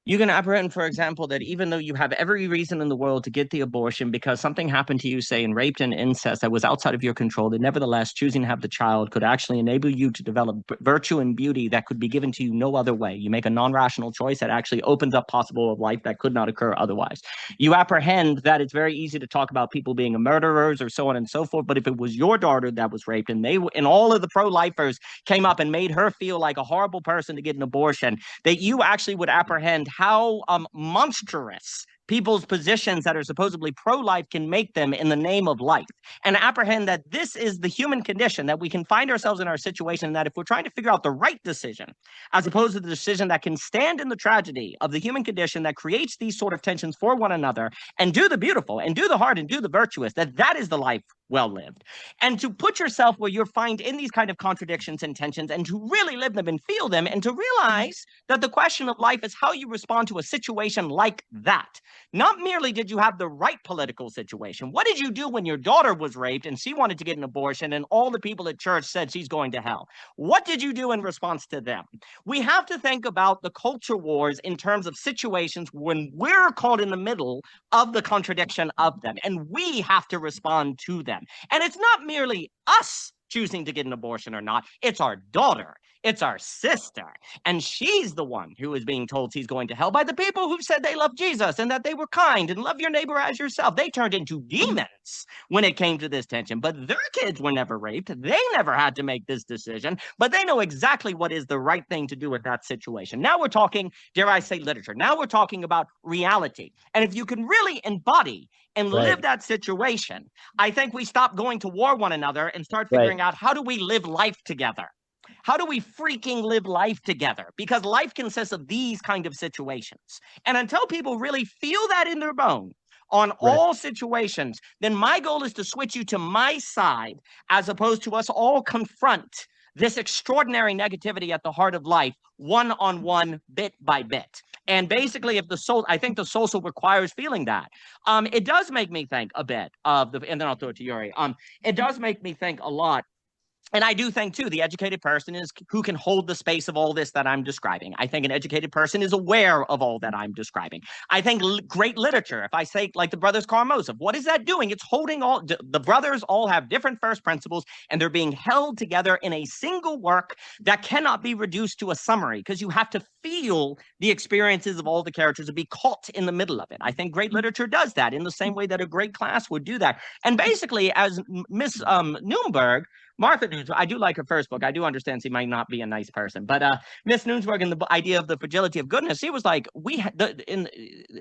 You can apprehend, for example, that even though you have every reason in the world to get the abortion because something happened to you, say, in raped and incest that was outside of your control, that nevertheless choosing to have the child could actually enable you to develop virtue and beauty that could be given to you no other way. You make a non-rational choice that actually opens up possible of life that could not occur otherwise. You apprehend that it's very easy to talk about people being murderers or so on and so forth, but if it was your daughter that was raped and all of the pro-lifers came up and made her feel like a horrible person to get an abortion, that you actually would apprehend how monstrous people's positions that are supposedly pro-life can make them in the name of life, and apprehend that this is the human condition, that we can find ourselves in our situation, that if we're trying to figure out the right decision, as opposed to the decision that can stand in the tragedy of the human condition that creates these sort of tensions for one another, and do the beautiful and do the hard and do the virtuous, that is the life well lived. And to put yourself where you're find in these kind of contradictions and tensions, and to really live them and feel them, and to realize that the question of life is how you respond to a situation like that. Not merely did you have the right political situation. What did you do when your daughter was raped and she wanted to get an abortion and all the people at church said she's going to hell? What did you do in response to them? We have to think about the culture wars in terms of situations when we're caught in the middle of the contradiction of them, and we have to respond to them. And it's not merely us choosing to get an abortion or not, it's our daughter, it's our sister, and she's the one who is being told she's going to hell by the people who said they love Jesus and that they were kind and love your neighbor as yourself. They turned into demons when it came to this tension, but their kids were never raped. They never had to make this decision, but they know exactly what is the right thing to do with that situation. Now we're talking, dare I say, literature. Now we're talking about reality. And if you can really embody and live that situation, I think we stop going to war one another and start figuring out, how do we live life together? How do we freaking live life together? Because life consists of these kind of situations. And until people really feel that in their bone on all situations, then my goal is to switch you to my side, as opposed to us all confront this extraordinary negativity at the heart of life, one-on-one, bit by bit. And basically, if the soul, I think the social requires feeling that. It does make me think a bit of the, and then I'll throw it to Jurij. It does make me think a lot. And I do think, too, the educated person is who can hold the space of all this that I'm describing. I think an educated person is aware of all that I'm describing. I think great literature, if I say like the Brothers Karamazov, what is that doing? It's holding all, the brothers all have different first principles, and they're being held together in a single work that cannot be reduced to a summary, because you have to feel the experiences of all the characters and be caught in the middle of it. I think great literature does that in the same way that a great class would do that. And basically, as Miss Nunberg, Martha Nunes, I do like her first book. I do understand she might not be a nice person, but Miss Nunesberg and the idea of the fragility of goodness, she was like, the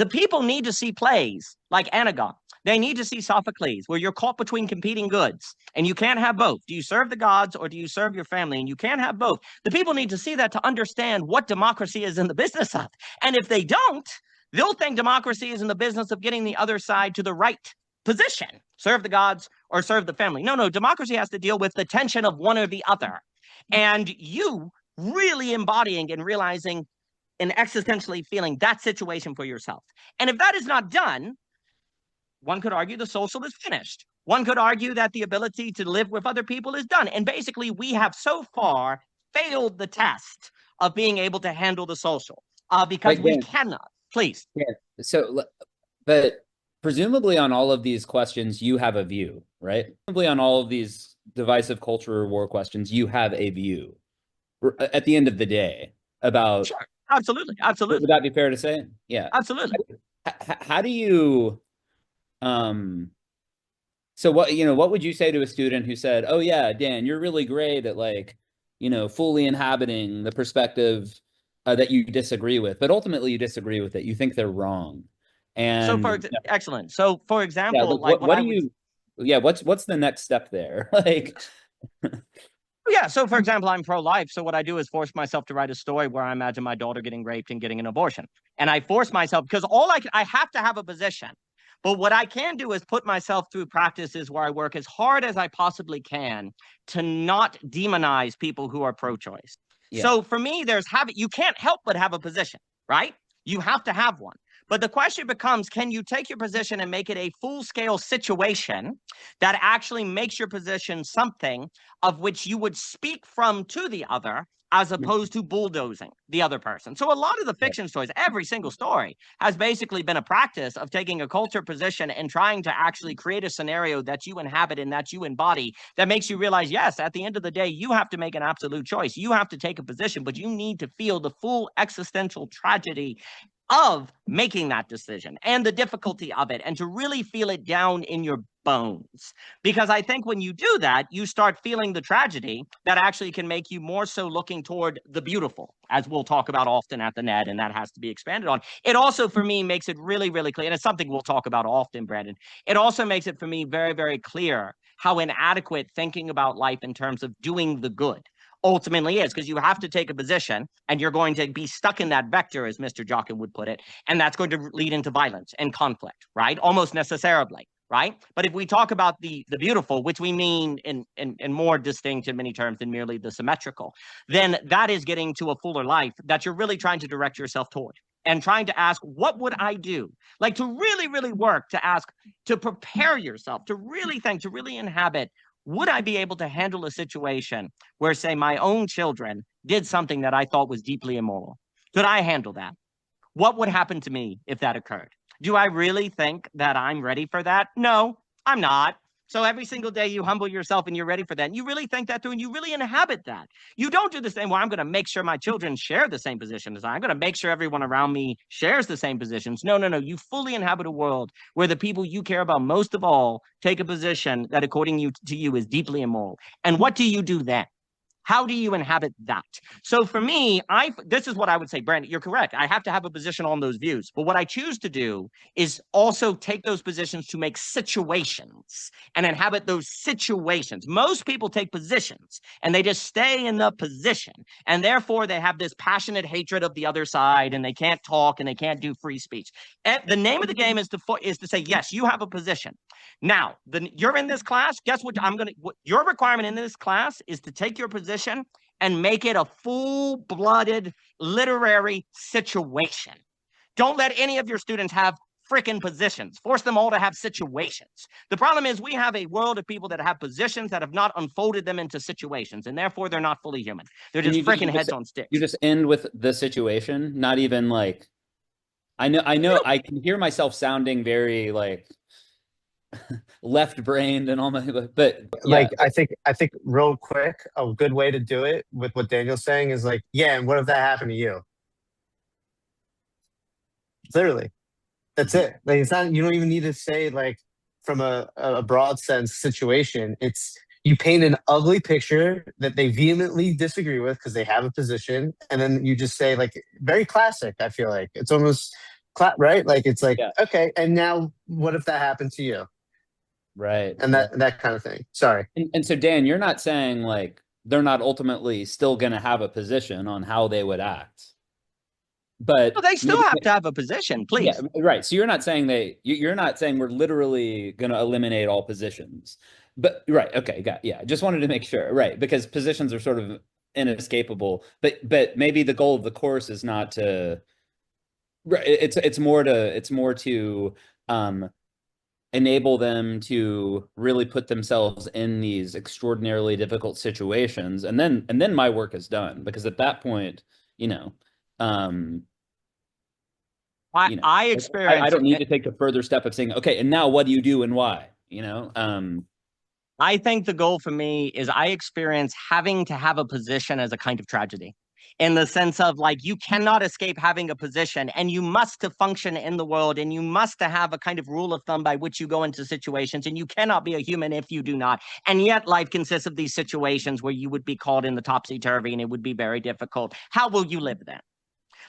people need to see plays like Anagon. They need to see Sophocles, where you're caught between competing goods, and you can't have both. Do you serve the gods or do you serve your family? And you can't have both. The people need to see that to understand what democracy is in the business of. And if they don't, they'll think democracy is in the business of getting the other side to the right position, serve the gods or serve the family. No, democracy has to deal with the tension of one or the other. And you really embodying and realizing and existentially feeling that situation for yourself. And if that is not done, one could argue the social is finished. One could argue that the ability to live with other people is done. And basically, we have so far failed the test of being able to handle the social because we cannot. Please. Yeah. So, but presumably on all of these questions, you have a view, right? Presumably on all of these divisive culture war questions, you have a view at the end of the day about. Sure. Absolutely. Would that be fair to say? Yeah. Absolutely. How do you, so what would you say to a student who said, oh yeah, Dan, you're really great at fully inhabiting the perspective that you disagree with, but ultimately you disagree with it. You think they're wrong. And so excellent. So for example, what's the next step there? Yeah. So for example, I'm pro-life. So what I do is force myself to write a story where I imagine my daughter getting raped and getting an abortion. And I force myself, because I have to have a position. But what I can do is put myself through practices where I work as hard as I possibly can to not demonize people who are pro-choice. Yeah. So for me, you can't help but have a position, right? You have to have one. But the question becomes, can you take your position and make it a full-scale situation that actually makes your position something of which you would speak from to the other as opposed to bulldozing the other person. So a lot of the fiction stories, every single story, has basically been a practice of taking a culture position and trying to actually create a scenario that you inhabit and that you embody that makes you realize, yes, at the end of the day, you have to make an absolute choice. You have to take a position, but you need to feel the full existential tragedy of making that decision and the difficulty of it, and to really feel it down in your bones. Because I think when you do that, you start feeling the tragedy that actually can make you more so looking toward the beautiful, as we'll talk about often at the net, and that has to be expanded on. It also, for me, makes it really, really clear, and it's something we'll talk about often, Brandon. It also makes it, for me, very, very clear how inadequate thinking about life in terms of doing the good ultimately is, because you have to take a position and you're going to be stuck in that vector, as Mr. Jockin would put it, and that's going to lead into violence and conflict, right? Almost necessarily, right? But if we talk about the beautiful, which we mean in more distinct in many terms than merely the symmetrical, then that is getting to a fuller life that you're really trying to direct yourself toward and trying to ask, what would I do? Like, to really, really work to ask, to prepare yourself, to really think, to really inhabit, would I be able to handle a situation where, say, my own children did something that I thought was deeply immoral? Could I handle that? What would happen to me if that occurred? Do I really think that I'm ready for that? No, I'm not. So every single day you humble yourself and you're ready for that. And you really think that through and you really inhabit that. You don't do the same, well, I'm going to make sure my children share the same position as I'm going to make sure everyone around me shares the same positions. No, no, no. You fully inhabit a world where the people you care about most of all take a position that according to you is deeply immoral. And what do you do then? How do you inhabit that? So for me, this is what I would say, Brandon, you're correct. I have to have a position on those views. But what I choose to do is also take those positions to make situations and inhabit those situations. Most people take positions and they just stay in the position. And therefore, they have this passionate hatred of the other side and they can't talk and they can't do free speech. And the name of the game is to say, yes, you have a position. Now, you're in this class. Guess what? Your requirement in this class is to take your position and make it a full-blooded literary situation. Don't let any of your students have freaking positions. Force them all to have situations. The problem is we have a world of people that have positions that have not unfolded them into situations, and therefore they're not fully human. They're just freaking heads on sticks. You just end with the situation, not even like, I know, I can hear myself sounding very like left-brained and all my, but yeah. Like I think real quick, a good way to do it with what Daniel's saying is like, yeah, and what if that happened to you? Literally, that's it. Like, it's not, you don't even need to say like from a broad sense situation. It's, you paint an ugly picture that they vehemently disagree with because they have a position, and then you just say, like, very classic. I feel like it's almost right. Like, it's like, yeah. Okay, and now what if that happened to you? Right. And that kind of thing. Sorry. And so, Dan, you're not saying like they're not ultimately still going to have a position on how they would act, but they still have to have a position, please. Yeah, right. So you're not saying you're not saying we're literally going to eliminate all positions, but right. Okay. Just wanted to make sure. Right. Because positions are sort of inescapable, but maybe the goal of the course is not to, right. It's more to enable them to really put themselves in these extraordinarily difficult situations, and then my work is done, because at that point, I experience. I don't need to take the further step of saying, okay, and now what do you do and why? I think the goal for me is I experience having to have a position as a kind of tragedy, in the sense of, like, you cannot escape having a position, and you must to function in the world, and you must to have a kind of rule of thumb by which you go into situations, and you cannot be a human if you do not. And yet life consists of these situations where you would be caught in the topsy-turvy and it would be very difficult. How will you live then?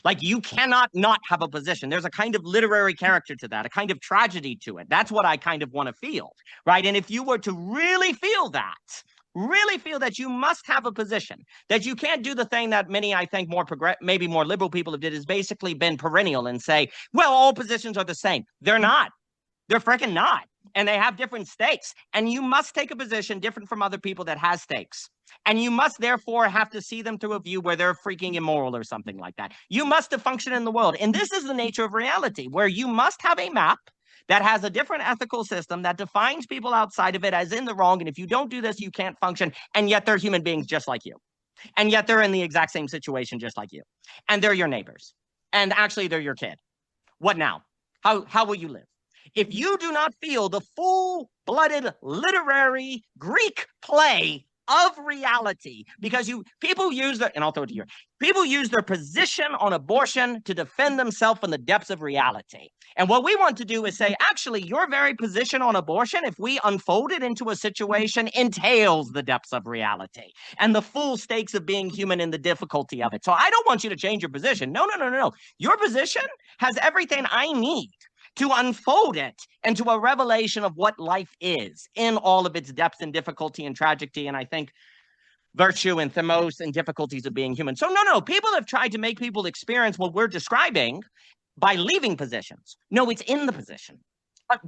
Like, you cannot not have a position. There's a kind of literary character to that, a kind of tragedy to it. That's what I kind of want to feel, right? And if you were to really feel that you must have a position, that you can't do the thing that many, I think, maybe more liberal people have did, is basically been perennial and say, well, all positions are the same. They're not. They're freaking not. And they have different stakes. And you must take a position different from other people that has stakes. And you must therefore have to see them through a view where they're freaking immoral or something like that. You must to function in the world. And this is the nature of reality, where you must have a map that has a different ethical system that defines people outside of it as in the wrong. And if you don't do this, you can't function. And yet they're human beings just like you. And yet they're in the exact same situation just like you. And they're your neighbors. And actually, they're your kid. What now? How will you live? If you do not feel the full-blooded literary Greek play of reality, because people use their, and I'll throw it to you, people use their position on abortion to defend themselves in the depths of reality. And what we want to do is say, actually, your very position on abortion, if we unfold it into a situation, entails the depths of reality and the full stakes of being human and the difficulty of it. So I don't want you to change your position. No. Your position has everything I need to unfold it into a revelation of what life is in all of its depths and difficulty and tragedy. And I think virtue and themos and difficulties of being human. So no, people have tried to make people experience what we're describing by leaving positions. No, it's in the position.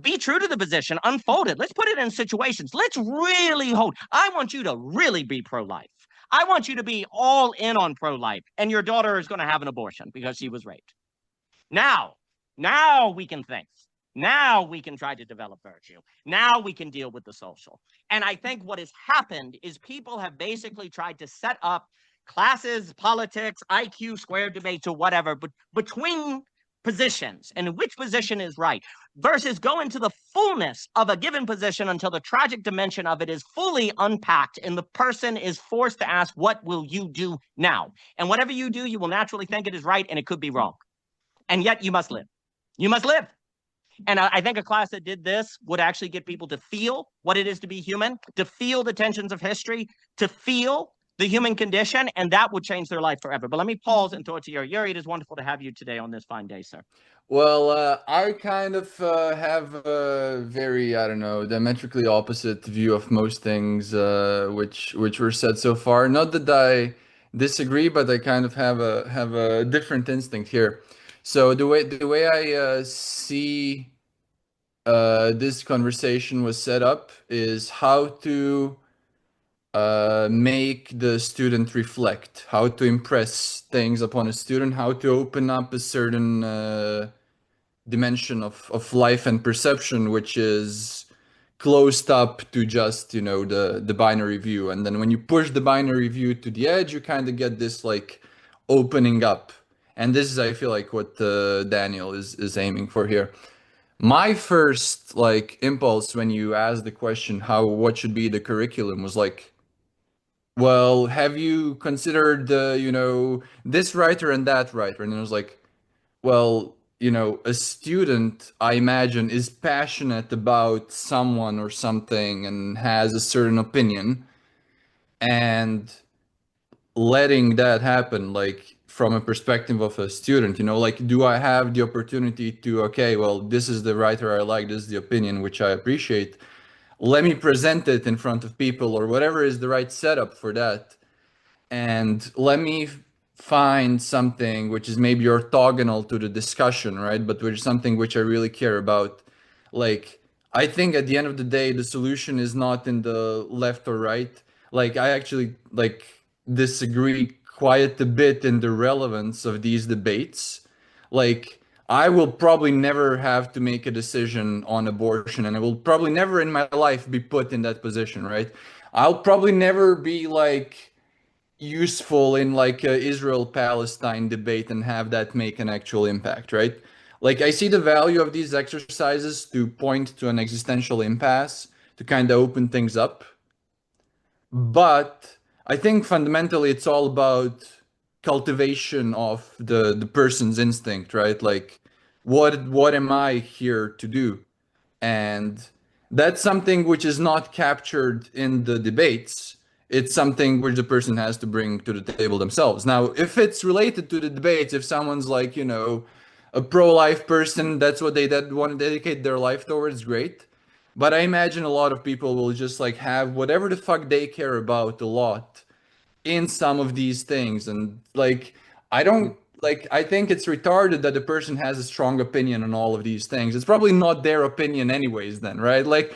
Be true to the position, unfold it. Let's put it in situations. Let's really hold. I want you to really be pro-life. I want you to be all in on pro-life. And your daughter is going to have an abortion because she was raped. Now we can think. Now we can try to develop virtue. Now we can deal with the social. And I think what has happened is people have basically tried to set up classes, politics, IQ squared debates or whatever, but between positions and which position is right versus go into the fullness of a given position until the tragic dimension of it is fully unpacked and the person is forced to ask, what will you do now? And whatever you do, you will naturally think it is right and it could be wrong. And yet you must live. You must live. And I think a class that did this would actually get people to feel what it is to be human, to feel the tensions of history, to feel the human condition, and that would change their life forever. But let me pause and throw it to Jurij. Jurij, it is wonderful to have you today on this fine day, sir. Well, I kind of have a very, I don't know, diametrically opposite view of most things which were said so far. Not that I disagree, but I kind of have a different instinct here. So the way I see this conversation was set up is how to make the student reflect, how to impress things upon a student, how to open up a certain dimension of life and perception, which is closed up to just, the binary view. And then when you push the binary view to the edge, you kind of get this like opening up. And this is, I feel like, what Daniel is aiming for here. My first like impulse when you asked the question, what should be the curriculum, was like, well, have you considered this writer and that writer? And it was like, well, a student, I imagine, is passionate about someone or something and has a certain opinion, and letting that happen, like from a perspective of a student, like, do I have the opportunity to, okay, well, this is the writer I like, this is the opinion which I appreciate, let me present it in front of people, or whatever is the right setup for that, and let me find something which is maybe orthogonal to the discussion, right? But which is something which I really care about. Like, I think at the end of the day, the solution is not in the left or right. Like, I actually disagree quite a bit in the relevance of these debates. Like, I will probably never have to make a decision on abortion, and I will probably never in my life be put in that position, right? I'll probably never be like useful in like a Israel-Palestine debate and have that make an actual impact, right? Like, I see the value of these exercises to point to an existential impasse, to kind of open things up. But I think fundamentally it's all about cultivation of the person's instinct, right? Like, what am I here to do? And that's something which is not captured in the debates. It's something which the person has to bring to the table themselves. Now, if it's related to the debates, if someone's like, a pro-life person, that's what they want to dedicate their life towards, great. But I imagine a lot of people will just like have whatever the fuck they care about a lot in some of these things. And like, I think it's retarded that the person has a strong opinion on all of these things. It's probably not their opinion anyways then, right? Like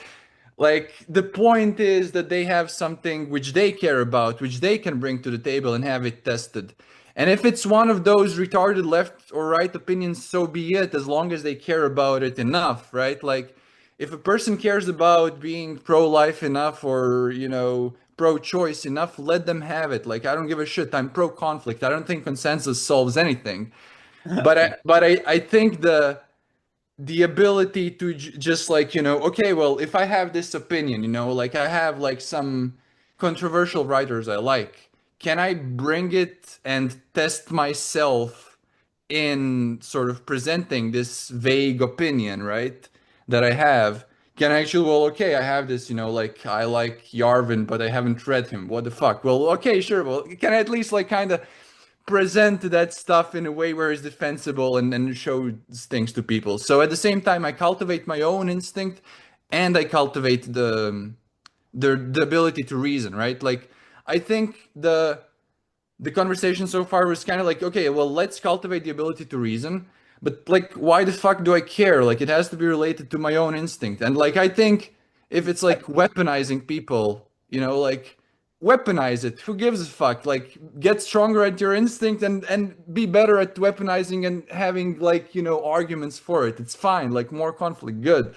the point is that they have something which they care about, which they can bring to the table and have it tested. And if it's one of those retarded left or right opinions, so be it, as long as they care about it enough, right? Like, if a person cares about being pro-life enough, or, pro-choice enough, let them have it. Like, I don't give a shit. I'm pro-conflict. I don't think consensus solves anything. But I think the ability to just like, okay, well, if I have this opinion, like I have like some controversial writers I like, can I bring it and test myself in sort of presenting this vague opinion, right? That I have. Can I actually, well, okay, I have this, like I like Yarvin, but I haven't read him. What the fuck? Well, okay, sure. Well, can I at least like kind of present that stuff in a way where it's defensible and show things to people? So at the same time, I cultivate my own instinct and I cultivate the ability to reason, right? Like, I think the conversation so far was kind of like, okay, well, let's cultivate the ability to reason, but like, why the fuck do I care? Like, it has to be related to my own instinct. And like, I think if it's like weaponizing people, like, weaponize it. Who gives a fuck? Like, get stronger at your instinct and be better at weaponizing and having like, arguments for it. It's fine. Like, more conflict, good.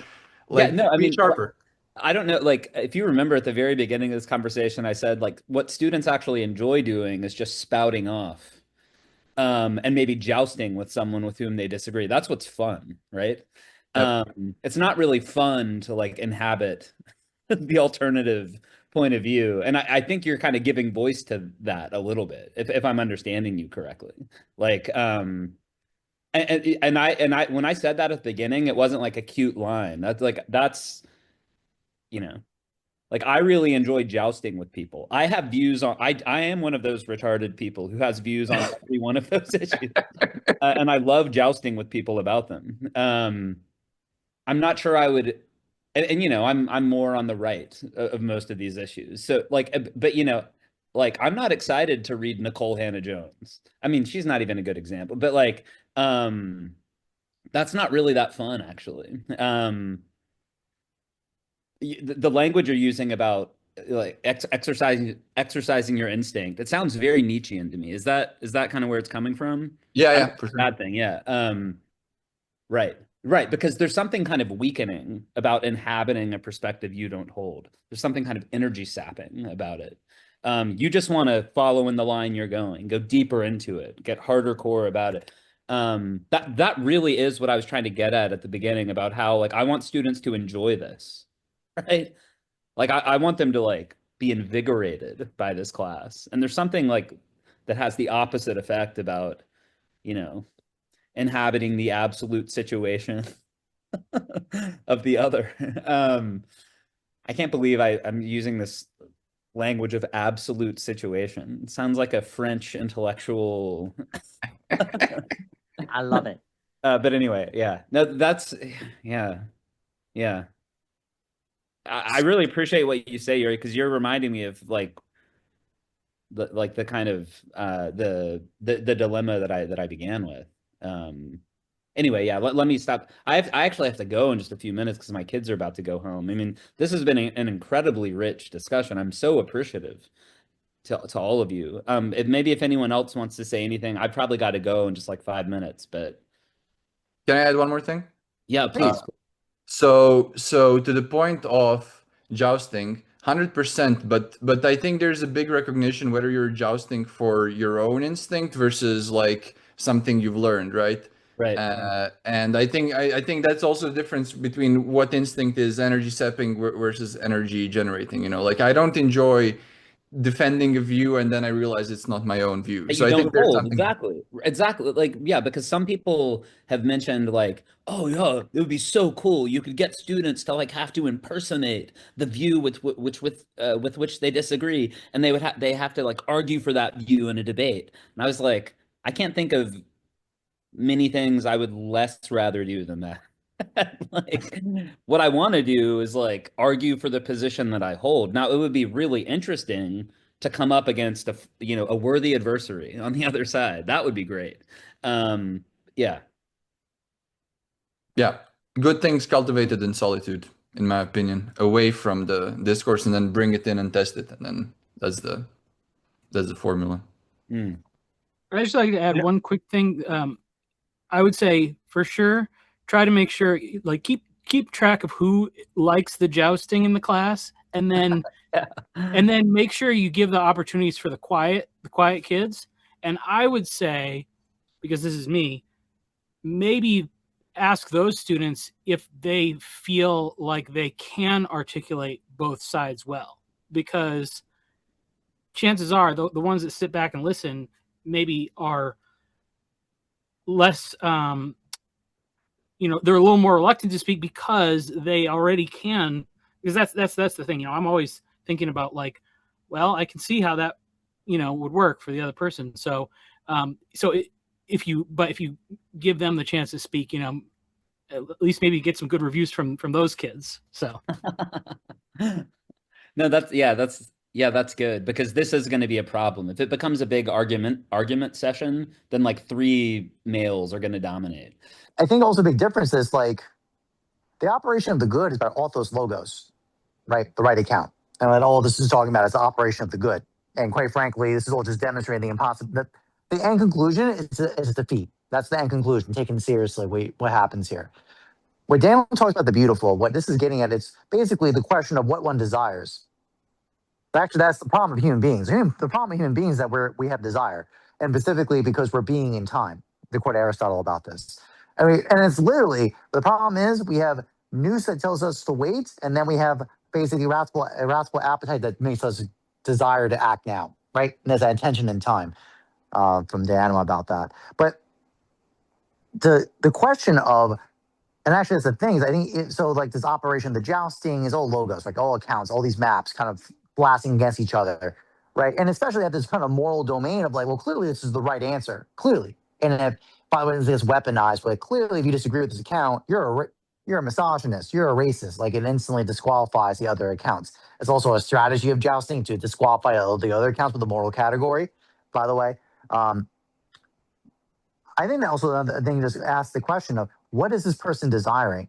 Like, Yeah, no, I be mean, sharper. I don't know, like, if you remember at the very beginning of this conversation, I said, like, what students actually enjoy doing is just spouting off, and maybe jousting with someone with whom they disagree. That's what's fun, right? Yep. It's not really fun to, like, inhabit the alternative point of view. And I think you're kind of giving voice to that a little bit, if I'm understanding you correctly. Like, and I when I said that at the beginning, it wasn't like a cute line. That's like, I really enjoy jousting with people. I have views on, I am one of those retarded people who has views on every one of those issues. And I love jousting with people about them. I'm not sure I would, and I'm more on the right of most of these issues. So like, but like, I'm not excited to read Nicole Hannah-Jones. I mean, she's not even a good example, but like, that's not really that fun, actually. The language you're using about like exercising your instinct, it sounds very Nietzschean to me. Is that kind of where it's coming from? Yeah, for sure. Bad thing, yeah. Right, because there's something kind of weakening about inhabiting a perspective you don't hold. There's something kind of energy sapping about it. You just want to follow in the line you're going, go deeper into it, get harder core about it. That really is what I was trying to get at the beginning, about how, like, I want students to enjoy this. Right? Like, I want them to like be invigorated by this class. And there's something like that has the opposite effect about, inhabiting the absolute situation of the other. I can't believe I'm using this language of absolute situation. It sounds like a French intellectual. I love it. But anyway, yeah. No, that's yeah. I really appreciate what you say, Yuri, because you're reminding me of like the kind of the dilemma that I began with. Anyway, yeah, let me stop. I actually have to go in just a few minutes because my kids are about to go home. I mean, this has been an incredibly rich discussion. I'm so appreciative to all of you. Maybe if anyone else wants to say anything, I've probably got to go in just like 5 minutes, but Can I add one more thing? yeah, please. So to the point of jousting, 100%, but I think there's a big recognition whether you're jousting for your own instinct versus like something you've learned, right? Right. And I think that's also the difference between what instinct is energy sapping versus energy generating. Like, I don't enjoy defending a view and then I realize it's not my own view. That So you I think don't there's hold. something. Exactly. Like, yeah, because some people have mentioned like, oh yeah, it would be so cool. You could get students to like have to impersonate the view with which they disagree, and they have to like argue for that view in a debate. And I was like, I can't think of many things I would less rather do than that. Like, what I want to do is like argue for the position that I hold. Now, it would be really interesting to come up against a worthy adversary on the other side. That would be great. Yeah. Yeah, good things cultivated in solitude, in my opinion, away from the discourse, and then bring it in and test it, and then that's the formula. Mm. I'd just like to add one quick thing. I would say for sure, try to make sure, like, keep keep track of who likes the jousting in the class, and then make sure you give the opportunities for the quiet kids. And I would say, because this is me, maybe ask those students if they feel like they can articulate both sides well, because chances are the ones that sit back and listen maybe are less, you know, they're a little more reluctant to speak because they already can. Because that's the thing, you know, I'm always thinking about like, well, I can see how that, you know, would work for the other person. So, if you give them the chance to speak, you know, at least maybe get some good reviews from those kids. So, No, that's good, because this is going to be a problem. If it becomes a big argument session, then like 3 males are going to dominate. I think also a big difference is like the operation of the good is about all those logos, right? The right account. And then all this is talking about is the operation of the good. And quite frankly, this is all just demonstrating the impossible. The end conclusion is a defeat. That's the end conclusion, taken seriously. What happens here? When Daniel talks about the beautiful, what this is getting at, it's basically the question of what one desires. Actually, that's the problem of human beings. The problem of human beings is that we have desire, and specifically because we're being in time. To quote Aristotle about this. I mean, and it's literally, the problem is we have Nous that tells us to wait, and then we have basically wrathful appetite that makes us desire to act now, right? And there's that attention and time from Daniel about that. But the question of, and actually that's the thing, I think, so like this operation, the jousting is all logos, like all accounts, all these maps kind of blasting against each other, right? And especially at this kind of moral domain of like, well, clearly this is the right answer, clearly. And if, by the way, it's weaponized, but clearly if you disagree with this account, you're a misogynist, you're a racist. Like it instantly disqualifies the other accounts. It's also a strategy of jousting to disqualify the other accounts with the moral category, by the way. I think that also another thing, just ask the question of what is this person desiring?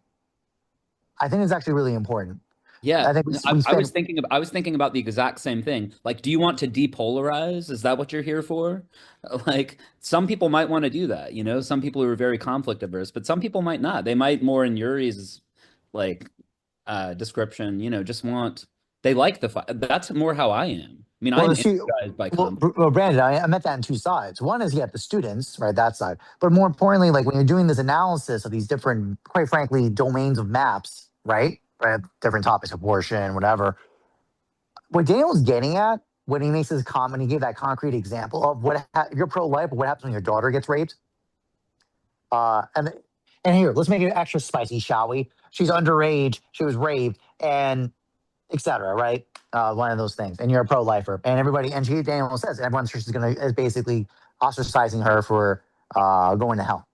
I think it's actually really important. Yeah, I think I was thinking about the exact same thing. Like, do you want to depolarize? Is that what you're here for? Like, some people might want to do that, you know, some people who are very conflict averse, but some people might not. They might, more in Jurij's like description, you know, just want, they like the fight. That's more how I am. I mean, I'm energized by conflict. Well, Brandon, I meant that in 2 sides. One is, the students, right, that side. But more importantly, like when you're doing this analysis of these different, quite frankly, domains of maps, right? Different topics, abortion, whatever. What Daniel's getting at when he makes his comment, he gave that concrete example of if you're pro-life, what happens when your daughter gets raped. And here, let's make it extra spicy, shall we? She's underage, she was raped, and etc. Right? One of those things. And you're a pro-lifer, and Daniel says everyone's just is basically ostracizing her for going to hell.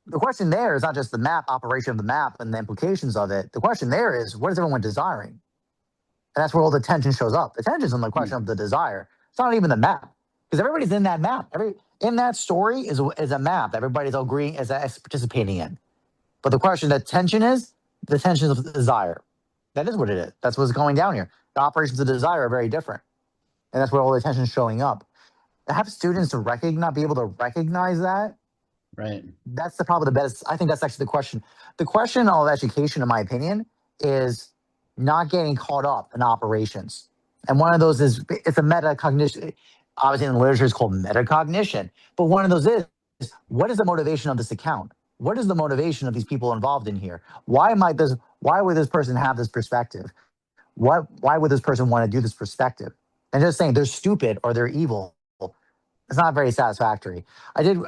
The question there is not just the map, operation of the map and the implications of it. The question there is, what is everyone desiring? And that's where all the tension shows up. The tension is on the question of the desire. It's not even the map, because everybody's in that map. In that story is a map that everybody's agreeing, is participating in. But the question, the tension of the desire. That is what it is. That's what's going down here. The operations of desire are very different. And that's where all the tension is showing up. To have students be able to recognize that, right? That's probably the best. I think that's actually the question. The question of education, in my opinion, is not getting caught up in operations. And one of those is, it's a metacognition. Obviously in the literature it's called metacognition. But one of those is, what is the motivation of this account? What is the motivation of these people involved in here? Why would this person have this perspective? Why would this person want to do this perspective? And just saying they're stupid or they're evil, it's not very satisfactory.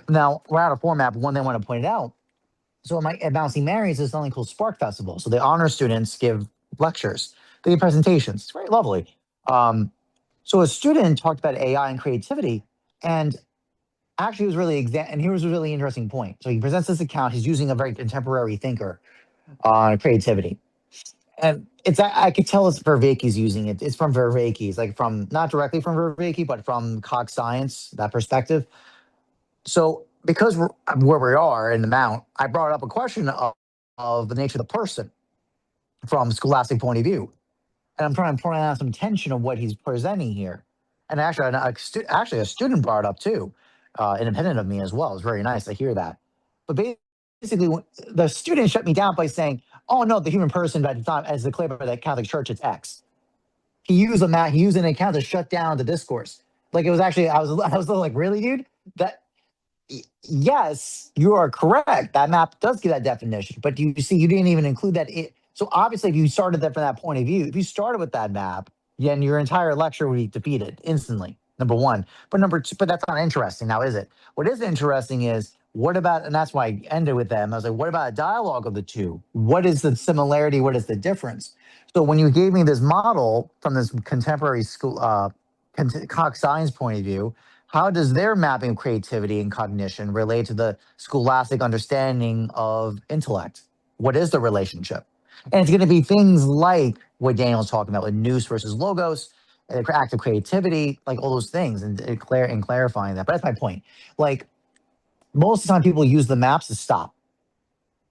Now we're out of format, but one thing I want to point out. So at Mount St. Mary's, there's something called Spark Festival. So the honor students give lectures, they give presentations. It's very lovely. So a student talked about AI and creativity, and actually was really and here was a really interesting point. So he presents this account. He's using a very contemporary thinker on creativity. And I could tell it's Vervaeke's using it. It's from Vervaeke's, like from, not directly from Vervaeke, but from cog science, that perspective. So because where we are in the Mount, I brought up a question of the nature of the person from a scholastic point of view. And I'm trying to point out some tension of what he's presenting here. And actually, a student brought it up too, independent of me as well. It was very nice to hear that. But basically, the student shut me down by saying, "Oh no, the human person at the time, as declared by the Catholic Church, it's X." He used an account to shut down the discourse. Like it was actually, I was like, really, dude? That yes, you are correct. That map does give that definition, but you see, you didn't even include that. So obviously, if you started that from that point of view, if you started with that map, then your entire lecture would be defeated instantly. Number one, but number two, but that's not interesting now, is it? What is interesting is what about, and that's why I ended with them. I was like, what about a dialogue of the two? What is the similarity? What is the difference? So when you gave me this model from this contemporary school, Cox science point of view, how does their mapping of creativity and cognition relate to the scholastic understanding of intellect? What is the relationship? And it's going to be things like what Daniel's talking about with nous versus logos, active creativity, like all those things, and clarifying that. But that's my point. Like most of the time, people use the maps to stop.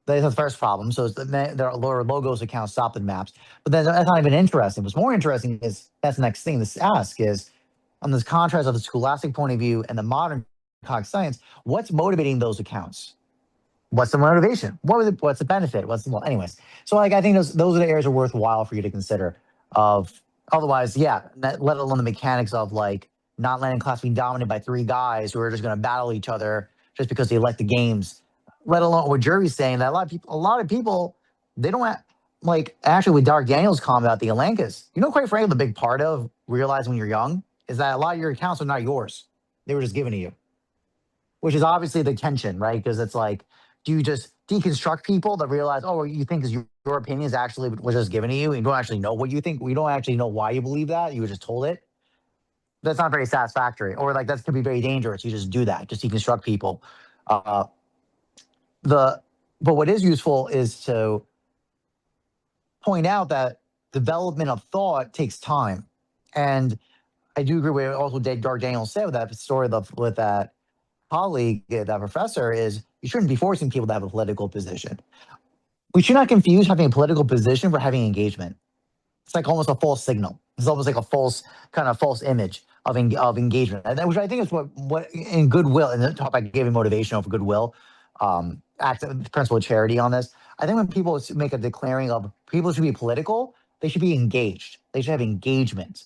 That's the first problem. So there are lower logos account stop the maps. But then that's not even interesting. What's more interesting is that's the next thing to ask is on this contrast of the scholastic point of view and the modern cog science, what's motivating those accounts? What's the motivation? What's the benefit? Anyways. So like I think those are the areas that are worthwhile for you to consider. Otherwise, yeah, let alone the mechanics of like not letting class be dominated by three guys who are just going to battle each other just because they like the games. Let alone what Jury's saying that a lot of people, they don't have, like actually with Dark Daniels comment about the Alankas, quite frankly, the big part of realizing when you're young is that a lot of your accounts are not yours. They were just given to you, which is obviously the tension, right? Because it's like, do you just deconstruct people that realize, oh, what you think is your opinion is actually was just given to you, and you don't actually know what you think. We don't actually know why you believe that. You were just told it. That's not very satisfactory, or like that could be very dangerous. You just do that, just deconstruct people. But what is useful is to point out that development of thought takes time, and I do agree with also Dark Daniel said with that story with that colleague, that professor, is you shouldn't be forcing people to have a political position. We should not confuse having a political position for having engagement. It's like almost a false signal. It's almost like a false image of engagement, which I think is what in goodwill. And the topic I gave him motivation of goodwill, principle of charity on this. I think when people make a declaring of people should be political, they should be engaged. They should have engagement,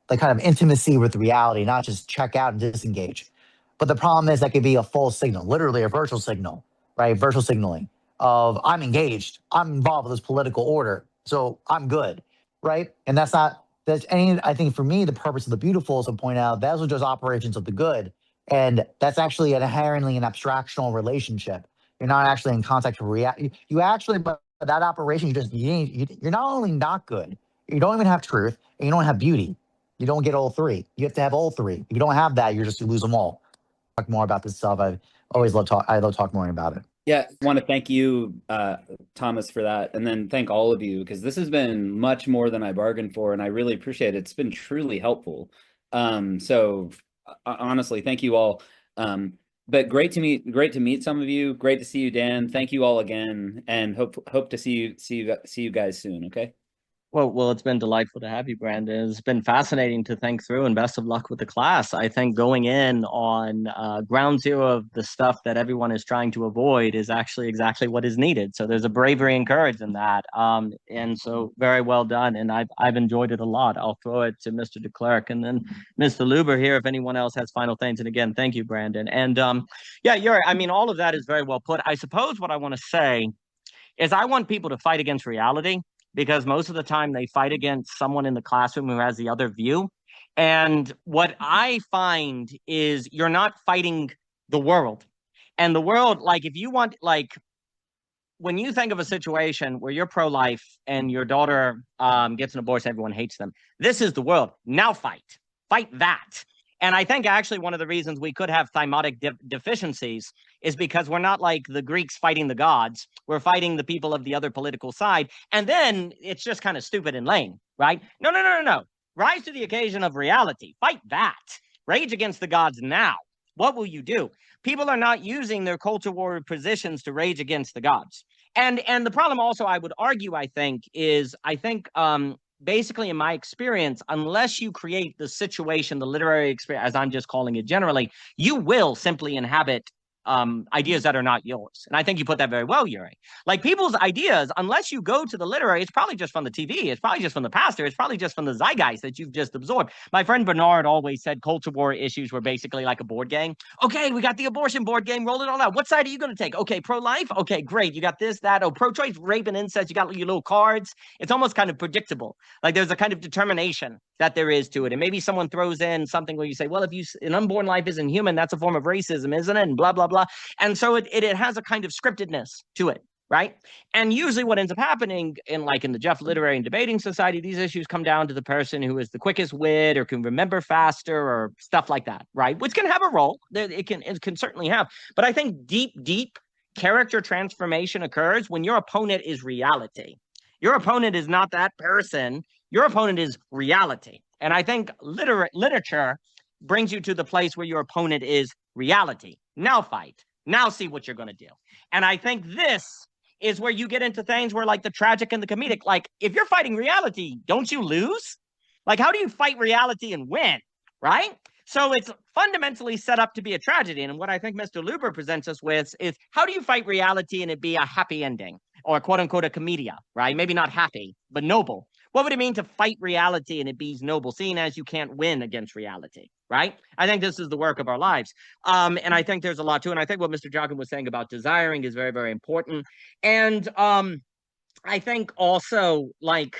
like kind of intimacy with reality, not just check out and disengage. But the problem is that could be a false signal, literally a virtual signal, right? Virtual signaling of I'm engaged, I'm involved with this political order, so I'm good, right? And I think for me, the purpose of the beautiful is to point out those are just operations of the good. And that's actually inherently an abstractional relationship. You're not actually in contact with reality. You actually, but that operation, you're not only not good, you don't even have truth, and you don't have beauty. You don't get all three. You have to have all three. If you don't have that, you lose them all. Talk more about this stuff. I love talking more about it. Yeah, I want to thank you, Thomas, for that, and then thank all of you, because this has been much more than I bargained for, and I really appreciate it. It's been truly helpful. So honestly, thank you all. But great to meet some of you. Great to see you, Dan. Thank you all again, and hope to see you guys soon. Okay. Well, it's been delightful to have you, Brandon. It's been fascinating to think through, and best of luck with the class. I think going in on ground zero of the stuff that everyone is trying to avoid is actually exactly what is needed. So there's a bravery and courage in that. And so very well done. And I've enjoyed it a lot. I'll throw it to Mr. Deklerk and then Mr. Luber here if anyone else has final things. And again, thank you, Brandon. And yeah, all of that is very well put. I suppose what I want to say is I want people to fight against reality, because most of the time they fight against someone in the classroom who has the other view. And what I find is you're not fighting the world. And the world, like if you want, like when you think of a situation where you're pro-life and your daughter gets an abortion, everyone hates them. This is the world. Now fight that. And I think actually one of the reasons we could have thymotic deficiencies is because we're not like the Greeks fighting the gods. We're fighting the people of the other political side. And then it's just kind of stupid and lame, right? No. Rise to the occasion of reality. Fight that. Rage against the gods now. What will you do? People are not using their culture war positions to rage against the gods. And the problem also, I would argue, basically, in my experience, unless you create the situation, the literary experience, as I'm just calling it generally, you will simply inhabit ideas that are not yours. And I think you put that very well, Jurij. Like people's ideas, unless you go to the literary, it's probably just from the TV, it's probably just from the pastor, it's probably just from the zeitgeist that you've just absorbed. My friend Bernard always said culture war issues were basically like a board game. Okay, we got the abortion board game, roll it all out. What side are you going to take? Okay, pro-life? Okay, great. You got this, that. Oh, pro-choice, rape and incest. You got your little cards. It's almost kind of predictable. Like there's a kind of determination that there is to it. And maybe someone throws in something where you say, well, if an unborn life isn't human, that's a form of racism, isn't it? And blah, blah, blah. And so it has a kind of scriptedness to it, right? And usually what ends up happening in the Jeff Literary and Debating Society, these issues come down to the person who is the quickest wit or can remember faster or stuff like that, right? Which can have a role. It can certainly have. But I think deep character transformation occurs when your opponent is reality. Your opponent is not that person. Your opponent is reality. And I think literature brings you to the place where your opponent is reality. Now fight. Now see what you're going to do. And I think this is where you get into things where like the tragic and the comedic, like if you're fighting reality, don't you lose? Like how do you fight reality and win, right? So it's fundamentally set up to be a tragedy. And what I think Mr. Luber presents us with is how do you fight reality and it be a happy ending or quote unquote a comedia, right? Maybe not happy, but noble. What would it mean to fight reality and it be noble, seeing as you can't win against reality, right? I think this is the work of our lives. And I think there's a lot to it. And I think what Mr. Jukic was saying about desiring is very, very important. And I think also like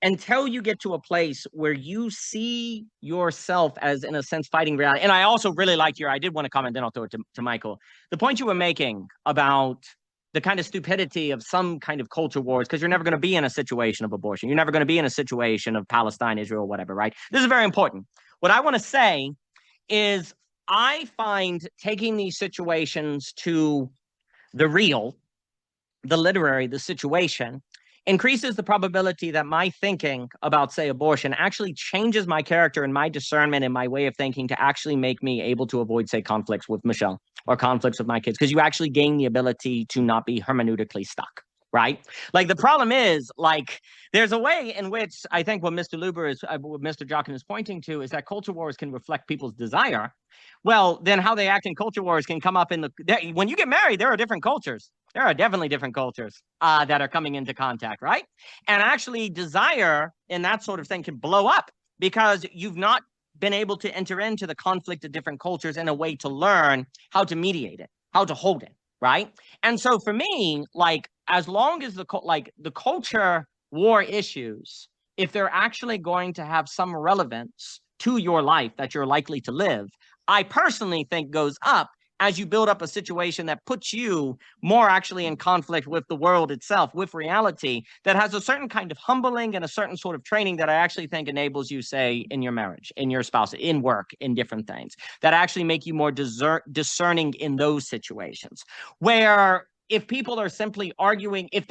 until you get to a place where you see yourself as, in a sense, fighting reality. And I also really like I did want to comment, then I'll throw it to Michael. The point you were making about the kind of stupidity of some kind of culture wars, because you're never going to be in a situation of abortion. You're never going to be in a situation of Palestine, Israel, whatever, right? This is very important. What I want to say is I find taking these situations to the real, the literary, the situation, increases the probability that my thinking about, say, abortion actually changes my character and my discernment and my way of thinking to actually make me able to avoid, say, conflicts with Michelle or conflicts with my kids, because you actually gain the ability to not be hermeneutically stuck, right? Like the problem is, like, there's a way in which I think what Mr. Luber is, what Mr. Jukic is pointing to is that culture wars can reflect people's desire. Well, then how they act in culture wars can come up in when you get married, there are different cultures. There are definitely different cultures that are coming into contact, right? And actually desire and that sort of thing can blow up because you've not been able to enter into the conflict of different cultures in a way to learn how to mediate it, how to hold it, right? And so for me, like, as long as the culture war issues, if they're actually going to have some relevance to your life that you're likely to live, I personally think goes up as you build up a situation that puts you more actually in conflict with the world itself, with reality, that has a certain kind of humbling and a certain sort of training that I actually think enables you, say, in your marriage, in your spouse, in work, in different things, that actually make you more discerning in those situations. Where if people are simply arguing, if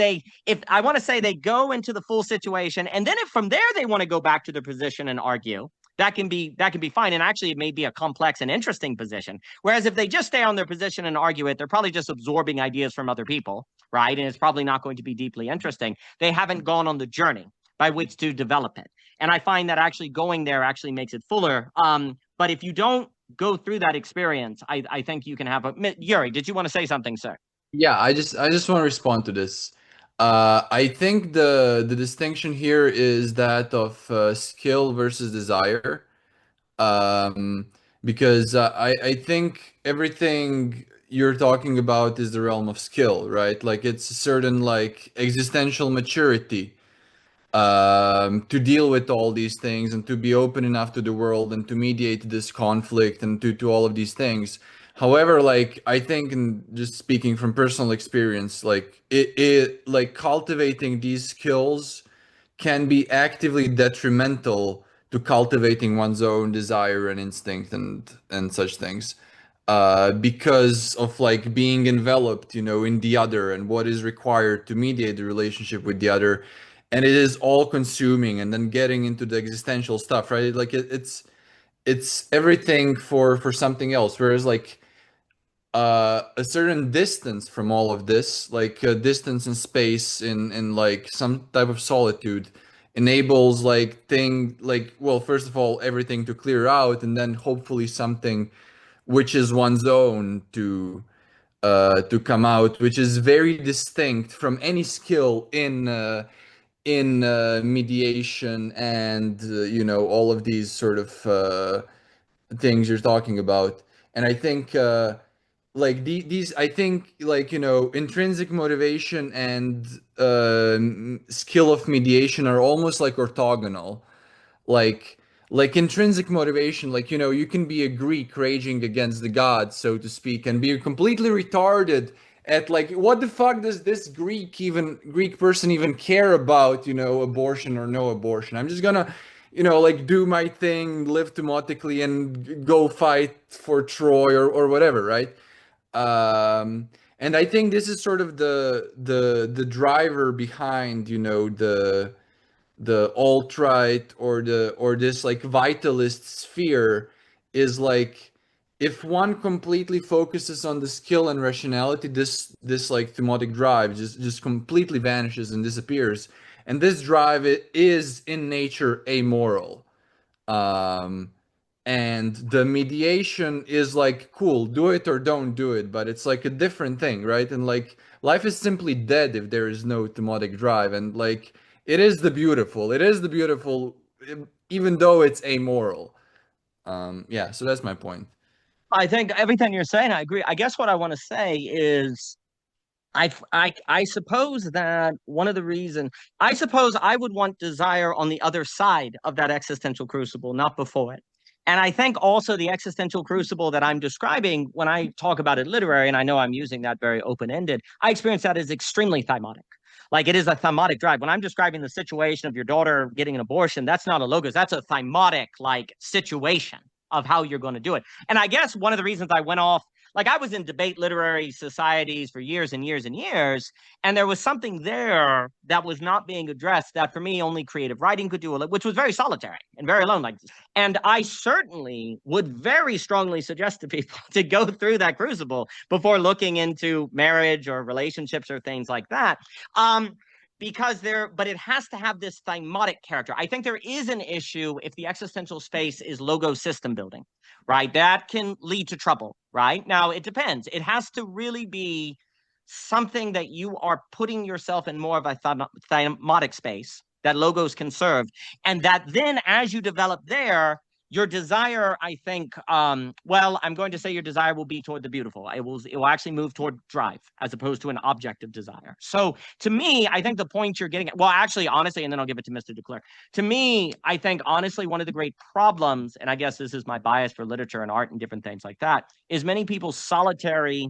I want to say they go into the full situation, and then if from there they want to go back to their position and argue, that can be fine. And actually, it may be a complex and interesting position. Whereas if they just stay on their position and argue it, they're probably just absorbing ideas from other people, right? And it's probably not going to be deeply interesting. They haven't gone on the journey by which to develop it. And I find that actually going there actually makes it fuller. But if you don't go through that experience, I think you can have a... Jurij, did you want to say something, sir? Yeah, I just want to respond to this. I think the distinction here is that of skill versus desire, because I think everything you're talking about is the realm of skill, right? Like it's a certain like existential maturity to deal with all these things and to be open enough to the world and to mediate this conflict and to all of these things. However, like I think, and just speaking from personal experience, like it like cultivating these skills can be actively detrimental to cultivating one's own desire and instinct and such things, because of like being enveloped, you know, in the other and what is required to mediate the relationship with the other, and it is all consuming, and then getting into the existential stuff, right? Like it's everything for something else, whereas like a certain distance from all of this, like a distance in space, in like some type of solitude, enables like well, first of all, everything to clear out, and then hopefully something which is one's own to come out, which is very distinct from any skill in mediation and all of these sort of things you're talking about. And I think like these I think like intrinsic motivation and skill of mediation are almost like orthogonal. like like intrinsic motivation, like you can be a Greek raging against the gods, so to speak, and be completely retarded at like, what the fuck does this Greek person even care about, abortion or no abortion? I'm just gonna like do my thing, live demotically, and go fight for Troy or whatever, right? And I think this is sort of the driver behind the alt-right or this like vitalist sphere, is like, if one completely focuses on the skill and rationality, this like themotic drive just completely vanishes and disappears. And this drive, it is in nature amoral. And the mediation is like, cool, do it or don't do it, but it's like a different thing, right? And like, life is simply dead if there is no themotic drive. And like, it is the beautiful, even though it's amoral. Yeah, so that's my point. I think everything you're saying, I agree. I guess what I want to say is, I suppose that one of the reasons, I suppose I would want desire on the other side of that existential crucible, not before it. And I think also the existential crucible that I'm describing when I talk about it literary, and I know I'm using that very open-ended, I experience that as extremely thymotic. Like, it is a thymotic drive. When I'm describing the situation of your daughter getting an abortion, that's not a logos. That's a thymotic like situation of how you're going to do it. And I guess one of the reasons I went off, like, I was in debate literary societies for years and years and years, and there was something there that was not being addressed that for me only creative writing could do, which was very solitary and very alone. Like, and I certainly would very strongly suggest to people to go through that crucible before looking into marriage or relationships or things like that. Because but it has to have this thymotic character. I think there is an issue if the existential space is logo system building, right? That can lead to trouble, right? Now, it depends. It has to really be something that you are putting yourself in more of a thymotic space that logos can serve. And that then, as you develop there, your desire, I think, well, I'm going to say your desire will be toward the beautiful. It will actually move toward drive as opposed to an objective desire. So to me, I think the point you're getting at, well, actually, honestly, and then I'll give it to Mr. Deklerk. To me, I think, honestly, one of the great problems, and I guess this is my bias for literature and art and different things like that, is many people's solitary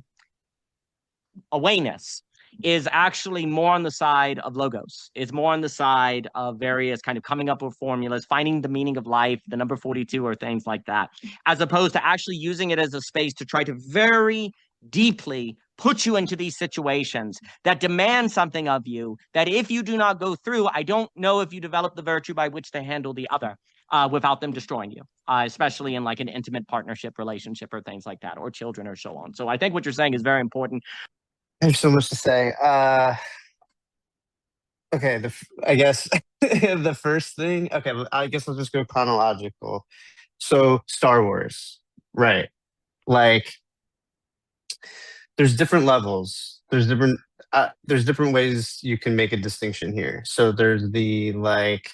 awareness is actually more on the side of logos. It's more on the side of various kind of coming up with formulas, finding the meaning of life, the number 42 or things like that, as opposed to actually using it as a space to try to very deeply put you into these situations that demand something of you, that if you do not go through, I don't know if you develop the virtue by which to handle the other without them destroying you, especially in like an intimate partnership relationship or things like that, or children or so on. So I think what you're saying is very important. There's so much to say. Okay, I guess the first thing. Okay, I guess I'll just go chronological. So Star Wars, right? Like, there's different levels. There's different ways you can make a distinction here. So there's the like,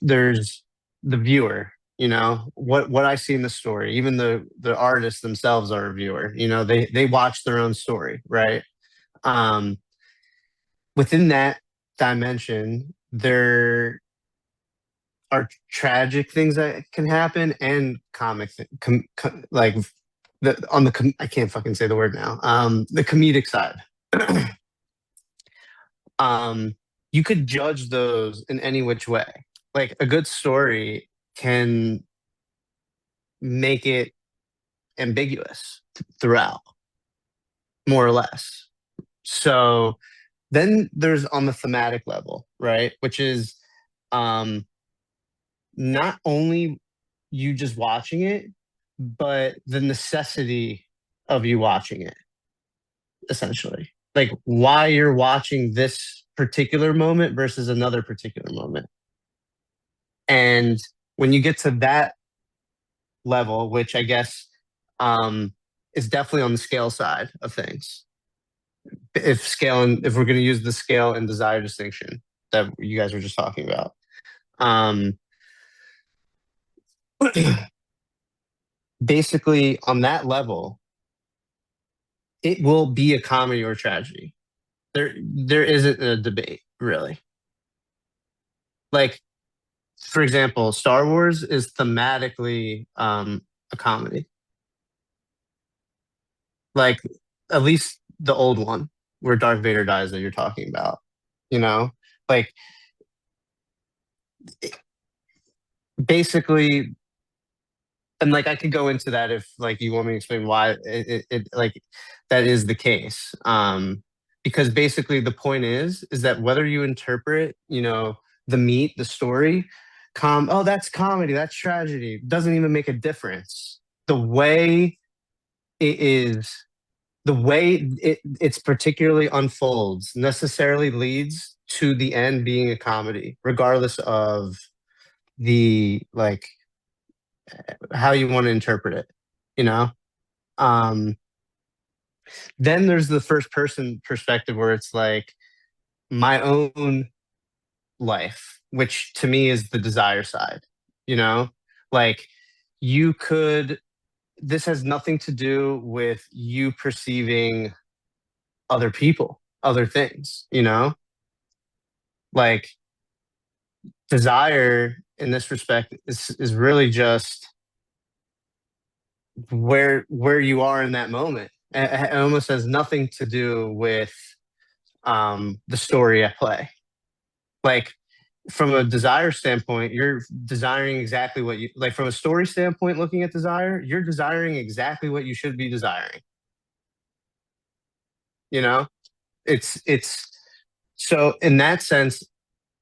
there's the viewer. What I see in the story. Even the artists themselves are a viewer. They watch their own story, right? Within that dimension, there are tragic things that can happen and comic like I can't fucking say the word now. The comedic side. You could judge those in any which way. Like, a good story can make it ambiguous throughout, more or less. So then there's on the thematic level, right? Which is not only you just watching it, but the necessity of you watching it, essentially. Like, why you're watching this particular moment versus another particular moment. And when you get to that level, which I guess is definitely on the scale side of things. If we're going to use the scale and desire distinction that you guys were just talking about. Basically, on that level, it will be a comedy or tragedy. There isn't a debate, really. Like, for example, Star Wars is thematically a comedy. Like, at least the old one, where Darth Vader dies that you're talking about. You know? Like, basically, and like I could go into that if like you want me to explain why it like that is the case. Because basically the point is that whether you interpret, the meat, the story, oh, that's comedy, that's tragedy, doesn't even make a difference. The way it's particularly unfolds necessarily leads to the end being a comedy, regardless of the like how you want to interpret it, then there's the first person perspective where it's like my own life, which to me is the desire side, like this has nothing to do with you perceiving other people, other things, like desire in this respect is really just where you are in that moment. It almost has nothing to do with the story at play. Like from a desire standpoint, you're desiring exactly what you like. From a story standpoint, looking at desire, you're desiring exactly what you should be desiring. It's so in that sense,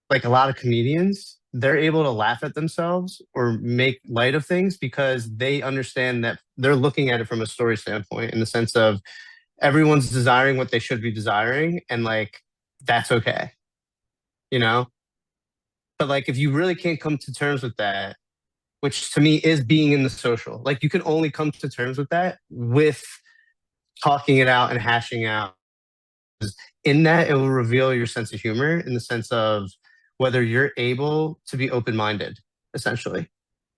like a lot of comedians, they're able to laugh at themselves or make light of things because they understand that they're looking at it from a story standpoint, in the sense of everyone's desiring what they should be desiring, and like that's okay, but like if you really can't come to terms with that, which to me is being in the social, like you can only come to terms with that with talking it out and hashing out. In that, it will reveal your sense of humor, in the sense of whether you're able to be open-minded, essentially.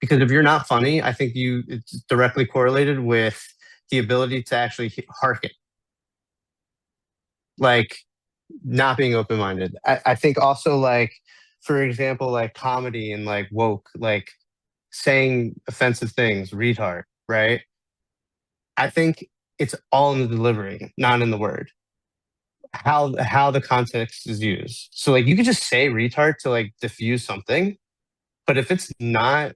Because if you're not funny, I think it's directly correlated with the ability to actually hearken. Like not being open-minded. I think also, like, for example, like comedy and like woke, like saying offensive things, retard, right? I think it's all in the delivery, not in the word. How the context is used. So like you could just say retard to like diffuse something, but if it's not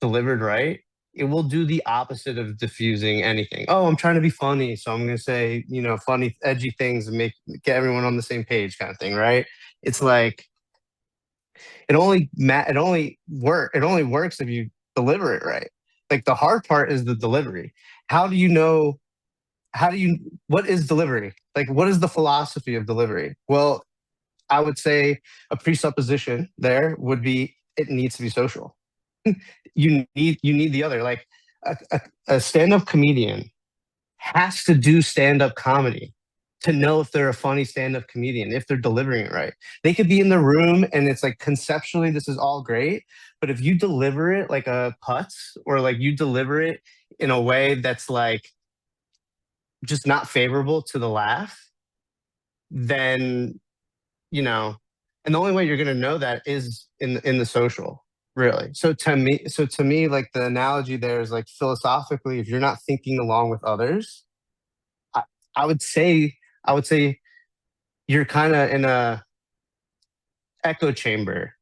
delivered right, it will do the opposite of diffusing anything. Oh, I'm trying to be funny, so I'm going to say, funny, edgy things and get everyone on the same page, kind of thing, right? It's like it only works if you deliver it right. Like the hard part is the delivery. What is delivery? Like, what is the philosophy of delivery? Well, I would say a presupposition there would be it needs to be social. You need the other. Like a stand-up comedian has to do stand-up comedy to know if they're a funny stand-up comedian, if they're delivering it right. They could be in the room and it's like conceptually this is all great, but if you deliver it like a putz, or like you deliver it in a way that's like just not favorable to the laugh, then and the only way you're going to know that is in the social, really. So to me, like the analogy there is like philosophically, if you're not thinking along with others, I would say you're kind of in a echo chamber.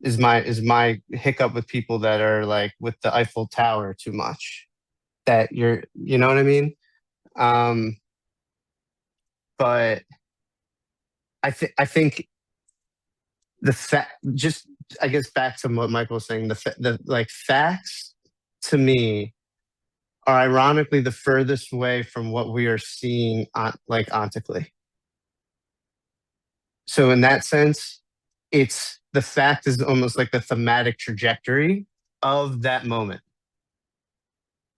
Is my hiccup with people that are like with the Eiffel Tower too much, that you know what I mean? But I think the fact, just I guess back to what Michael was saying, the like facts to me are ironically the furthest away from what we are seeing ontically. So in that sense, the fact is almost like the thematic trajectory of that moment.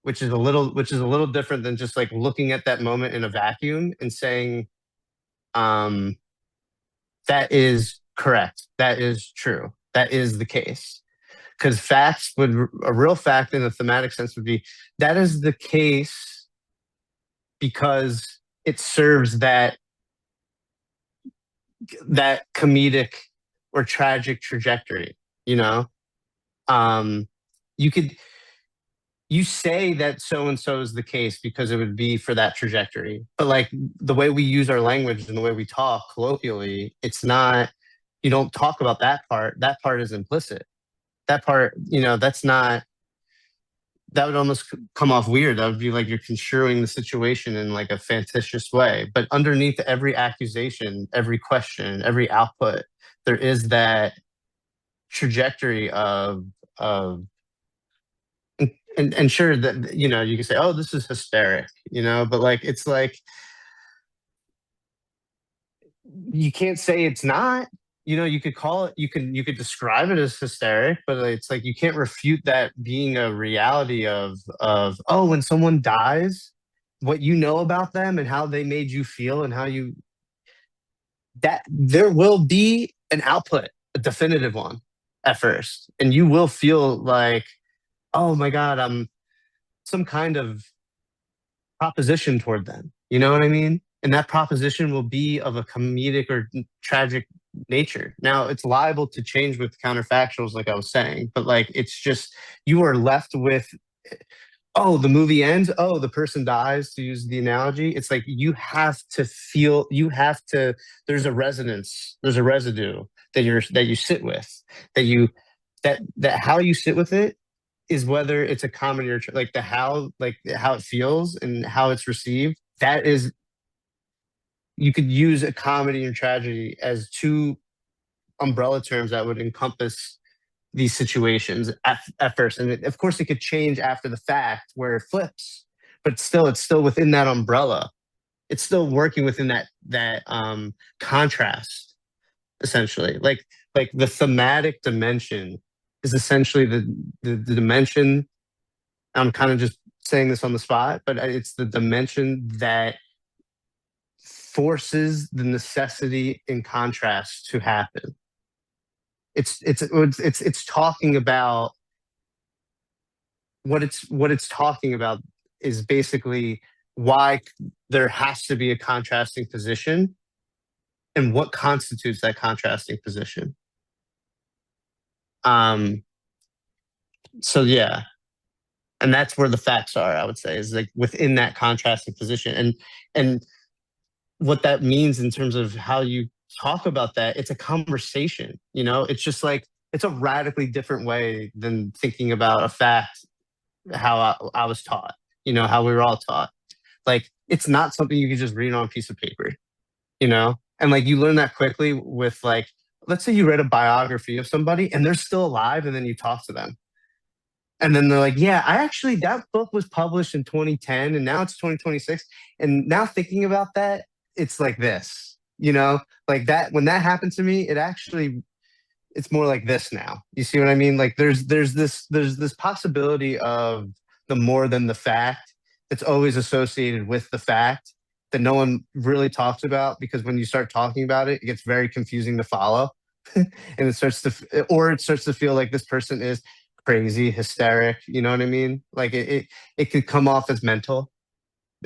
which is a little different than just like looking at that moment in a vacuum and saying, that is correct, that is true, that is the case. Because a real fact in the thematic sense would be that is the case because it serves that comedic or tragic trajectory, you know? You say that so-and-so is the case because it would be for that trajectory. But like the way we use our language and the way we talk colloquially, it's not, you don't talk about that part. That part is implicit. That part, that's not, that would almost come off weird. That would be like you're construing the situation in like a fictitious way. But underneath every accusation, every question, every output, there is that trajectory of and sure that, you can say, oh, this is hysteric, but like, it's like, you can't say it's not. You could call it, you could describe it as hysteric, but it's like you can't refute that being a reality of oh, when someone dies, what you know about them and how they made you feel and that there will be an output, a definitive one at first, and you will feel like, oh my God, I'm some kind of proposition toward them. You know what I mean? And that proposition will be of a comedic or tragic nature. Now, it's liable to change with counterfactuals, like I was saying, but like, it's just, you are left with, oh, the movie ends, oh, the person dies, to use the analogy. It's like, you have to feel, there's a resonance, there's a residue that you sit with, that how you sit with it is whether it's a comedy or like how it feels and how it's received. That is, you could use a comedy and tragedy as two umbrella terms that would encompass these situations at first. And of course it could change after the fact where it flips, but it's still within that umbrella. It's still working within that contrast, essentially. Like the thematic dimension is essentially the dimension. I'm kind of just saying this on the spot, but it's the dimension that forces the necessity in contrast to happen. It's talking about what it's talking about is basically why there has to be a contrasting position and what constitutes that contrasting position. So yeah, and that's where the facts are, I would say, is like within that contrasting position. And what that means in terms of how you talk about that, it's a conversation, it's just like, it's a radically different way than thinking about a fact, how I was taught, how we were all taught. Like, it's not something you can just read on a piece of paper, and like, you learn that quickly with like, let's say you read a biography of somebody and they're still alive, and then you talk to them. And then they're like, yeah, that book was published in 2010 and now it's 2026. And now thinking about that, it's like this, like that, when that happened to me, it's more like this now. You see what I mean? Like there's this possibility of the more than the fact that's always associated with the fact that no one really talks about, because when you start talking about it, it gets very confusing to follow. And it starts to feel like this person is crazy, hysteric, you know what I mean? Like it could come off as mental,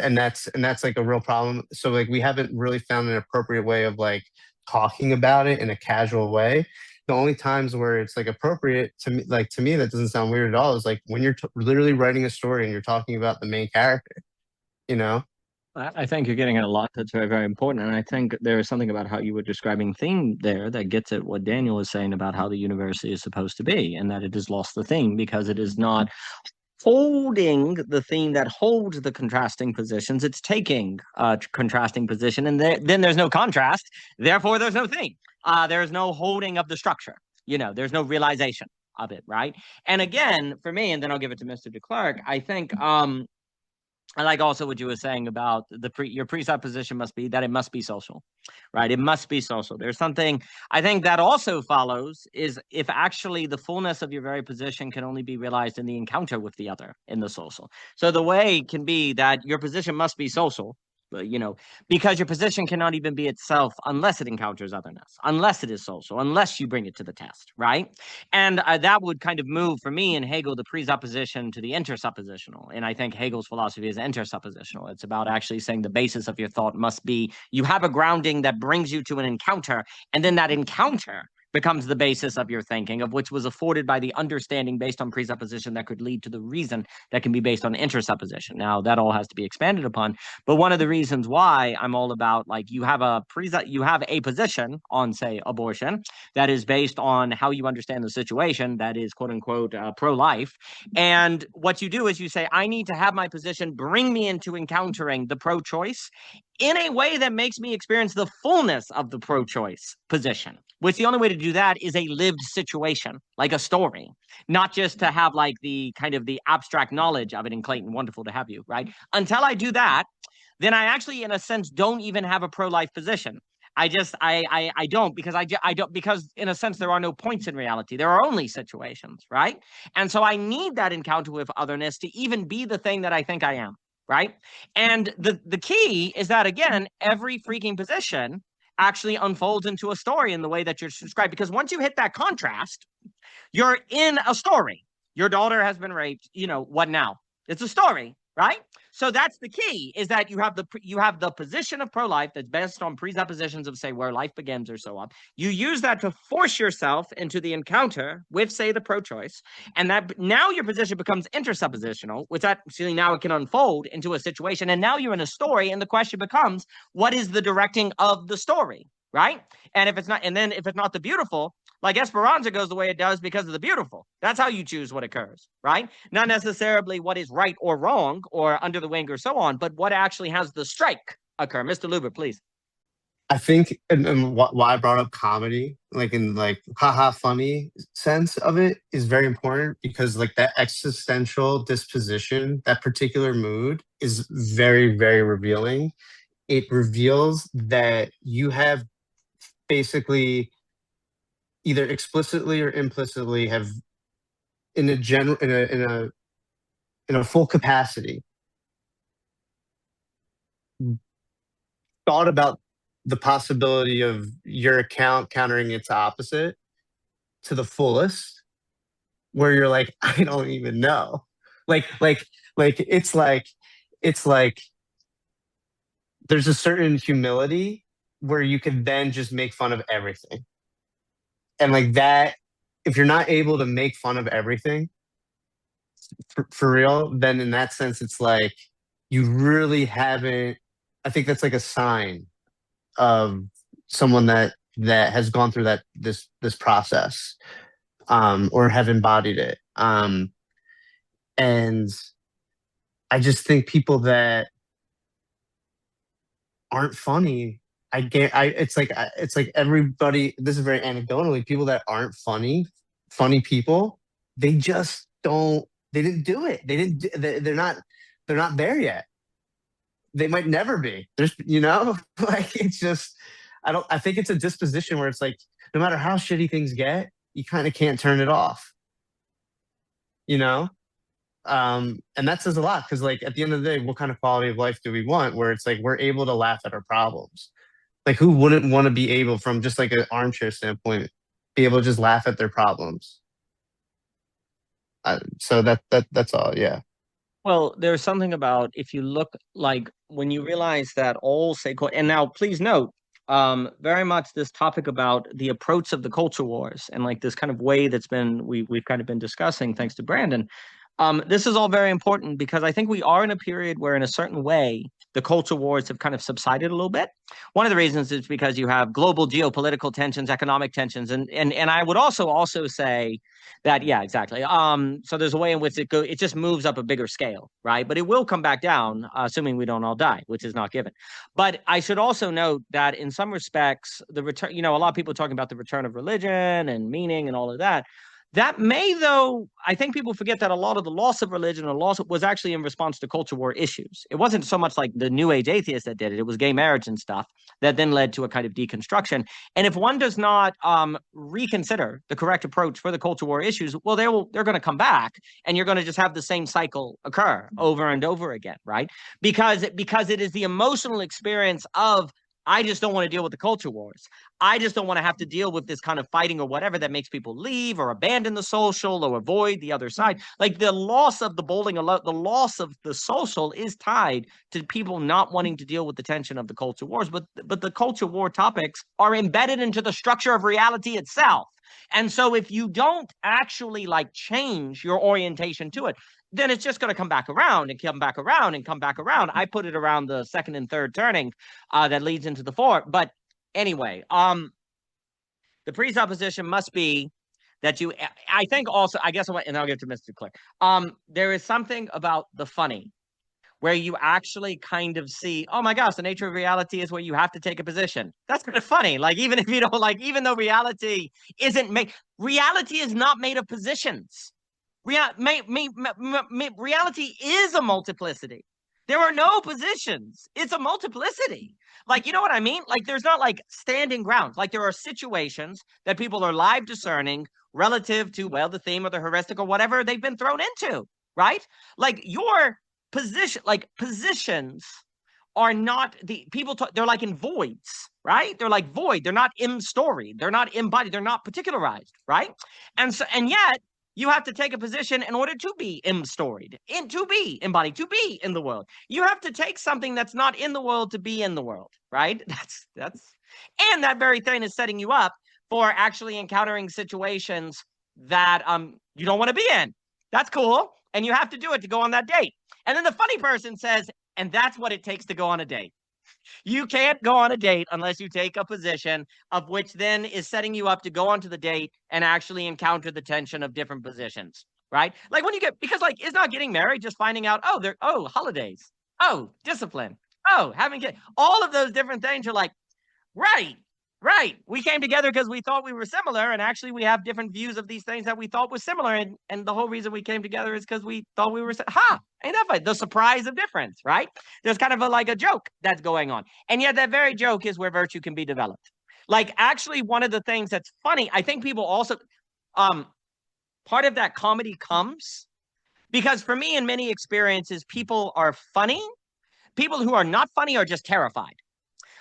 and that's like a real problem. So like, we haven't really found an appropriate way of like talking about it in a casual way. The only times where it's like appropriate to me, that doesn't sound weird at all, is like when you're literally writing a story and you're talking about the main character, I think you're getting at a lot that's very, very important. And I think there is something about how you were describing theme there that gets at what Daniel was saying about how the university is supposed to be, and that it has lost the theme because it is not holding the theme that holds the contrasting positions. It's taking a contrasting position, and then there's no contrast. Therefore, there's no theme. There's no holding of the structure. There's no realization of it, right? And again, for me, and then I'll give it to Mr. Deklerk, I think I like also what you were saying about your presupposition must be that it must be social, right? It must be social. There's something I think that also follows is if actually the fullness of your very position can only be realized in the encounter with the other in the social. So the way can be that your position must be social, because your position cannot even be itself unless it encounters otherness, unless it is social, unless you bring it to the test, right? And that would kind of move, for me, in Hegel, the presupposition to the intersuppositional. And I think Hegel's philosophy is intersuppositional. It's about actually saying the basis of your thought must be you have a grounding that brings you to an encounter, and then that encounter becomes the basis of your thinking, of which was afforded by the understanding based on presupposition that could lead to the reason that can be based on intersupposition. Now, that all has to be expanded upon, but one of the reasons why I'm all about, like, you have a position on, say, abortion that is based on how you understand the situation, that is, quote unquote, pro-life. And what you do is you say, I need to have my position bring me into encountering the pro-choice in a way that makes me experience the fullness of the pro-choice position, which the only way to do that is a lived situation, like a story, not just to have like the kind of the abstract knowledge of it. In Clayton, wonderful to have you, right? Until I do that, then I actually, in a sense, don't even have a pro-life position. I don't, because in a sense, there are no points in reality. There are only situations, right? And so I need that encounter with otherness to even be the thing that I think I am, right? And the key is that, again, every freaking position actually unfolds into a story in the way that you're described. Because once you hit that contrast, you're in a story. Your daughter has been raped. What now? It's a story, right? So that's the key, is that you have the position of pro-life that's based on presuppositions of, say, where life begins or so on. You use that to force yourself into the encounter with, say, the pro-choice, and that now your position becomes intersuppositional, which actually now it can unfold into a situation, and now you're in a story, and the question becomes, what is the directing of the story, right? And if it's not the beautiful, like Esperanza goes the way it does because of the beautiful. That's how you choose what occurs, right? Not necessarily what is right or wrong or under the wing or so on, but what actually has the strike occur. Mr. Luber, please. I think, and why I brought up comedy, like in like haha funny sense of it, is very important, because like that existential disposition, that particular mood is very, very revealing. It reveals that you have basically either explicitly or implicitly have in a full capacity thought about the possibility of your account countering its opposite to the fullest, where you're like, I don't even know. It's like there's a certain humility where you can then just make fun of everything. And like that, if you're not able to make fun of everything for real, then in that sense, it's like you really haven't. I think that's like a sign of someone that has gone through this process, or have embodied it. And I just think people that aren't funny, it's like everybody, this is very anecdotally, people that aren't funny people, they just didn't do it. They're not there yet. They might never be. There's, like, it's just, I think it's a disposition where it's like, no matter how shitty things get, you kind of can't turn it off, and that says a lot, because like at the end of the day, what kind of quality of life do we want, where it's like we're able to laugh at our problems? Like, who wouldn't want to be able, from just like an armchair standpoint, be able to just laugh at their problems? So that's all. Yeah. Well, there's something about, if you look, like, when you realize that all, say, and now please note, very much this topic about the approach of the culture wars and like this kind of way that's been, we've kind of been discussing, thanks to Brandon. This is all very important, because I think we are in a period where, in a certain way, the culture wars have kind of subsided a little bit. One of the reasons is because you have global geopolitical tensions, economic tensions, and I would also say that, yeah, exactly. So there's a way in which it just moves up a bigger scale, right? But it will come back down, assuming we don't all die, which is not given. But I should also note that in some respects, the return, a lot of people are talking about the return of religion and meaning and all of that. That may, though, I think people forget that a lot of the loss of religion and loss was actually in response to culture war issues. It wasn't so much like the New Age atheists that did it. It was gay marriage and stuff that then led to a kind of deconstruction. And if one does not reconsider the correct approach for the culture war issues, well, they're going to come back, and you're going to just have the same cycle occur over and over again, right? Because it is the emotional experience of, I just don't want to deal with the culture wars. I just don't want to have to deal with this kind of fighting or whatever that makes people leave or abandon the social or avoid the other side. Like the loss of the bowling, the loss of the social is tied to people not wanting to deal with the tension of the culture wars. But the culture war topics are embedded into the structure of reality itself. And so if you don't actually like change your orientation to it, then it's just going to come back around and come back around and come back around. I put it around the second and third turning that leads into the fourth. But anyway, the presupposition must be that you, I think also, I guess, and I'll get to Mr. Deklerk. There is something about the funny where you actually kind of see, oh my gosh, the nature of reality is where you have to take a position. That's kind of funny. Like, even if you don't like, even though reality reality is not made of positions. Reality is a multiplicity. There are no positions. It's a multiplicity. Like, you know what I mean? Like, there's not like standing ground. Like, there are situations that people are live discerning relative to, well, the theme or the heuristic or whatever they've been thrown into, right? Like, your position, like positions are not the people, they're like in voids, right? They're like void. They're not in-storied. They're not embodied. They're not particularized, right? And yet, you have to take a position in order to be storied, to be embodied, to be in the world. You have to take something that's not in the world to be in the world, right? And that very thing is setting you up for actually encountering situations that you don't want to be in. That's cool. And you have to do it to go on that date. And then the funny person says, and that's what it takes to go on a date. You can't go on a date unless you take a position of which then is setting you up to go onto the date and actually encounter the tension of different positions, right? Like when you get, because like, it's not getting married, just finding out, holidays, discipline, all of those different things are like, right. We came together because we thought we were similar, and actually we have different views of these things that we thought was similar, and the whole reason we came together is because we thought we were, ain't that funny? The surprise of difference, right? There's kind of like a joke that's going on, and yet that very joke is where virtue can be developed. Like, actually, one of the things that's funny, I think people also, part of that comedy comes because for me, in many experiences, people are funny. People who are not funny are just terrified.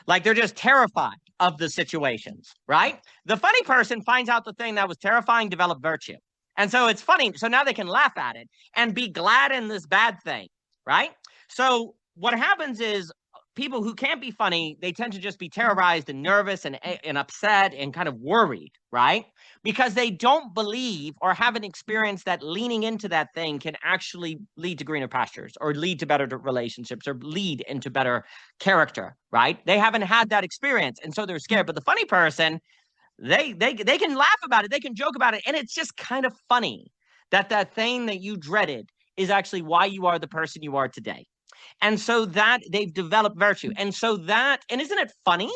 Like, they're just terrified of the situations, right? The funny person finds out the thing that was terrifying, develop virtue. And so it's funny. So now they can laugh at it and be glad in this bad thing, right? So what happens is people who can't be funny, they tend to just be terrorized and nervous and upset and kind of worried, right? Because they don't believe or haven't experienced that leaning into that thing can actually lead to greener pastures or lead to better relationships or lead into better character, right? They haven't had that experience, and so they're scared. But the funny person, they can laugh about it, they can joke about it, and it's just kind of funny that thing that you dreaded is actually why you are the person you are today. And so that they've developed virtue. And isn't it funny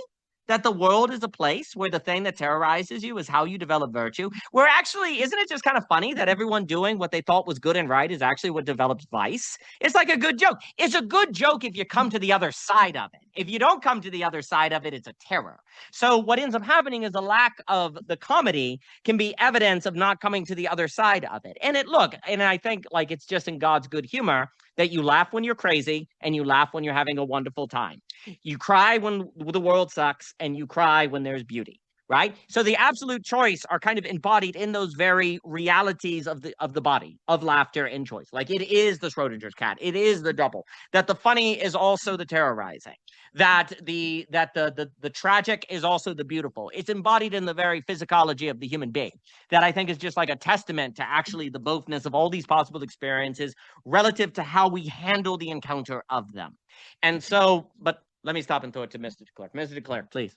that the world is a place where the thing that terrorizes you is how you develop virtue? Where actually, isn't it just kind of funny that everyone doing what they thought was good and right is actually what develops vice? It's like a good joke. It's a good joke if you come to the other side of it. If you don't come to the other side of it, it's a terror. So what ends up happening is the lack of the comedy can be evidence of not coming to the other side of it. And I think like it's just in God's good humor that you laugh when you're crazy and you laugh when you're having a wonderful time. You cry when the world sucks and you cry when there's beauty, right? So the absolute choice are kind of embodied in those very realities of the body, of laughter and choice. Like it is the Schrodinger's cat. It is the double. That the funny is also the terrorizing. That the tragic is also the beautiful. It's embodied in the very physiology of the human being. That I think is just like a testament to actually the bothness of all these possible experiences relative to how we handle the encounter of them. And so, but let me stop and throw it to Mr. Deklerk. Mr. Deklerk, please.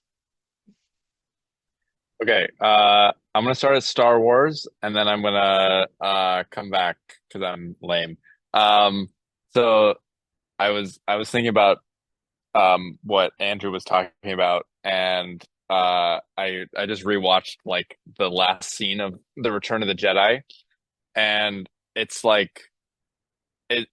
Okay, I'm gonna start at Star Wars, and then I'm gonna come back because I'm lame. So I was thinking about what Andrew was talking about and I just rewatched like the last scene of The Return of the Jedi, and it's like it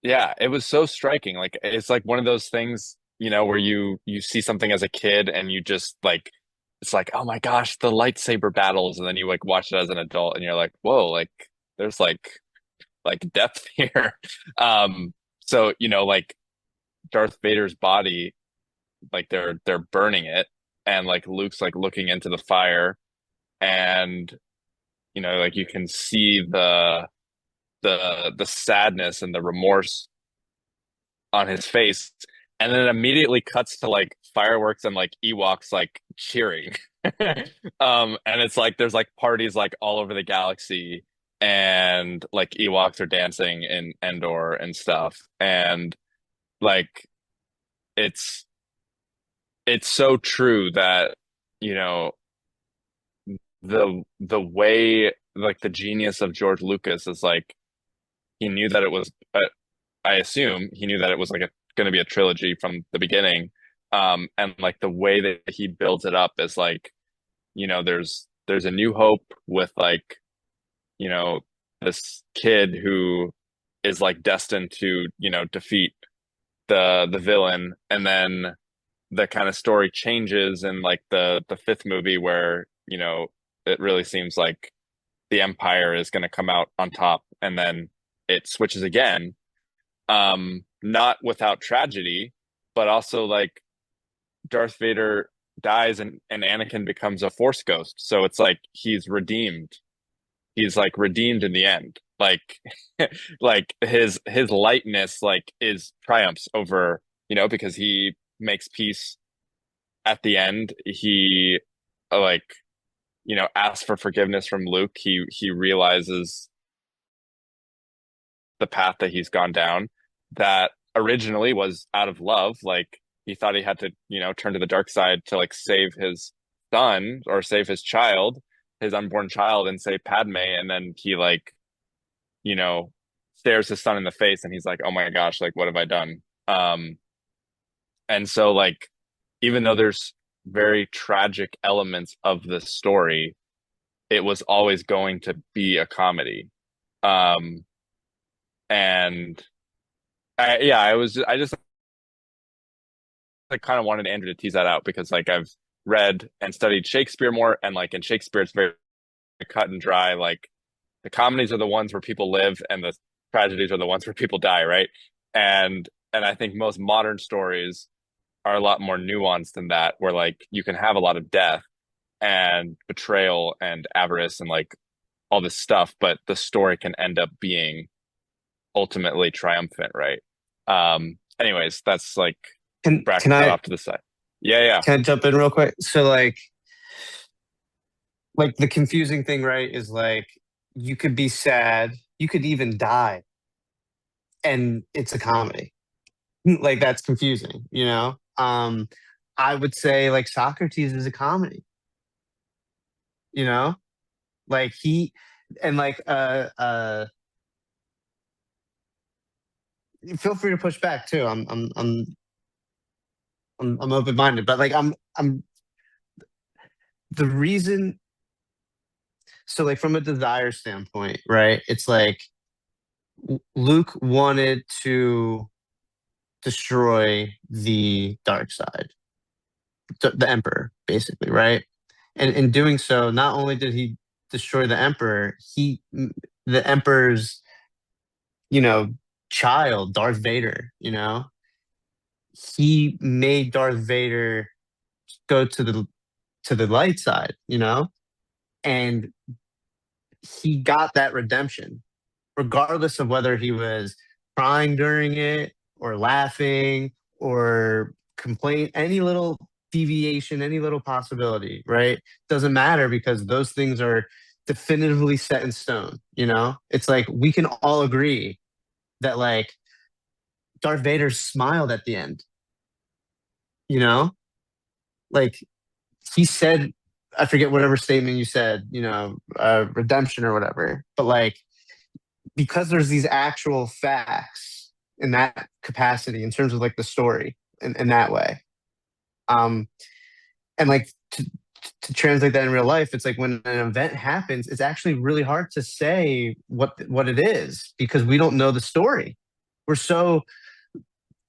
yeah, it was so striking. Like it's like one of those things, where you see something as a kid and you just like it's like, oh my gosh, the lightsaber battles, and then you like watch it as an adult and you're like, whoa, like there's like depth here. So like Darth Vader's body, like they're burning it, and like Luke's like looking into the fire, and like you can see the sadness and the remorse on his face, and then it immediately cuts to like fireworks and like Ewoks like cheering. And it's like there's like parties like all over the galaxy, and like Ewoks are dancing in Endor and stuff, and like it's it's so true that you know the way, like the genius of George Lucas is like he knew that it was I assume he knew that it was like going to be a trilogy from the beginning. And like the way that he builds it up is like, there's a new hope with like, you know, this kid who is like destined to, defeat the villain. And then the kind of story changes in like the fifth movie where, it really seems like the Empire is going to come out on top, and then it switches again. Not without tragedy, but also like Darth Vader dies, and Anakin becomes a Force ghost. So it's like he's redeemed. He's like redeemed in the end. Like like his lightness like is triumphs over, because he makes peace at the end. He like, asks for forgiveness from Luke. He realizes the path that he's gone down that originally was out of love. Like he thought he had to, turn to the dark side to like save his son or save his child, his unborn child, and save Padme. And then he like, you know, stares his son in the face and he's like, oh my gosh, like what have I done? And so like, even though there's very tragic elements of the story, it was always going to be a comedy. And I just like kind of wanted Andrew to tease that out because like I've read and studied Shakespeare more, and like in Shakespeare it's very cut and dry. Like the comedies are the ones where people live and the tragedies are the ones where people die, right? And I think most modern stories are a lot more nuanced than that, where like you can have a lot of death and betrayal and avarice and like all this stuff, but the story can end up being ultimately triumphant, right? Anyways, that's like bracket that off to the side. Yeah. Can I jump in real quick? So like the confusing thing, right, is like you could be sad, you could even die, and it's a comedy. Like that's confusing, I would say like Socrates is a comedy, like he and like feel free to push back too. I'm open-minded, but like I'm the reason. So like from a desire standpoint, right? It's like Luke wanted to destroy the dark side, the Emperor, basically, right? And in doing so, not only did he destroy the Emperor, the Emperor's, child, Darth Vader, he made Darth Vader go to the light side, and he got that redemption, regardless of whether he was crying during it or laughing or complain, any little deviation, any little possibility, right? Doesn't matter because those things are definitively set in stone, It's like we can all agree that like Darth Vader smiled at the end, Like he said, I forget whatever statement you said, redemption or whatever, but like because there's these actual facts in that capacity in terms of like the story in that way, And like to translate that in real life, it's like when an event happens, it's actually really hard to say what it is because we don't know the story. We're so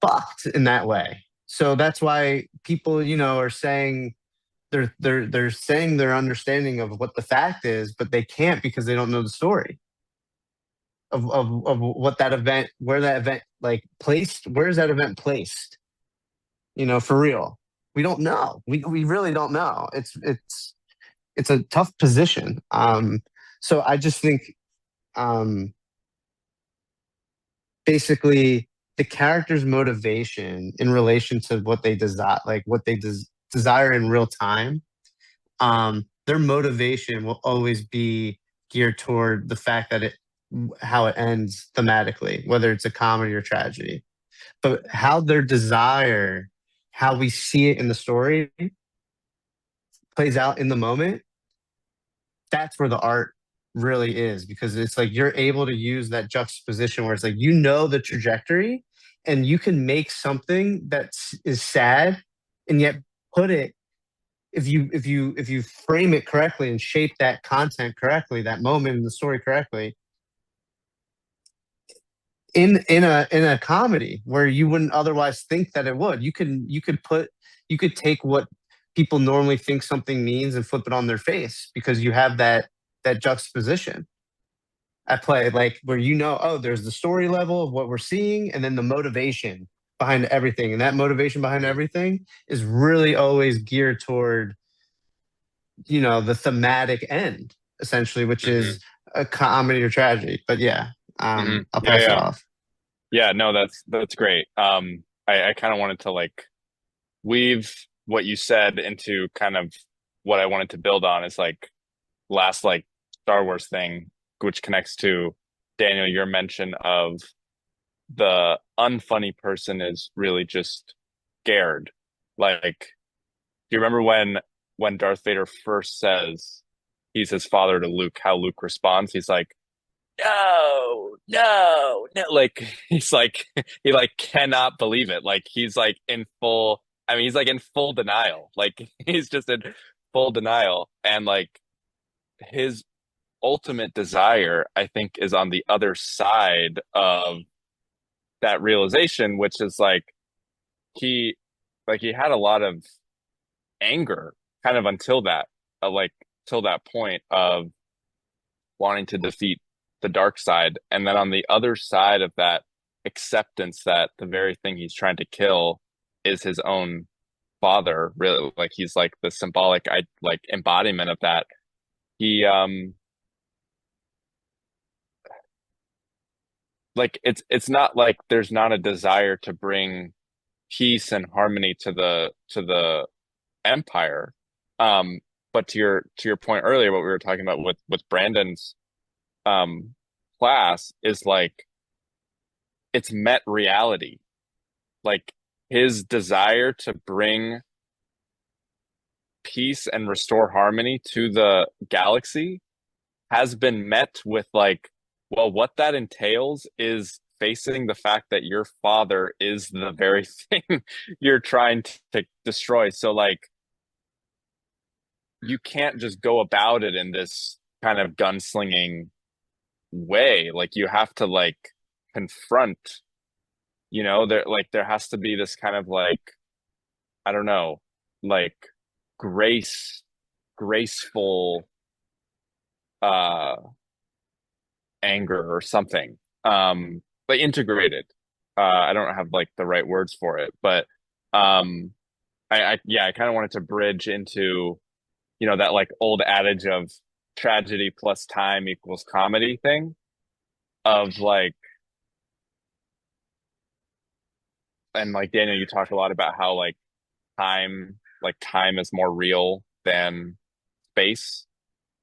fucked in that way. So that's why people, are saying they're saying their understanding of what the fact is, but they can't because they don't know the story of what that event, where that event like placed, where is that event placed? For real. We don't know. We really don't know. It's a tough position. So I just think basically the character's motivation in relation to what they desire, like what they desire in real time, their motivation will always be geared toward the fact that how it ends thematically, whether it's a comedy or tragedy. But how their desire, how we see it in the story plays out in the moment, that's where the art really is, because it's like you're able to use that juxtaposition where it's like the trajectory and you can make something that is sad and yet put it, if you frame it correctly and shape that content correctly, that moment in the story correctly, in a comedy where you wouldn't otherwise think that it would. You could take what people normally think something means and flip it on their face because you have that juxtaposition at play, like where there's the story level of what we're seeing and then the motivation behind everything. And that motivation behind everything is really always geared toward, the thematic end, essentially, which is a comedy or tragedy. But yeah, I'll pass it off. Yeah, no, that's great. I kind of wanted to like weave what you said into kind of what I wanted to build on is like last like Star Wars thing, which connects to Daniel, your mention of the unfunny person is really just scared. Like, do you remember when Darth Vader first says he's his father to Luke, how Luke responds? He's like, no, no, no. Like, he's like, he like cannot believe it. Like, he's like in full, I mean, he's like in full denial. Like, he's just in full denial. And like, his ultimate desire, I think, is on the other side of that realization, which is like, he had a lot of anger kind of until that, like, till that point of wanting to defeat the dark side. And then on the other side of that acceptance that the very thing he's trying to kill is his own father, really, like he's like the symbolic like embodiment of that. He like it's not like there's not a desire to bring peace and harmony to the empire. But to your point earlier, what we were talking about with Brandon's class is like it's met reality. Like his desire to bring peace and restore harmony to the galaxy has been met with like, well, what that entails is facing the fact that your father is the very thing you're trying to destroy. So like you can't just go about it in this kind of gunslinging way. Like you have to like confront, there has to be this kind of like, I don't know, like graceful anger or something, like integrated. I don't have like the right words for it, but I kind of wanted to bridge into that like old adage of tragedy plus time equals comedy thing, of like, and like Daniel, you talk a lot about how like time is more real than space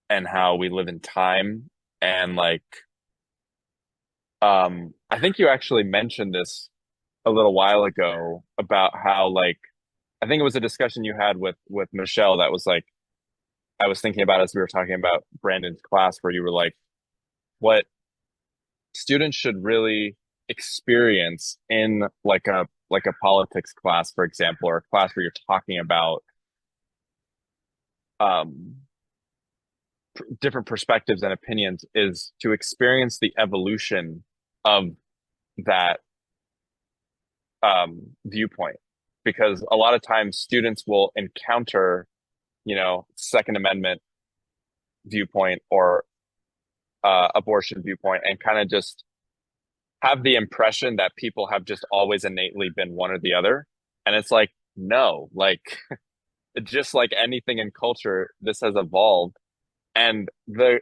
and how we live in time. And like I think you actually mentioned this a little while ago about how like I think it was a discussion you had with Michelle that was like I was thinking about as we were talking about Brandon's class, where you were like, what students should really experience in like a politics class, for example, or a class where you're talking about different perspectives and opinions is to experience the evolution of that viewpoint, because a lot of times students will encounter, Second Amendment viewpoint or abortion viewpoint and kind of just have the impression that people have just always innately been one or the other. And it's like, no, like just like anything in culture, this has evolved. And the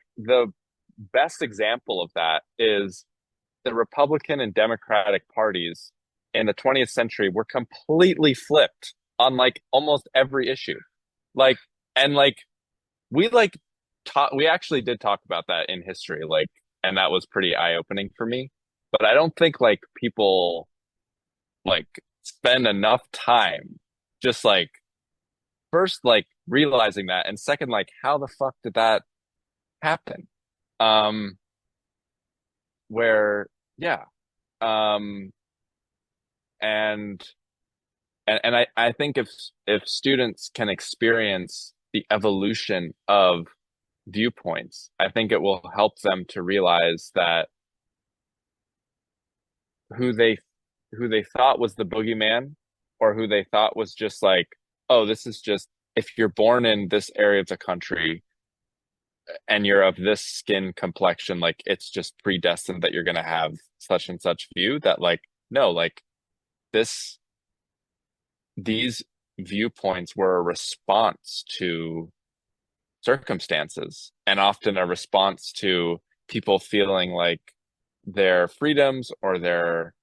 best example of that is the Republican and Democratic parties in the 20th century were completely flipped on like almost every issue. Like, and like we actually did talk about that in history, like, and that was pretty eye-opening for me. But I don't think like people like spend enough time just like first like realizing that, and second, like how the fuck did that happen? Where yeah. Um and I think if students can experience the evolution of viewpoints, I think it will help them to realize that who they thought was the boogeyman, or who they thought was just like, oh, this is just, if you're born in this area of the country and you're of this skin complexion, like it's just predestined that you're going to have such and such view. That like, no, like these viewpoints were a response to circumstances, and often a response to people feeling like their freedoms or their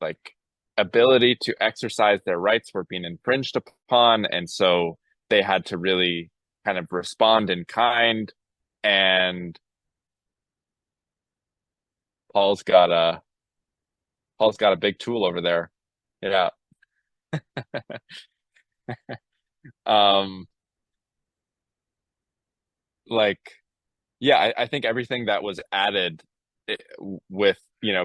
like ability to exercise their rights were being infringed upon, and so they had to really kind of respond in kind. And Paul's got a big tool over there. Yeah. Like, yeah, I think everything that was added with,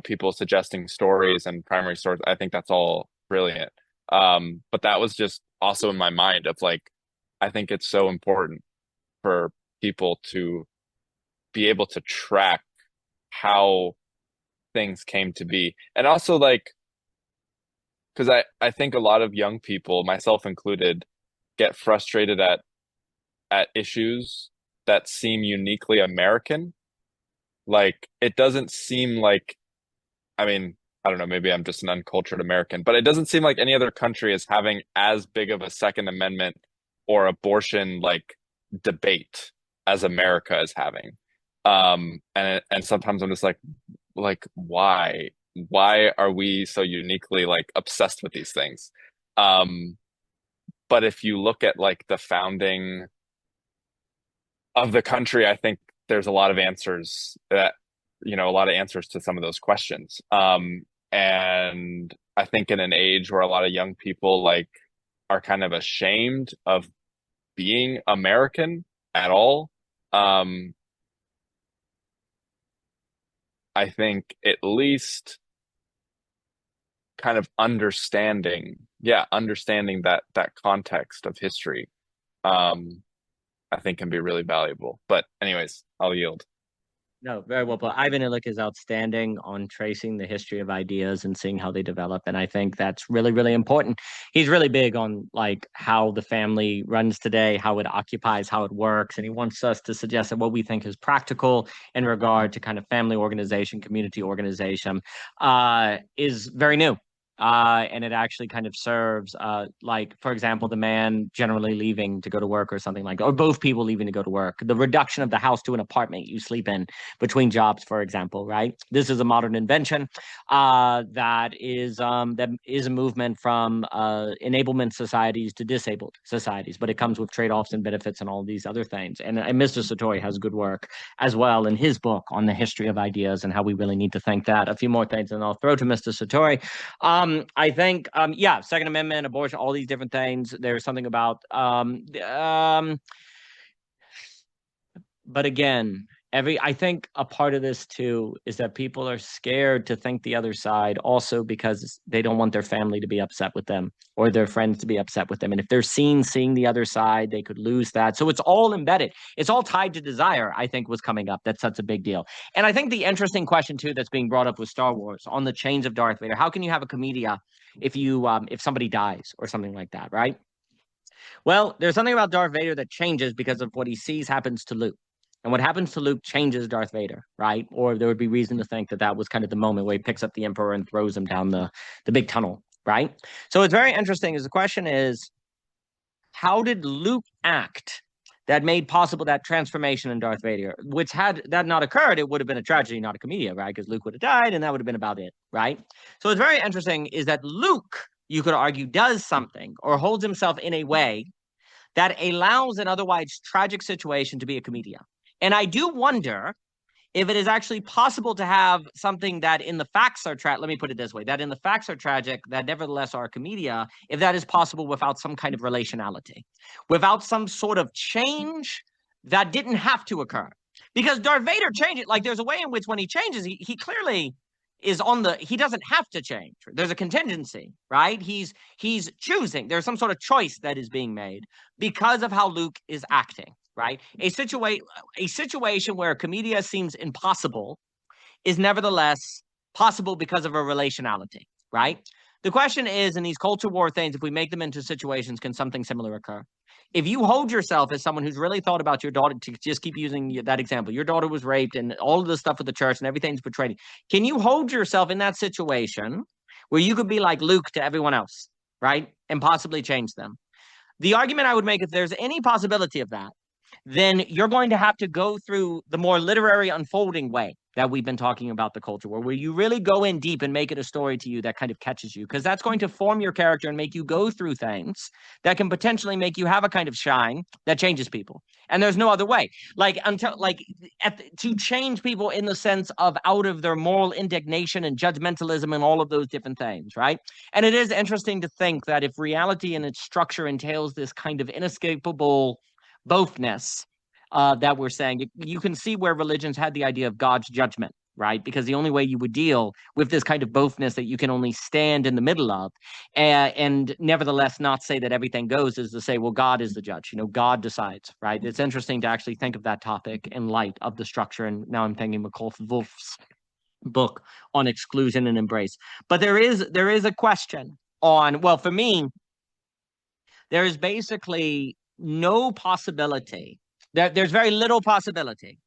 people suggesting stories and primary source, I think that's all brilliant. But that was just also in my mind of like, I think it's so important for people to be able to track how things came to be. And also like, because I think a lot of young people, myself included, get frustrated at issues that seem uniquely American. Like it doesn't seem like, I mean, I don't know, maybe I'm just an uncultured American, but it doesn't seem like any other country is having as big of a Second Amendment or abortion like debate as America is having. And sometimes I'm just like why are we so uniquely like obsessed with these things? But if you look at like the founding of the country, I think there's a lot of answers to some of those questions. And I think in an age where a lot of young people like are kind of ashamed of being American at all, I think at least kind of understanding that context of history, I think can be really valuable. But anyways, I'll yield. No, very well put. Ivan Illich is outstanding on tracing the history of ideas and seeing how they develop. And I think that's really, really important. He's really big on like how the family runs today, how it occupies, how it works. And he wants us to suggest that what we think is practical in regard to kind of family organization, community organization, is very new. And it actually kind of serves, like, for example, the man generally leaving to go to work or something like that, or both people leaving to go to work. The reduction of the house to an apartment you sleep in between jobs, for example, right? This is a modern invention that is a movement from enablement societies to disabled societies, but it comes with trade-offs and benefits and all these other things. And Mr. Satori has good work as well in his book on the history of ideas and how we really need to think that. A few more things, and I'll throw to Mr. Satori. I think, Second Amendment, abortion, all these different things. There's something about, but again, I think a part of this too is that people are scared to think the other side, also because they don't want their family to be upset with them or their friends to be upset with them. And if they're seeing the other side, they could lose that. So it's all embedded. It's all tied to desire, I think, was coming up. That's such a big deal. And I think the interesting question too that's being brought up with Star Wars on the change of Darth Vader. How can you have a comedia if somebody dies or something like that, right? Well, there's something about Darth Vader that changes because of what he sees happens to Luke. And what happens to Luke changes Darth Vader, right? Or there would be reason to think that that was kind of the moment where he picks up the Emperor and throws him down the big tunnel, right? So it's very interesting. Is the question is, how did Luke act that made possible that transformation in Darth Vader? Which had that not occurred, it would have been a tragedy, not a commedia, right? Because Luke would have died, and that would have been about it, right? So it's very interesting is that Luke, you could argue, does something or holds himself in a way that allows an otherwise tragic situation to be a commedia. And I do wonder if it is actually possible to have something that in the facts are let me put it this way, that in the facts are tragic, that nevertheless are a commedia, if that is possible without some kind of relationality, without some sort of change that didn't have to occur. Because Darth Vader changes, like there's a way in which when he changes, he clearly is he doesn't have to change. There's a contingency, right? He's choosing. There's some sort of choice that is being made because of how Luke is acting. Right? A situation where a commedia seems impossible is nevertheless possible because of a relationality, right? The question is, in these culture war things, if we make them into situations, can something similar occur? If you hold yourself as someone who's really thought about your daughter, to just keep using that example, your daughter was raped and all of the stuff with the church and everything's portrayed. Can you hold yourself in that situation where you could be like Luke to everyone else, right? And possibly change them? The argument I would make, if there's any possibility of that, then you're going to have to go through the more literary unfolding way that we've been talking about the culture war, where you really go in deep and make it a story to you that kind of catches you, because that's going to form your character and make you go through things that can potentially make you have a kind of shine that changes people. And there's no other way. To change people in the sense of out of their moral indignation and judgmentalism and all of those different things, right? And it is interesting to think that if reality and its structure entails this kind of inescapable bothness that we're saying, you can see where religions had the idea of God's judgment, right? Because the only way you would deal with this kind of bothness that you can only stand in the middle of and nevertheless not say that everything goes is to say, well, God is the judge. God decides, right? It's interesting to actually think of that topic in light of the structure. And now I'm thinking Wolf's book on exclusion and embrace. But there is a question on, well, for me, there is basically no possibility, there's very little possibility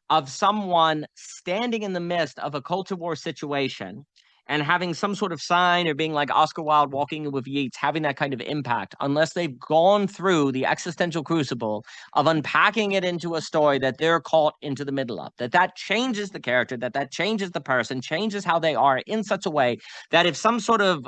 of someone standing in the midst of a culture war situation and having some sort of sign or being like Oscar Wilde walking with Yeats, having that kind of impact, unless they've gone through the existential crucible of unpacking it into a story that they're caught into the middle of, that changes the character, that changes the person, changes how they are in such a way that if some sort of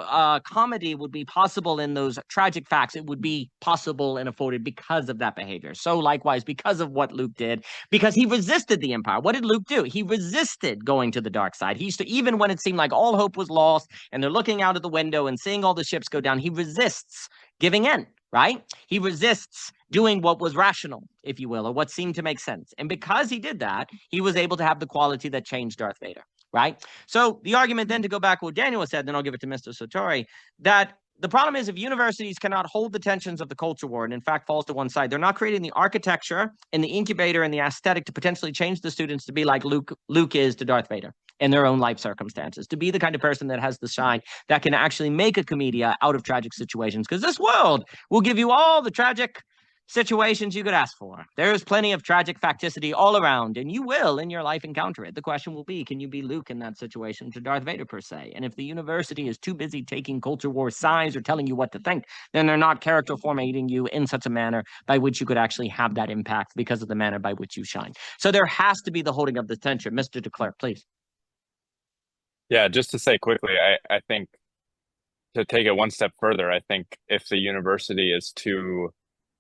comedy would be possible in those tragic facts, it would be possible and afforded because of that behavior. So likewise, because of what Luke did, because he resisted the empire. What did Luke do? He resisted going to the dark side. He used to, even when it seemed like all hope was lost and they're looking out of the window and seeing all the ships go down, he resists giving in, right? He resists doing what was rational, if you will, or what seemed to make sense. And because he did that, he was able to have the quality that changed Darth Vader, right? So the argument then, to go back to what Daniel said, then I'll give it to Mr. Sartori, that the problem is if universities cannot hold the tensions of the culture war and in fact falls to one side, they're not creating the architecture and the incubator and the aesthetic to potentially change the students to be like Luke is to Darth Vader in their own life circumstances, to be the kind of person that has the shine that can actually make a commedia out of tragic situations. Because this world will give you all the tragic situations you could ask for. There's plenty of tragic facticity all around, and you will in your life encounter it. The question will be, can you be Luke in that situation to Darth Vader per se? And if the university is too busy taking culture war sides or telling you what to think, then they're not character formating you in such a manner by which you could actually have that impact because of the manner by which you shine. So there has to be the holding of the tension. Mr. Deklerk, please. Yeah, just to say quickly, I think to take it one step further, I think if the university is too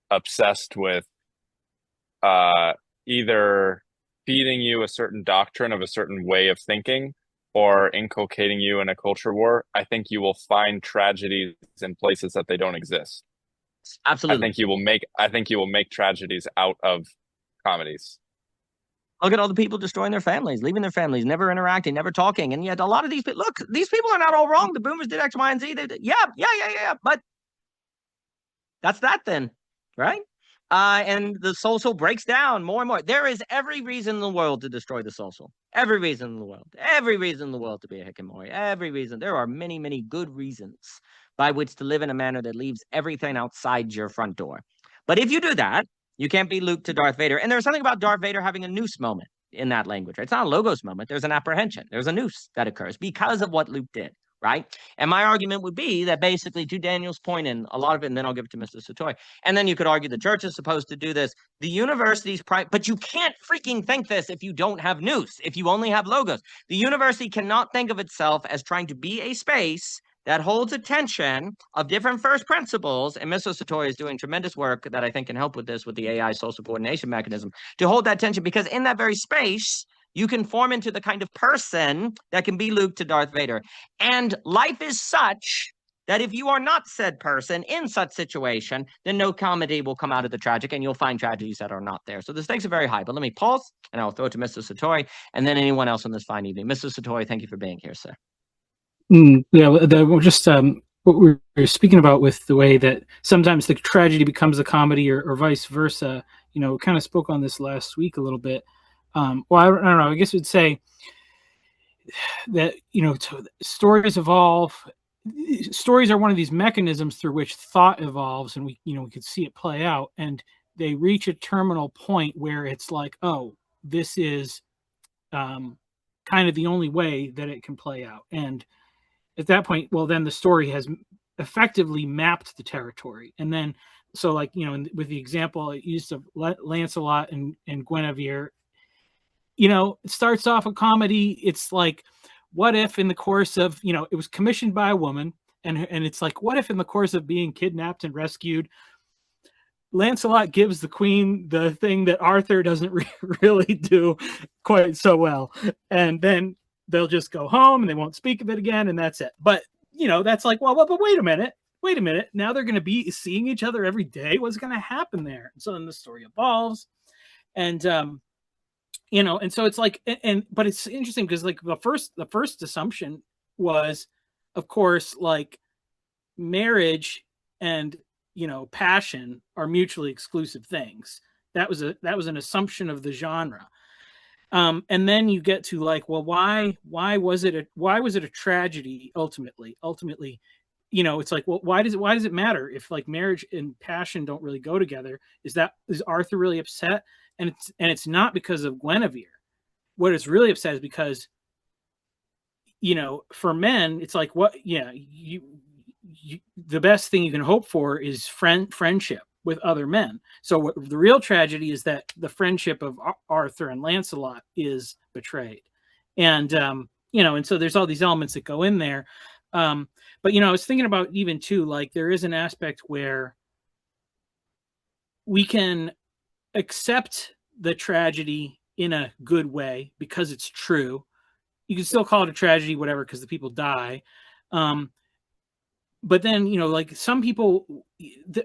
obsessed with either feeding you a certain doctrine of a certain way of thinking or inculcating you in a culture war, I think you will find tragedies in places that they don't exist. Absolutely. I think you will make tragedies out of comedies. Look at all the people destroying their families, leaving their families, never interacting, never talking. And yet a lot of these people, look, these people are not all wrong. The boomers did X, Y, and Z. They did, yeah. But that's that then, right? And the social breaks down more and more. There is every reason in the world to destroy the social. Every reason in the world. Every reason in the world to be a hikikomori. Every reason. There are many, many good reasons by which to live in a manner that leaves everything outside your front door. But if you do that, you can't be Luke to Darth Vader. And there's something about Darth Vader having a Nous moment in that language. Right? It's not a logos moment. There's an apprehension. There's a Nous that occurs because of what Luke did. Right. And my argument would be that basically, to Daniel's point, and a lot of it, and then I'll give it to Mr. Satori. And then you could argue the church is supposed to do this. The university's but you can't freaking think this if you don't have Nous, if you only have logos. The university cannot think of itself as trying to be a space that holds attention of different first principles. And Mr. Satori is doing tremendous work that I think can help with this, with the AI social coordination mechanism, to hold that tension, because in that very space, you can form into the kind of person that can be Luke to Darth Vader. And life is such that if you are not said person in such situation, then no comedy will come out of the tragic, and you'll find tragedies that are not there. So the stakes are very high. But let me pause, and I'll throw it to Mr. Satori, and then anyone else on this fine evening. Mr. Satori, thank you for being here, sir. Just what we were speaking about with the way that sometimes the tragedy becomes a comedy, or vice versa. We kind of spoke on this last week a little bit. Well, I don't know. I guess we'd say that, stories evolve. Stories are one of these mechanisms through which thought evolves, and we could see it play out, and they reach a terminal point where it's like, oh, this is kind of the only way that it can play out. And at that point, well, then the story has effectively mapped the territory. And then, so with the example I used of Lancelot and Guinevere, it starts off a comedy. It's like, what if in the course of, it was commissioned by a woman, and it's like, what if in the course of being kidnapped and rescued, Lancelot gives the queen the thing that Arthur doesn't really do quite so well. And then they'll just go home and they won't speak of it again, and that's it. But, that's like, well, but wait a minute. Now they're going to be seeing each other every day. What's going to happen there? And so then the story evolves. And, and so it's like, but it's interesting because the first assumption was, of course, like marriage and, passion are mutually exclusive things. That was an assumption of the genre. And then you get to like, well, why was it a tragedy ultimately? It's like, well, why does it matter if like marriage and passion don't really go together? Is Arthur really upset? And it's not because of Guinevere. What it's really upset is because, for men, it's like, what? Yeah, the best thing you can hope for is friendship with other men. So the real tragedy is that the friendship of Arthur and Lancelot is betrayed, and and so there's all these elements that go in there. But I was thinking about even too, like there is an aspect where we can accept the tragedy in a good way because it's true. You can still call it a tragedy, whatever, because the people die. But then, like some people,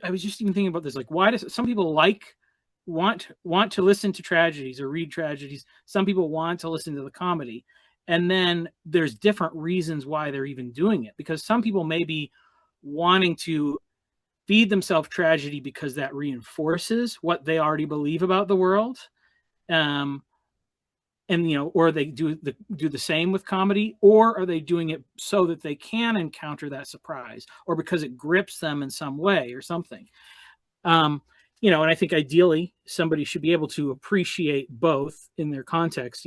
I was just even thinking about this, like, why does some people want to listen to tragedies or read tragedies? Some people want to listen to the comedy. And then there's different reasons why they're even doing it, because some people may be wanting to feed themselves tragedy because that reinforces what they already believe about the world. Or they do the same with comedy, or are they doing it so that they can encounter that surprise, or because it grips them in some way or something. And I think ideally somebody should be able to appreciate both in their context,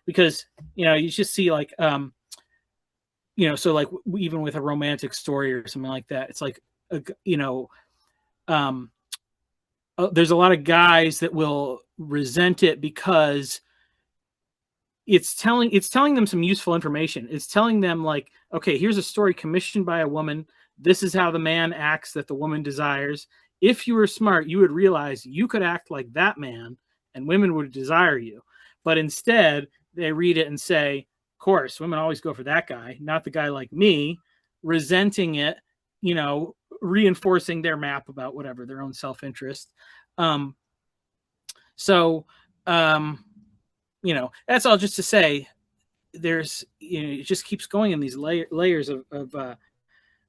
because you just see like, so like even with a romantic story or something like that, it's like, there's a lot of guys that will resent it because it's telling them some useful information. It's telling them like, okay, here's a story commissioned by a woman. This is how the man acts that the woman desires. If you were smart, you would realize you could act like that man and women would desire you. But instead they read it and say, of course, women always go for that guy, not the guy like me, resenting it, reinforcing their map about whatever, their own self-interest. that's all just to say there's, it just keeps going in these layers of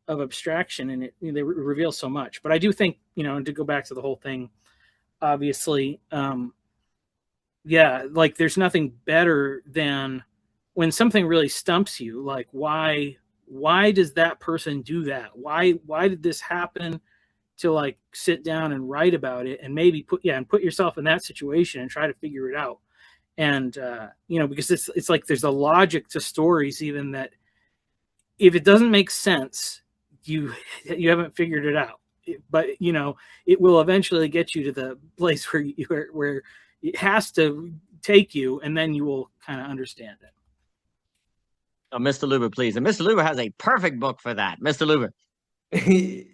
abstraction, and they reveal so much. But I do think, to go back to the whole thing, obviously, yeah, like there's nothing better than when something really stumps you, like why does that person do that? Why did this happen? To like sit down and write about it and maybe put yourself in that situation and try to figure it out. And because it's like there's a logic to stories, even that if it doesn't make sense, you haven't figured it out. But it will eventually get you to the place where it has to take you, and then you will kind of understand it. Oh, Mr. Luber, please. And Mr. Luber has a perfect book for that. Mr. Luber.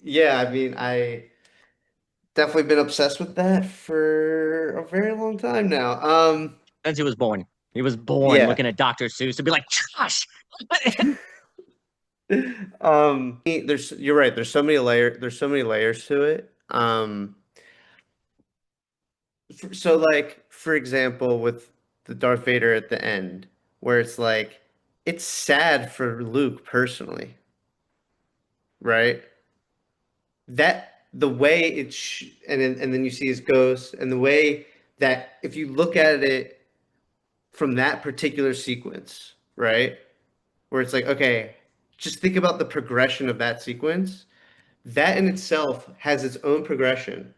Yeah, I mean, I definitely been obsessed with that for a very long time now. Since he was born. He was born looking at Dr. Seuss and be like, Josh. You're right. There's so many layers to it. So like, for example, with the Darth Vader at the end, where it's like, it's sad for Luke personally, right? That the way it's and then you see his ghost, and the way that if you look at it from that particular sequence, right, where it's like, okay, just think about the progression of that sequence. That in itself has its own progression.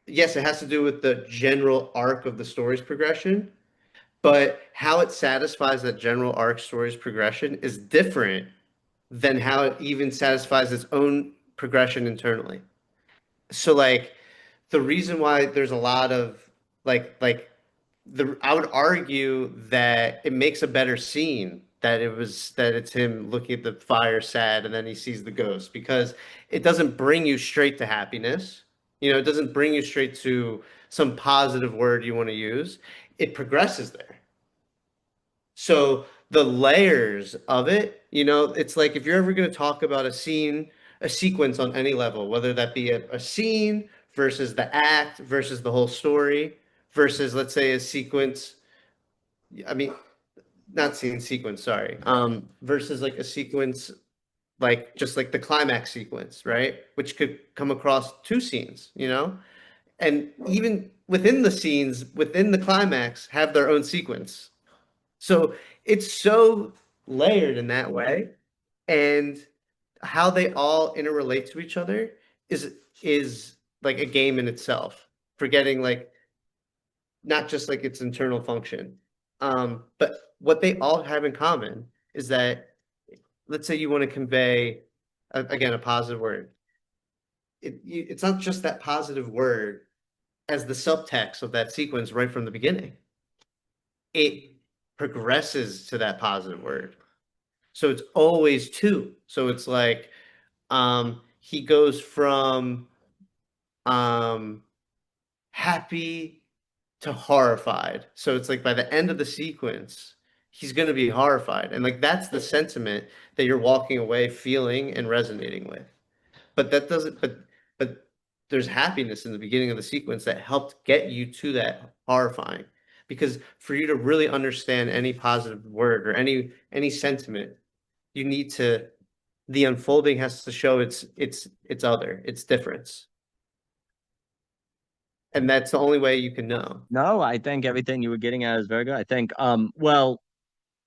Yes, it has to do with the general arc of the story's progression, but how it satisfies that general arc story's progression is different than how it even satisfies its own progression internally. So like the reason why there's a lot of I would argue that it makes a better scene that it's him looking at the fire sad and then he sees the ghost, because it doesn't bring you straight to happiness. It doesn't bring you straight to some positive word you want to use. It progresses there. So the layers of it, it's like if you're ever going to talk about a sequence on any level, whether that be a scene versus the act versus the whole story versus, let's say, a sequence. I mean, not scene sequence, sorry. Versus like a sequence, like just like the climax sequence, right? Which could come across two scenes, and even within the scenes, within the climax, have their own sequence. So it's so layered in that way, and how they all interrelate to each other is like a game in itself. Forgetting like not just like its internal function, but what they all have in common is that, let's say you want to convey again a positive word. It's not just that positive word as the subtext of that sequence right from the beginning. It progresses to that positive word. So it's always two. So it's like he goes from happy to horrified. So it's like by the end of the sequence, he's going to be horrified. And like that's the sentiment that you're walking away feeling and resonating with. But that doesn't but there's happiness in the beginning of the sequence that helped get you to that horrifying. Because for you to really understand any positive word or any sentiment, you need to the unfolding has to show its difference. And that's the only way you can know. No, I think everything you were getting at is very good. I think,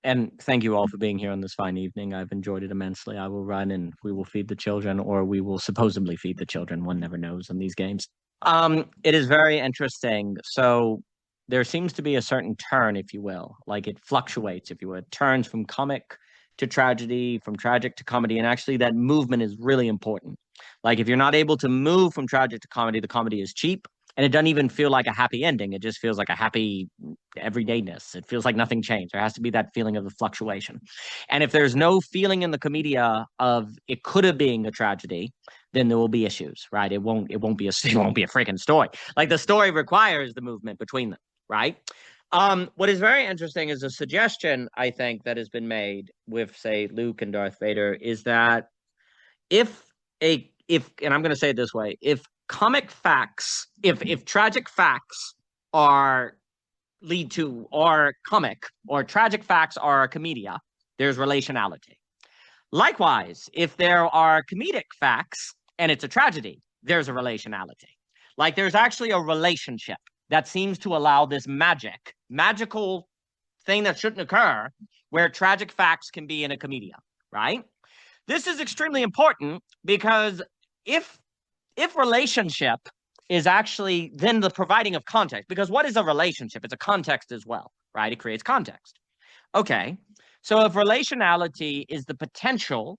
and thank you all for being here on this fine evening. I've enjoyed it immensely. I will run and we will feed the children, or we will supposedly feed the children. One never knows in these games. It is very interesting. So there seems to be a certain turn, if you will, like it fluctuates, if you will. It turns from comic to tragedy, from tragic to comedy. And actually that movement is really important. Like if you're not able to move from tragic to comedy, the comedy is cheap. And it doesn't even feel like a happy ending. It just feels like a happy everydayness. It feels like nothing changed. There has to be that feeling of the fluctuation. And if there's no feeling in the commedia of it could have been a tragedy, then there will be issues, right? It won't be a freaking story. Like the story requires the movement between them, right? What is very interesting is a suggestion, I think, that has been made with, say, Luke and Darth Vader, is that if and I'm going to say it this way, if tragic facts are lead to are comic, or tragic facts are a comedia, there's relationality. Likewise, if there are comedic facts and it's a tragedy, there's a relationality. Like there's actually a relationship that seems to allow this magical thing that shouldn't occur, where tragic facts can be in a comedia, right? This is extremely important because if relationship is actually then the providing of context, because what is a relationship? It's a context as well, right? It creates context. Okay, so if relationality is the potential,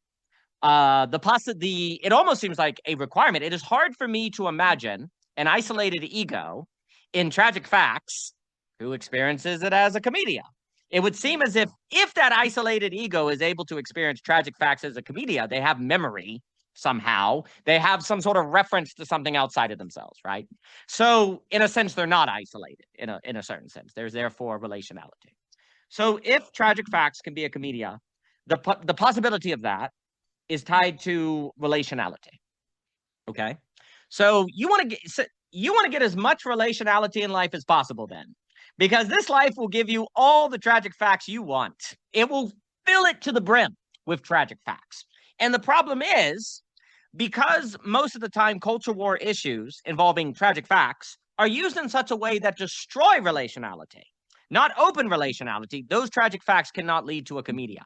it almost seems like a requirement. It is hard for me to imagine an isolated ego in tragic facts who experiences it as a comedia. It would seem as if that isolated ego is able to experience tragic facts as a comedia, they have memory somehow. They have some sort of reference to something outside of themselves, right? So in a sense, they're not isolated in a certain sense. There's therefore relationality. So if tragic facts can be a comedia, the possibility of that is tied to relationality. Okay, so you want to get as much relationality in life as possible, then, because this life will give you all the tragic facts you want. It will fill it to the brim with tragic facts. And the problem is, because most of the time culture war issues involving tragic facts are used in such a way that destroy relationality, not open relationality, those tragic facts cannot lead to a comedia.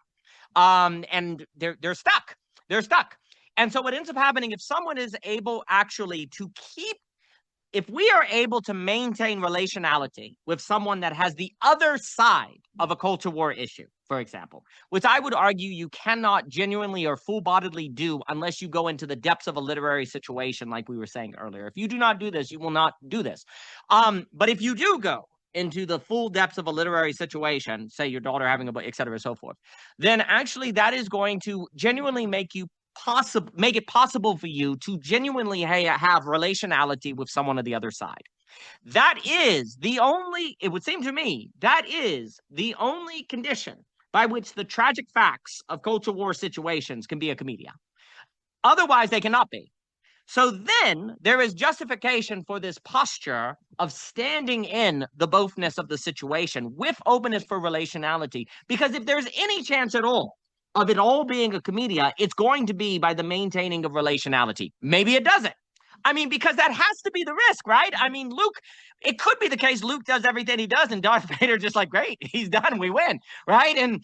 And they're stuck. They're stuck. And so what ends up happening, if someone is able actually to if we are able to maintain relationality with someone that has the other side of a culture war issue, for example, which I would argue you cannot genuinely or full-bodily do unless you go into the depths of a literary situation, like we were saying earlier. If you do not do this, you will not do this. But if you do go into the full depths of a literary situation, say your daughter having a book, et cetera, so forth, then actually that is going to genuinely make it possible for you to genuinely have relationality with someone on the other side. That is the only, it would seem to me, that is the only condition by which the tragic facts of culture war situations can be a comedia. Otherwise, they cannot be. So then there is justification for this posture of standing in the bothness of the situation with openness for relationality, because if there's any chance at all of it all being a comedia, it's going to be by the maintaining of relationality. Maybe it doesn't. I mean, because that has to be the risk, right? I mean, Luke, it could be the case Luke does everything he does and Darth Vader just like, great, he's done, we win, right? And,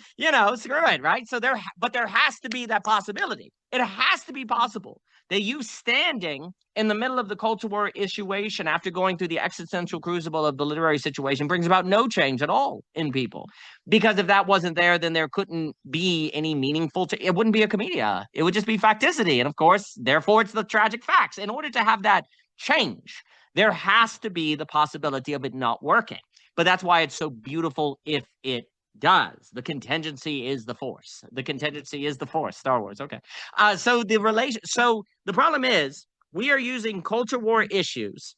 screw it, right? So there has to be that possibility. It has to be possible that you standing in the middle of the culture war situation after going through the existential crucible of the literary situation brings about no change at all in people. Because if that wasn't there, then there couldn't be any meaningful, it wouldn't be a comedia. It would just be facticity. And of course, therefore, it's the tragic facts. In order to have that change, there has to be the possibility of it not working. But that's why it's so beautiful if it does. The contingency is the force. The contingency is the force. Star Wars. Okay. So the problem is we are using culture war issues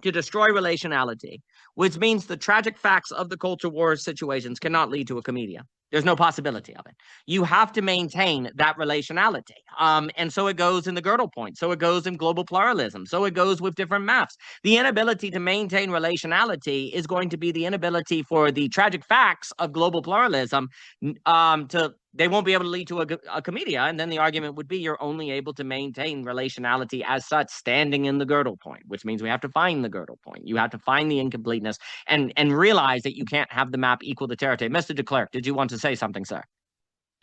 to destroy relationality, which means the tragic facts of the culture war situations cannot lead to a comedia. There's no possibility of it. You have to maintain that relationality. And so it goes in the girdle point. So it goes in global pluralism. So it goes with different maps. The inability to maintain relationality is going to be the inability for the tragic facts of global pluralism they won't be able to lead to a comedia. And then the argument would be you're only able to maintain relationality as such standing in the girdle point, which means we have to find the girdle point. You have to find the incompleteness and realize that you can't have the map equal the territory. Mr. Deklerk, did you want to say something, sir?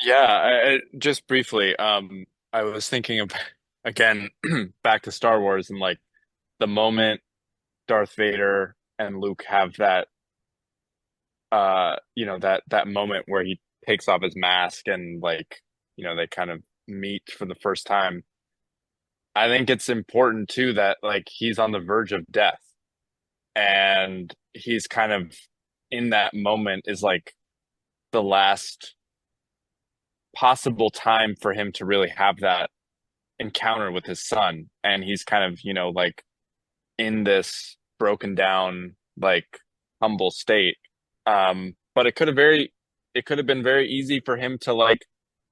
Yeah, just briefly, I was thinking of, again, back to Star Wars and like the moment Darth Vader and Luke have that, that moment where he takes off his mask and like, they kind of meet for the first time. I think it's important too that like he's on the verge of death and he's kind of in that moment is like the last possible time for him to really have that encounter with his son. And he's kind of, like in this broken down, like humble state. But it could have been very easy for him to like,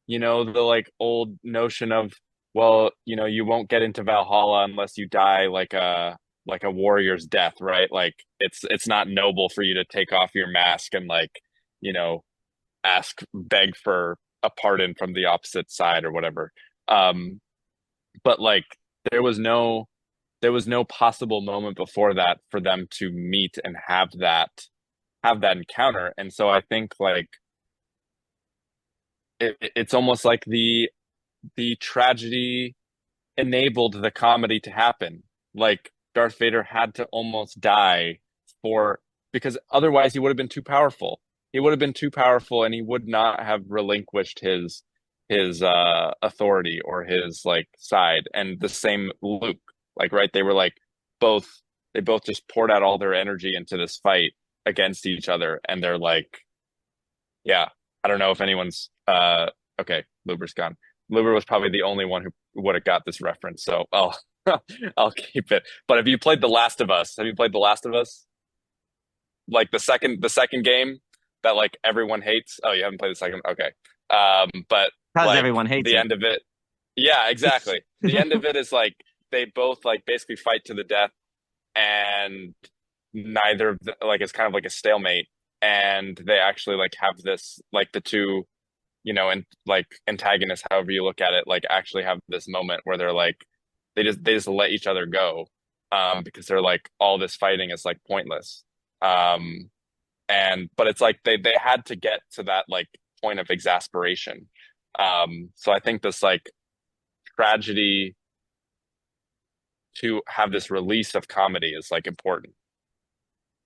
the like old notion of, well, you won't get into Valhalla unless you die like a like a warrior's death, right? Like it's not noble for you to take off your mask and like, you know, beg for a pardon from the opposite side or whatever. But like there was no possible moment before that for them to meet and have that encounter. And so I think like it's almost like the tragedy enabled the comedy to happen. Like Darth Vader had to almost die because otherwise he would have been too powerful. He would have been too powerful, and he would not have relinquished his authority or his like side. And the same Luke, like, right, they were like they both just poured out all their energy into this fight against each other, and they're like, yeah, I don't know if anyone's okay, Luber's gone. Luber was probably the only one who would have got this reference, so I'll keep it. But have you played The Last of Us? Have you played The Last of Us? Like the second game that like everyone hates. Oh, you haven't played the second? Okay. But because like, everyone hates the it. end of it. Yeah, exactly. The end of it is like they both like basically fight to the death, and neither of like it's kind of like a stalemate, and they actually like have this like the two, you know, and like antagonists, however you look at it, like actually have this moment where they're like they just let each other go, because they're like all this fighting is like pointless. But it's like they had to get to that like point of exasperation. So I think this like tragedy to have this release of comedy is like important.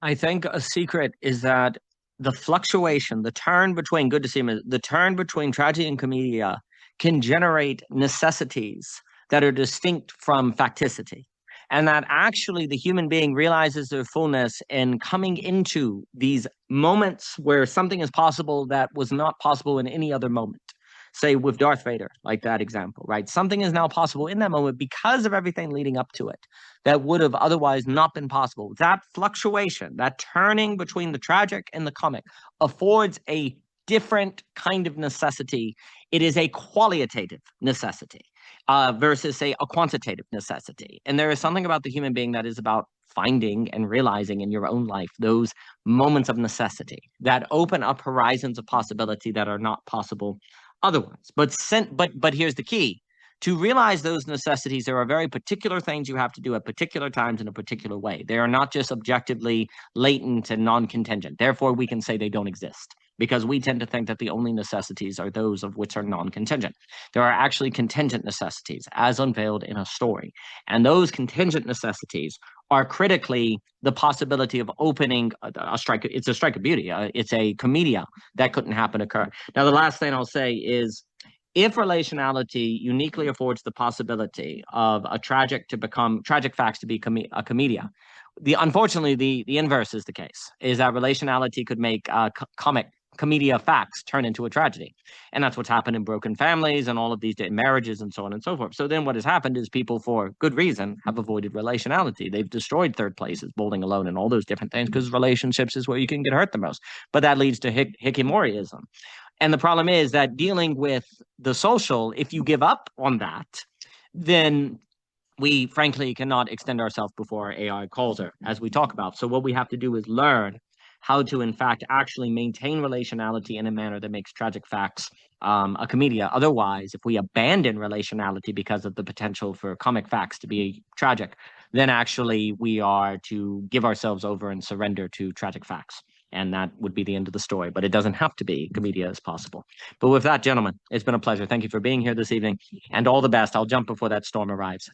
I think a secret is that the fluctuation, the turn between, good to see him, the turn between tragedy and commedia can generate necessities that are distinct from facticity. And that actually the human being realizes their fullness in coming into these moments where something is possible that was not possible in any other moment. Say with Darth Vader, like that example, right? Something is now possible in that moment because of everything leading up to it that would have otherwise not been possible. That fluctuation, that turning between the tragic and the comic affords a different kind of necessity. It is a qualitative necessity versus, say, a quantitative necessity. And there is something about the human being that is about finding and realizing in your own life those moments of necessity that open up horizons of possibility that are not possible otherwise. But here's the key. To realize those necessities, there are very particular things you have to do at particular times in a particular way. They are not just objectively latent and non-contingent. Therefore, we can say they don't exist, because we tend to think that the only necessities are those of which are non-contingent. There are actually contingent necessities as unveiled in a story. And those contingent necessities are critically the possibility of opening a strike. It's a strike of beauty. It's a commedia that couldn't occur. Now, the last thing I'll say is, if relationality uniquely affords the possibility of a tragic facts to be a commedia, unfortunately the inverse is the case, is that relationality could make commedia facts turn into a tragedy. And that's what's happened in broken families and all of these marriages and so on and so forth. So then what has happened is people, for good reason, have avoided relationality. They've destroyed third places, bowling alone, and all those different things, because relationships is where you can get hurt the most. But that leads to hikikomoriism. And the problem is that dealing with the social, if you give up on that, then we frankly cannot extend ourselves before AI calls her, as we talk about. So what we have to do is learn how to, in fact, actually maintain relationality in a manner that makes tragic facts a commedia. Otherwise, if we abandon relationality because of the potential for comic facts to be tragic, then actually we are to give ourselves over and surrender to tragic facts. And that would be the end of the story. But it doesn't have to be commedia as possible. But with that, gentlemen, it's been a pleasure. Thank you for being here this evening, and all the best. I'll jump before that storm arrives.